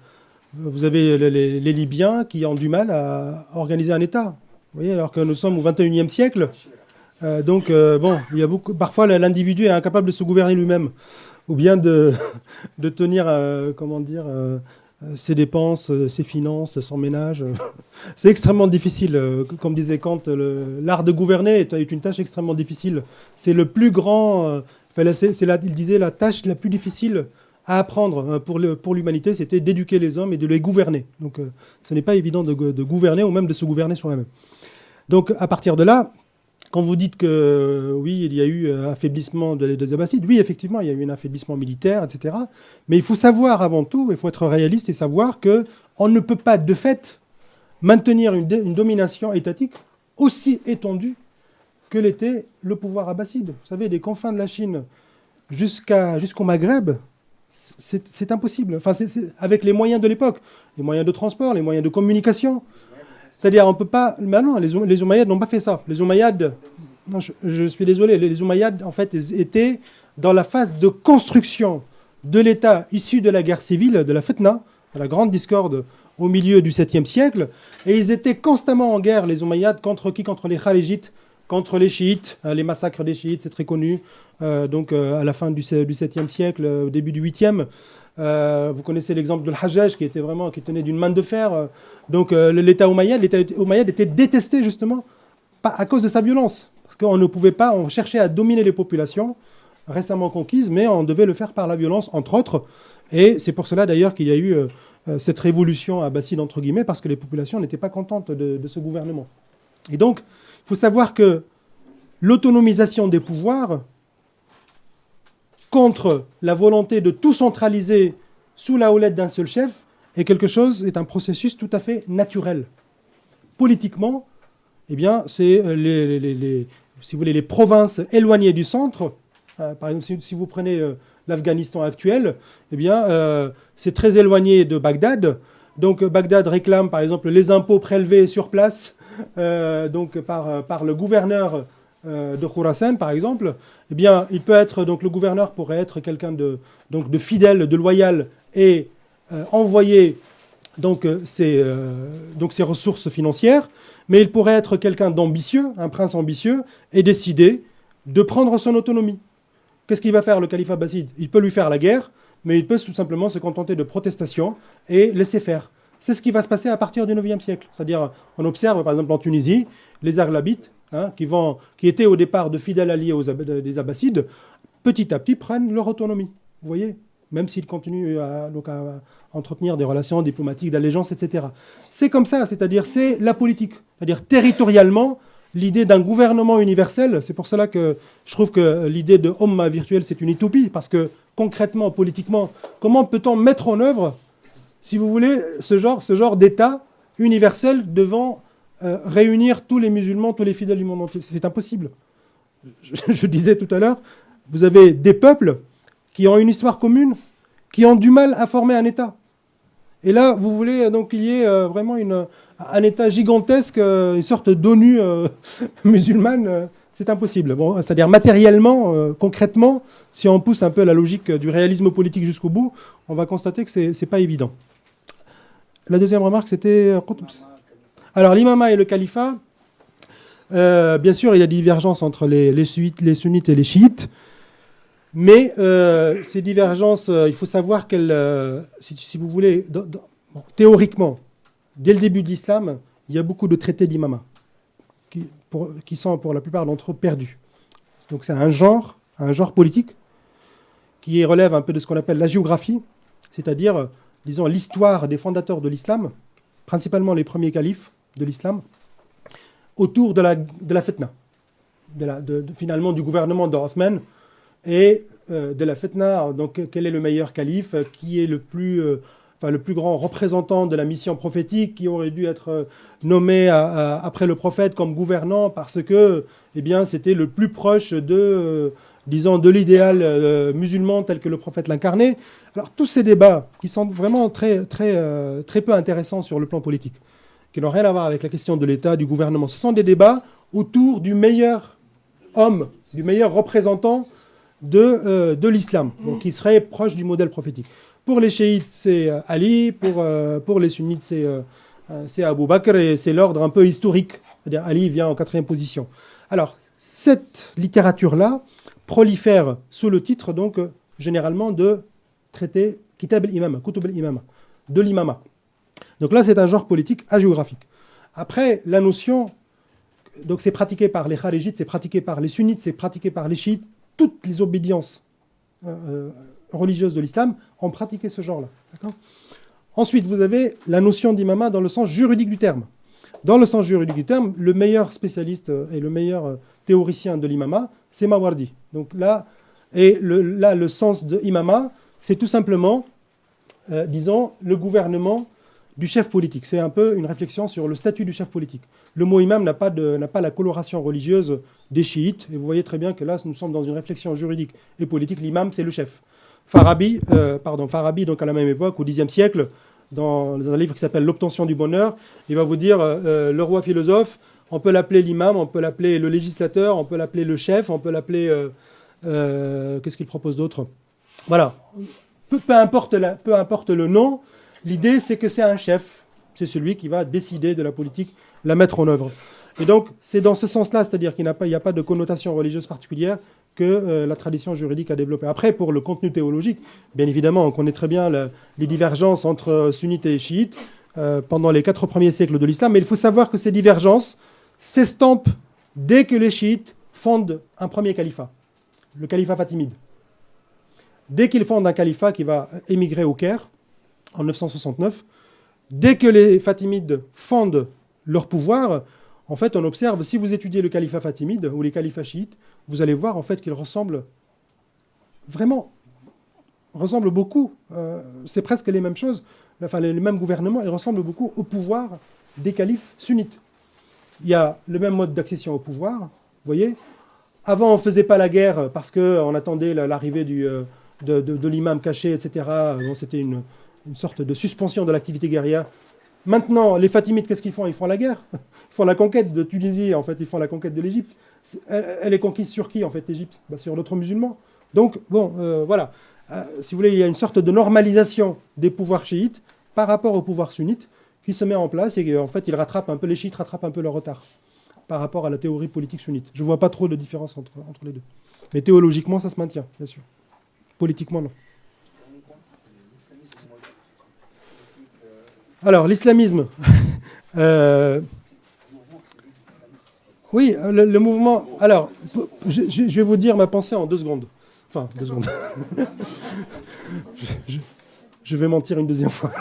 vous avez les Libyens qui ont du mal à organiser un État. Vous voyez, alors que nous sommes au XXIe siècle. Bon, il y a parfois, l'individu est incapable de se gouverner lui-même, ou bien de tenir, ses dépenses, ses finances, son ménage. C'est extrêmement difficile. Comme disait Kant, l'art de gouverner est une tâche extrêmement difficile. C'est le plus grand... il disait la tâche la plus difficile à apprendre pour l'humanité, c'était d'éduquer les hommes et de les gouverner. Donc, ce n'est pas évident de gouverner ou même de se gouverner soi-même. Donc, à partir de là, quand vous dites que, oui, il y a eu affaiblissement des Abbassides, oui, effectivement, il y a eu un affaiblissement militaire, etc. Mais il faut savoir avant tout, il faut être réaliste et savoir qu'on ne peut pas, de fait, maintenir une domination étatique aussi étendue que l'était le pouvoir abbasside. Vous savez, des confins de la Chine jusqu'au Maghreb, c'est impossible. Enfin, c'est avec les moyens de l'époque, les moyens de transport, les moyens de communication. C'est-à-dire, on ne peut pas... Maintenant, les Omeyyades n'ont pas fait ça. Les Omeyyades, non, je suis désolé, les Omeyyades, en fait, étaient dans la phase de construction de l'État issu de la guerre civile, de la Fitna, de la grande discorde au milieu du 7e siècle. Et ils étaient constamment en guerre, les Omeyyades, contre qui ? Contre les Kharijites, contre les chiites, les massacres des chiites, c'est très connu. À la fin du 7e siècle, au début du 8e. Vous connaissez l'exemple de l'Hajjaj qui tenait d'une main de fer. L'État omeyyade était détesté justement à cause de sa violence. Parce qu'on ne pouvait pas, on cherchait à dominer les populations récemment conquises, mais on devait le faire par la violence, entre autres. Et c'est pour cela d'ailleurs qu'il y a eu cette révolution abbasside, entre guillemets, parce que les populations n'étaient pas contentes de ce gouvernement. Et donc, il faut savoir que l'autonomisation des pouvoirs contre la volonté de tout centraliser sous la houlette d'un seul chef est un processus tout à fait naturel. Politiquement, eh bien, c'est si vous voulez, les provinces éloignées du centre. Par exemple, si vous prenez l'Afghanistan actuel, eh bien, c'est très éloigné de Bagdad. Donc, Bagdad réclame, par exemple, les impôts prélevés sur place par le gouverneur de Khurasan, par exemple. Eh bien, il peut être, donc le gouverneur pourrait être quelqu'un de fidèle, de loyal, et envoyer donc ses ressources financières, mais il pourrait être quelqu'un d'ambitieux, un prince ambitieux, et décider de prendre son autonomie. Qu'est-ce qu'il va faire, le calife abbasside? Il peut lui faire la guerre, mais il peut tout simplement se contenter de protestations et laisser faire. C'est ce qui va se passer à partir du IXe siècle. C'est-à-dire, on observe, par exemple, en Tunisie, les Aghlabites, qui étaient au départ de fidèles alliés des Abbassides, petit à petit prennent leur autonomie. Vous voyez? Même s'ils continuent à entretenir des relations diplomatiques, d'allégeance, etc. C'est comme ça, c'est-à-dire c'est la politique. C'est-à-dire territorialement, l'idée d'un gouvernement universel, c'est pour cela que je trouve que l'idée de Omma virtuel, c'est une utopie, parce que concrètement, politiquement, comment peut-on mettre en œuvre, si vous voulez, ce genre d'État universel devant réunir tous les musulmans, tous les fidèles du monde entier? C'est impossible. Je disais tout à l'heure, vous avez des peuples qui ont une histoire commune, qui ont du mal à former un État. Et là, vous voulez donc qu'il y ait vraiment un État gigantesque, une sorte d'ONU musulmane, c'est impossible. Bon, c'est-à-dire matériellement, concrètement, si on pousse un peu la logique du réalisme politique jusqu'au bout, on va constater que c'est pas évident. La deuxième remarque, c'était... Alors, l'imama et le califat, bien sûr, il y a des divergences entre les sunnites et les chiites. Mais ces divergences, il faut savoir qu'elles, si vous voulez, théoriquement, dès le début de l'islam, il y a beaucoup de traités d'imama qui sont pour la plupart d'entre eux perdus. Donc c'est un genre politique qui relève un peu de ce qu'on appelle la géographie, c'est-à-dire, disons, l'histoire des fondateurs de l'islam, principalement les premiers califes de l'islam, autour de la fitna, finalement du gouvernement d'Othman, et de la fitna, donc quel est le meilleur calife, qui est le plus grand représentant de la mission prophétique, qui aurait dû être nommé après le prophète comme gouvernant parce que c'était le plus proche de l'idéal musulman tel que le prophète l'incarnait. Alors tous ces débats qui sont vraiment très peu intéressants sur le plan politique, qui n'ont rien à voir avec la question de l'État, du gouvernement, ce sont des débats autour du meilleur homme, du meilleur représentant de l'islam, donc qui serait proche du modèle prophétique. Pour les chiites, c'est Ali, pour les sunnites, c'est Abu Bakr, et c'est l'ordre un peu historique. C'est-à-dire Ali vient en 4e position. Alors, cette littérature-là prolifère sous le titre, donc, généralement, de traité Kitab al-Imama, Kutub al-Imama, de l'imama. Donc là, c'est un genre politique agéographique. Après, la notion, donc c'est pratiqué par les kharijites, c'est pratiqué par les sunnites, c'est pratiqué par les chiites, toutes les obédiences religieuses de l'islam ont pratiqué ce genre-là. D'accord ? Ensuite, vous avez la notion d'imama dans le sens juridique du terme. Dans le sens juridique du terme, le meilleur spécialiste et le meilleur théoricien de l'imama, c'est Mawardi. Donc là, le sens de imama, c'est tout simplement, disons, le gouvernement du chef politique. C'est un peu une réflexion sur le statut du chef politique. Le mot imam n'a pas la coloration religieuse des chiites, et vous voyez très bien que là, nous sommes dans une réflexion juridique et politique. L'imam, c'est le chef. Farabi, donc à la même époque, au Xe siècle, dans un livre qui s'appelle L'obtention du bonheur, il va vous dire, le roi philosophe, on peut l'appeler l'imam, on peut l'appeler le législateur, on peut l'appeler le chef, on peut l'appeler... qu'est-ce qu'il propose d'autre ? Voilà. Peu importe le nom, l'idée, c'est que c'est un chef. C'est celui qui va décider de la politique, la mettre en œuvre. Et donc, c'est dans ce sens-là, c'est-à-dire qu'il n'y a pas de connotation religieuse particulière que la tradition juridique a développé. Après, pour le contenu théologique, bien évidemment, on connaît très bien les divergences entre sunnites et chiites pendant les 4 premiers siècles de l'islam, mais il faut savoir que ces divergences s'estampent dès que les chiites fondent un premier califat, le califat fatimide. Dès qu'ils fondent un califat qui va émigrer au Caire, en 969, dès que les Fatimides fondent leur pouvoir, en fait, on observe, si vous étudiez le califat fatimide ou les califats chiites, vous allez voir en fait qu'ils ressemblent beaucoup. C'est presque les mêmes choses, enfin les mêmes gouvernements, ils ressemblent beaucoup au pouvoir des califes sunnites. Il y a le même mode d'accession au pouvoir, vous voyez. Avant, on ne faisait pas la guerre parce qu'on attendait l'arrivée de l'imam caché, etc. Bon, c'était une sorte de suspension de l'activité guerrière. Maintenant, les Fatimides, qu'est-ce qu'ils font ? Ils font la guerre. Ils font la conquête de Tunisie, en fait, ils font la conquête de l'Égypte. Elle est conquise sur qui, en fait, l'Égypte ? Sur d'autres musulmans. Donc, bon, voilà. Si vous voulez, il y a une sorte de normalisation des pouvoirs chiites par rapport au pouvoir sunnite qui se met en place et en fait, il rattrape un peu, les chiites rattrapent un peu leur retard par rapport à la théorie politique sunnite. Je ne vois pas trop de différence entre les deux. Mais théologiquement, ça se maintient, bien sûr. Politiquement, non. Alors, l'islamisme. Oui, le mouvement... Alors, je vais vous dire ma pensée en 2 secondes. Enfin, 2 secondes. je vais mentir une deuxième fois.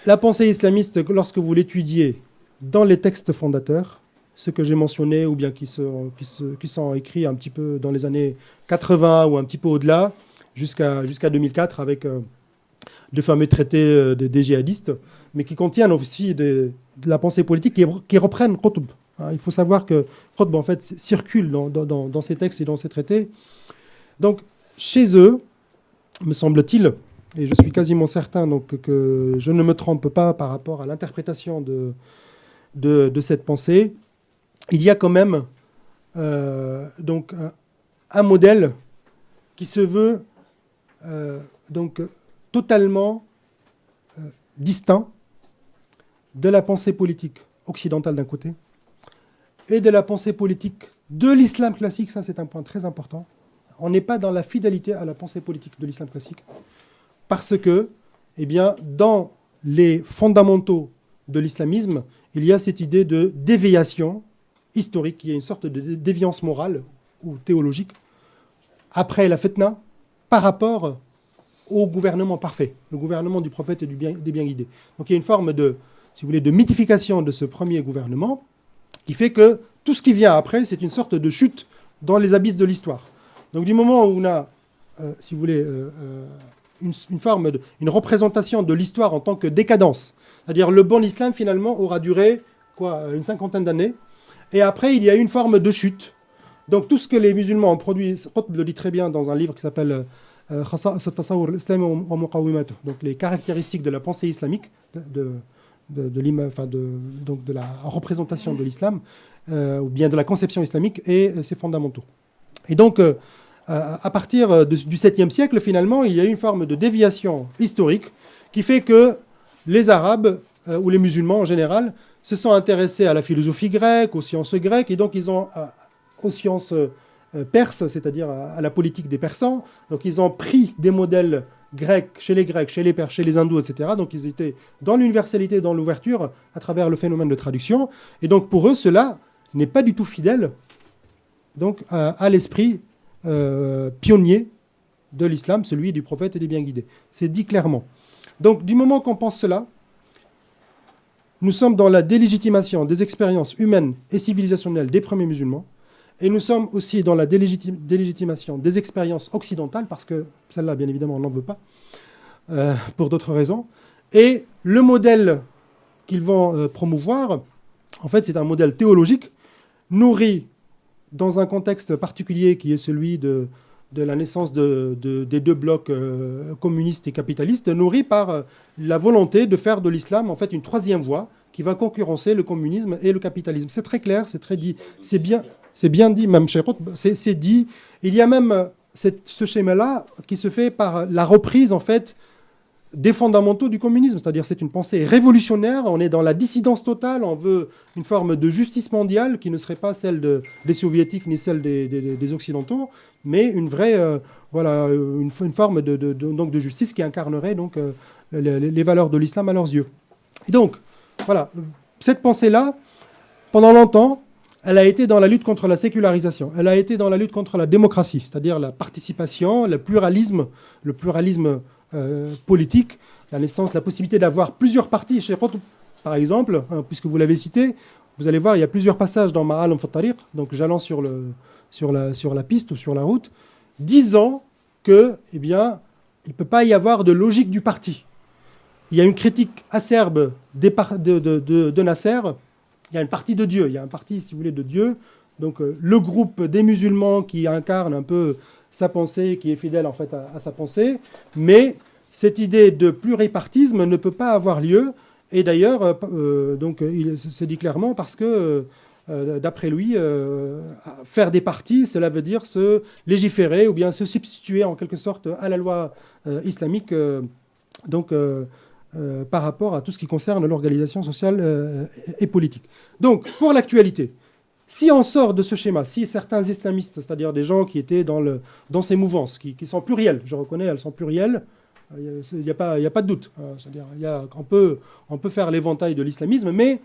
La pensée islamiste, lorsque vous l'étudiez dans les textes fondateurs, ceux que j'ai mentionnés ou bien qui sont écrits un petit peu dans les années 80 ou un petit peu au-delà, jusqu'à 2004 avec de fameux traités des djihadistes, mais qui contiennent aussi de la pensée politique qui reprennent Qutb. Il faut savoir que Qutb, en fait, circule dans ces textes et dans ces traités. Donc, chez eux, me semble-t-il, et je suis quasiment certain donc, que je ne me trompe pas par rapport à l'interprétation de cette pensée, il y a quand même donc, un modèle qui se veut donc, totalement distinct de la pensée politique occidentale d'un côté et de la pensée politique de l'islam classique. Ça, c'est un point très important. On n'est pas dans la fidélité à la pensée politique de l'islam classique parce que, eh bien, dans les fondamentaux de l'islamisme, il y a cette idée de déviation historique, qui est une sorte de déviance morale ou théologique après la fitna par rapport au gouvernement parfait, le gouvernement du prophète et des bien guidés. Donc il y a une forme de, si vous voulez, de mythification de ce premier gouvernement qui fait que tout ce qui vient après, c'est une sorte de chute dans les abysses de l'histoire. Donc du moment où on a, si vous voulez, une forme, une représentation de l'histoire en tant que décadence, c'est-à-dire le bon islam finalement aura duré une 50aine d'années, et après il y a une forme de chute. Donc tout ce que les musulmans ont produit, Qutb le dit très bien dans un livre qui s'appelle donc les caractéristiques de la pensée islamique, donc de la représentation de l'islam, ou bien de la conception islamique et ses fondamentaux. Et donc, à partir du 7e siècle, finalement, il y a une forme de déviation historique qui fait que les Arabes, ou les musulmans en général, se sont intéressés à la philosophie grecque, aux sciences grecques, et donc ils ont, aux sciences perses, c'est-à-dire à la politique des Persans. Donc ils ont pris des modèles grecs, chez les Perses, chez les Hindous, etc. Donc ils étaient dans l'universalité, dans l'ouverture, à travers le phénomène de traduction. Et donc pour eux, cela n'est pas du tout fidèle donc, à l'esprit pionnier de l'islam, celui du prophète et des bien guidés. C'est dit clairement. Donc du moment qu'on pense cela, nous sommes dans la délégitimation des expériences humaines et civilisationnelles des premiers musulmans. Et nous sommes aussi dans la délégitimation des expériences occidentales, parce que celle-là, bien évidemment, on n'en veut pas, pour d'autres raisons. Et le modèle qu'ils vont promouvoir, en fait, c'est un modèle théologique, nourri dans un contexte particulier qui est celui de la naissance des 2 blocs communistes et capitalistes, nourri par la volonté de faire de l'islam, en fait, une 3e voie qui va concurrencer le communisme et le capitalisme. C'est très clair, c'est très dit, c'est bien dit, même chez Qutb, c'est dit. Il y a même ce schéma-là qui se fait par la reprise, en fait, des fondamentaux du communisme. C'est-à-dire c'est une pensée révolutionnaire, on est dans la dissidence totale, on veut une forme de justice mondiale qui ne serait pas celle des soviétiques ni celle des occidentaux, mais une vraie, une forme donc de justice qui incarnerait donc, les valeurs de l'islam à leurs yeux. Et donc, voilà, cette pensée-là, pendant longtemps, elle a été dans la lutte contre la sécularisation, elle a été dans la lutte contre la démocratie, c'est-à-dire la participation, le pluralisme politique, la naissance, la possibilité d'avoir plusieurs partis. Chez Qutb, par exemple, puisque vous l'avez cité, vous allez voir, il y a plusieurs passages dans Ma'alim fi Tariq, donc jallant sur la piste ou sur la route, disant que, eh bien, il ne peut pas y avoir de logique du parti. Il y a une critique acerbe de Nasser. Il y a une partie de Dieu, il y a un parti, si vous voulez, de Dieu. Donc le groupe des musulmans qui incarne un peu sa pensée, qui est fidèle en fait à sa pensée. Mais cette idée de pluripartisme ne peut pas avoir lieu. Et d'ailleurs, donc il se dit clairement parce que d'après lui, faire des partis, cela veut dire se légiférer ou bien se substituer en quelque sorte à la loi islamique, par rapport à tout ce qui concerne l'organisation sociale et politique. Donc, pour l'actualité, si on sort de ce schéma, si certains islamistes, c'est-à-dire des gens qui étaient dans ces mouvances, qui sont plurielles, je reconnais, elles sont plurielles, il n'y a pas de doute. C'est-à-dire, on peut faire l'éventail de l'islamisme, mais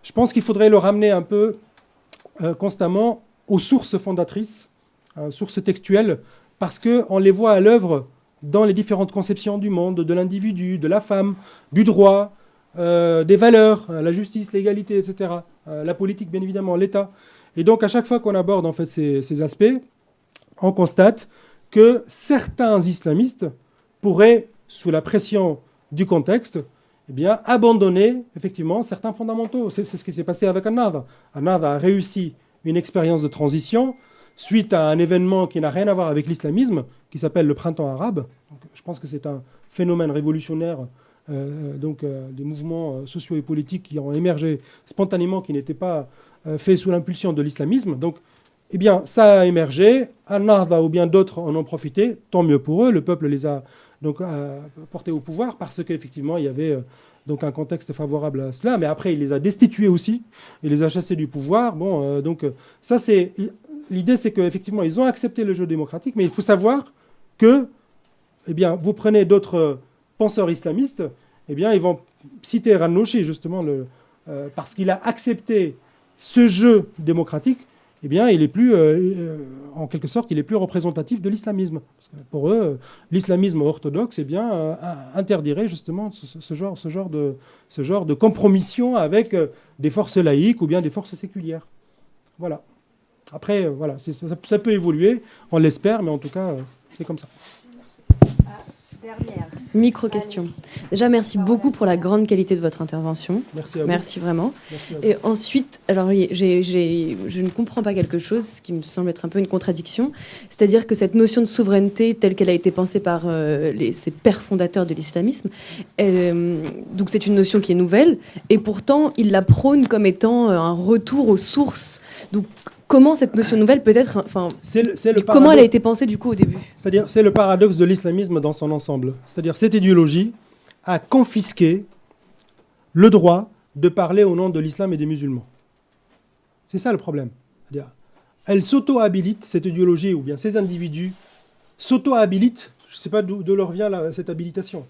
je pense qu'il faudrait le ramener un peu constamment aux sources fondatrices, sources textuelles, parce qu'on les voit à l'œuvre dans les différentes conceptions du monde, de l'individu, de la femme, du droit, des valeurs, la justice, l'égalité, etc. La politique, bien évidemment, l'État. Et donc, à chaque fois qu'on aborde en fait, ces aspects, on constate que certains islamistes pourraient, sous la pression du contexte, eh bien, abandonner effectivement certains fondamentaux. C'est ce qui s'est passé avec An-Nahdha. An-Nahdha a réussi une expérience de transition suite à un événement qui n'a rien à voir avec l'islamisme, qui s'appelle le printemps arabe. Donc, je pense que c'est un phénomène révolutionnaire, des mouvements sociaux et politiques qui ont émergé spontanément, qui n'étaient pas faits sous l'impulsion de l'islamisme. Donc, eh bien, ça a émergé. An-Nahdha ou bien d'autres en ont profité. Tant mieux pour eux. Le peuple les a donc portés au pouvoir parce qu'effectivement, il y avait donc un contexte favorable à cela. Mais après, il les a destitués aussi. Il les a chassés du pouvoir. Bon, ça, c'est... L'idée, c'est qu'effectivement, ils ont accepté le jeu démocratique, mais il faut savoir que, eh bien, vous prenez d'autres penseurs islamistes, eh bien, ils vont citer Ranouchi, justement, parce qu'il a accepté ce jeu démocratique, eh bien, il est plus, en quelque sorte, il est plus représentatif de l'islamisme. Parce que pour eux, l'islamisme orthodoxe, eh bien, interdirait justement ce genre de compromission avec des forces laïques ou bien des forces séculières. Voilà. Après, voilà, ça peut évoluer, on l'espère, mais en tout cas, c'est comme ça. Dernière. Micro-question. Déjà, merci beaucoup pour la grande qualité de votre intervention. Merci à vous. Merci vraiment. Merci à vous. Et ensuite, alors, je ne comprends pas quelque chose, ce qui me semble être un peu une contradiction. C'est-à-dire que cette notion de souveraineté, telle qu'elle a été pensée par ces pères fondateurs de l'islamisme, donc c'est une notion qui est nouvelle, et pourtant, ils la prônent comme étant un retour aux sources. Donc, comment cette notion nouvelle peut être... Enfin, comment elle a été pensée du coup au début? C'est-à-dire, c'est le paradoxe de l'islamisme dans son ensemble. C'est-à-dire, cette idéologie a confisqué le droit de parler au nom de l'islam et des musulmans. C'est ça le problème. C'est-à-dire, elle s'auto-habilite, cette idéologie, ou bien ces individus s'auto-habilitent, je ne sais pas d'où leur vient cette habilitation,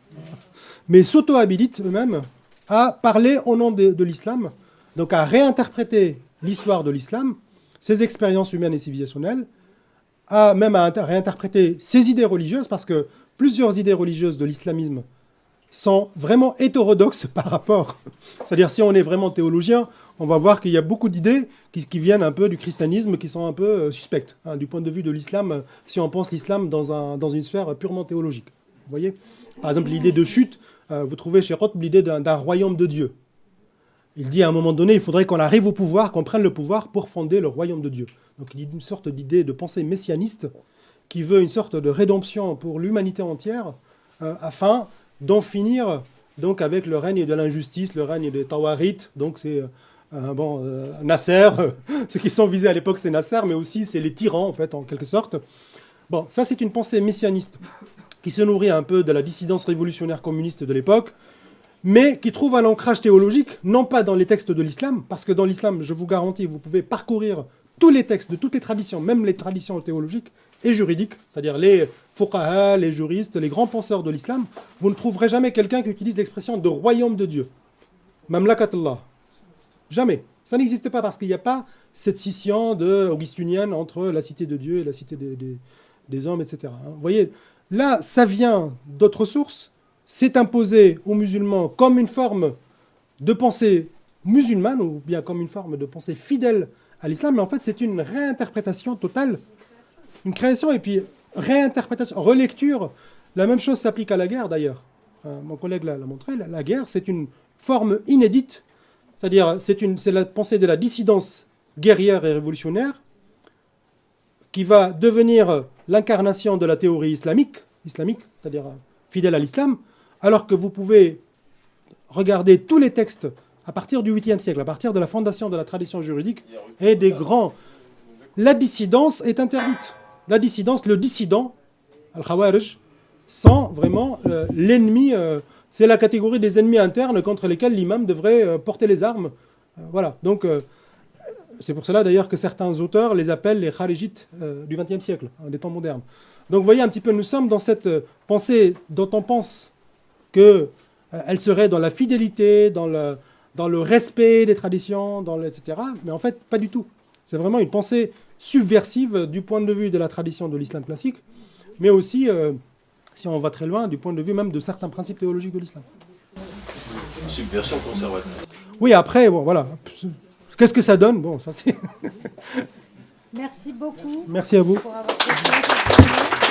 mais s'auto-habilitent eux-mêmes à parler au nom de l'islam, donc à réinterpréter l'histoire de l'islam, ses expériences humaines et civilisationnelles, même à réinterpréter ses idées religieuses, parce que plusieurs idées religieuses de l'islamisme sont vraiment hétérodoxes par rapport. C'est-à-dire, si on est vraiment théologien, on va voir qu'il y a beaucoup d'idées qui viennent un peu du christianisme, qui sont un peu suspectes, du point de vue de l'islam, si on pense l'islam dans une sphère purement théologique. Vous voyez ? Par exemple, l'idée de chute, vous trouvez chez Roth l'idée d'un royaume de Dieu. Il dit à un moment donné, il faudrait qu'on arrive au pouvoir, qu'on prenne le pouvoir pour fonder le royaume de Dieu. Donc il dit une sorte d'idée de pensée messianiste qui veut une sorte de rédemption pour l'humanité entière afin d'en finir donc, avec le règne de l'injustice, le règne des Tawarites. Donc c'est Nasser, ceux qui sont visés à l'époque c'est Nasser, mais aussi c'est les tyrans en fait en quelque sorte. Bon, ça c'est une pensée messianiste qui se nourrit un peu de la dissidence révolutionnaire communiste de l'époque, mais qui trouve un ancrage théologique, non pas dans les textes de l'islam, parce que dans l'islam, je vous garantis, vous pouvez parcourir tous les textes de toutes les traditions, même les traditions théologiques et juridiques, c'est-à-dire les fuqaha, les juristes, les grands penseurs de l'islam, vous ne trouverez jamais quelqu'un qui utilise l'expression de royaume de Dieu. Mamlakatullah. Jamais. Ça n'existe pas parce qu'il n'y a pas cette scission augustinienne entre la cité de Dieu et la cité des hommes, etc. Vous voyez, là, ça vient d'autres sources. C'est imposé aux musulmans comme une forme de pensée musulmane, ou bien comme une forme de pensée fidèle à l'islam, mais en fait c'est une réinterprétation totale, une création et puis réinterprétation, relecture. La même chose s'applique à la guerre d'ailleurs. Mon collègue l'a montré, la guerre c'est une forme inédite, c'est-à-dire c'est la pensée de la dissidence guerrière et révolutionnaire qui va devenir l'incarnation de la théorie islamique, c'est-à-dire fidèle à l'islam, alors que vous pouvez regarder tous les textes à partir du 8e siècle, à partir de la fondation de la tradition juridique et des grands. La dissidence est interdite. La dissidence, le dissident, al-Khawarij, sont vraiment l'ennemi, c'est la catégorie des ennemis internes contre lesquels l'imam devrait porter les armes. Voilà, donc c'est pour cela d'ailleurs que certains auteurs les appellent les kharijites du XXe siècle, des temps modernes. Donc vous voyez un petit peu, nous sommes dans cette pensée dont on pense qu'elle serait dans la fidélité, dans le respect des traditions, etc. Mais en fait, pas du tout. C'est vraiment une pensée subversive du point de vue de la tradition de l'islam classique, mais aussi, si on va très loin, du point de vue même de certains principes théologiques de l'islam. Subversion conservatrice. Oui, après, bon, voilà. Qu'est-ce que ça donne? Bon, ça c'est... Merci beaucoup. Merci à vous. Pour avoir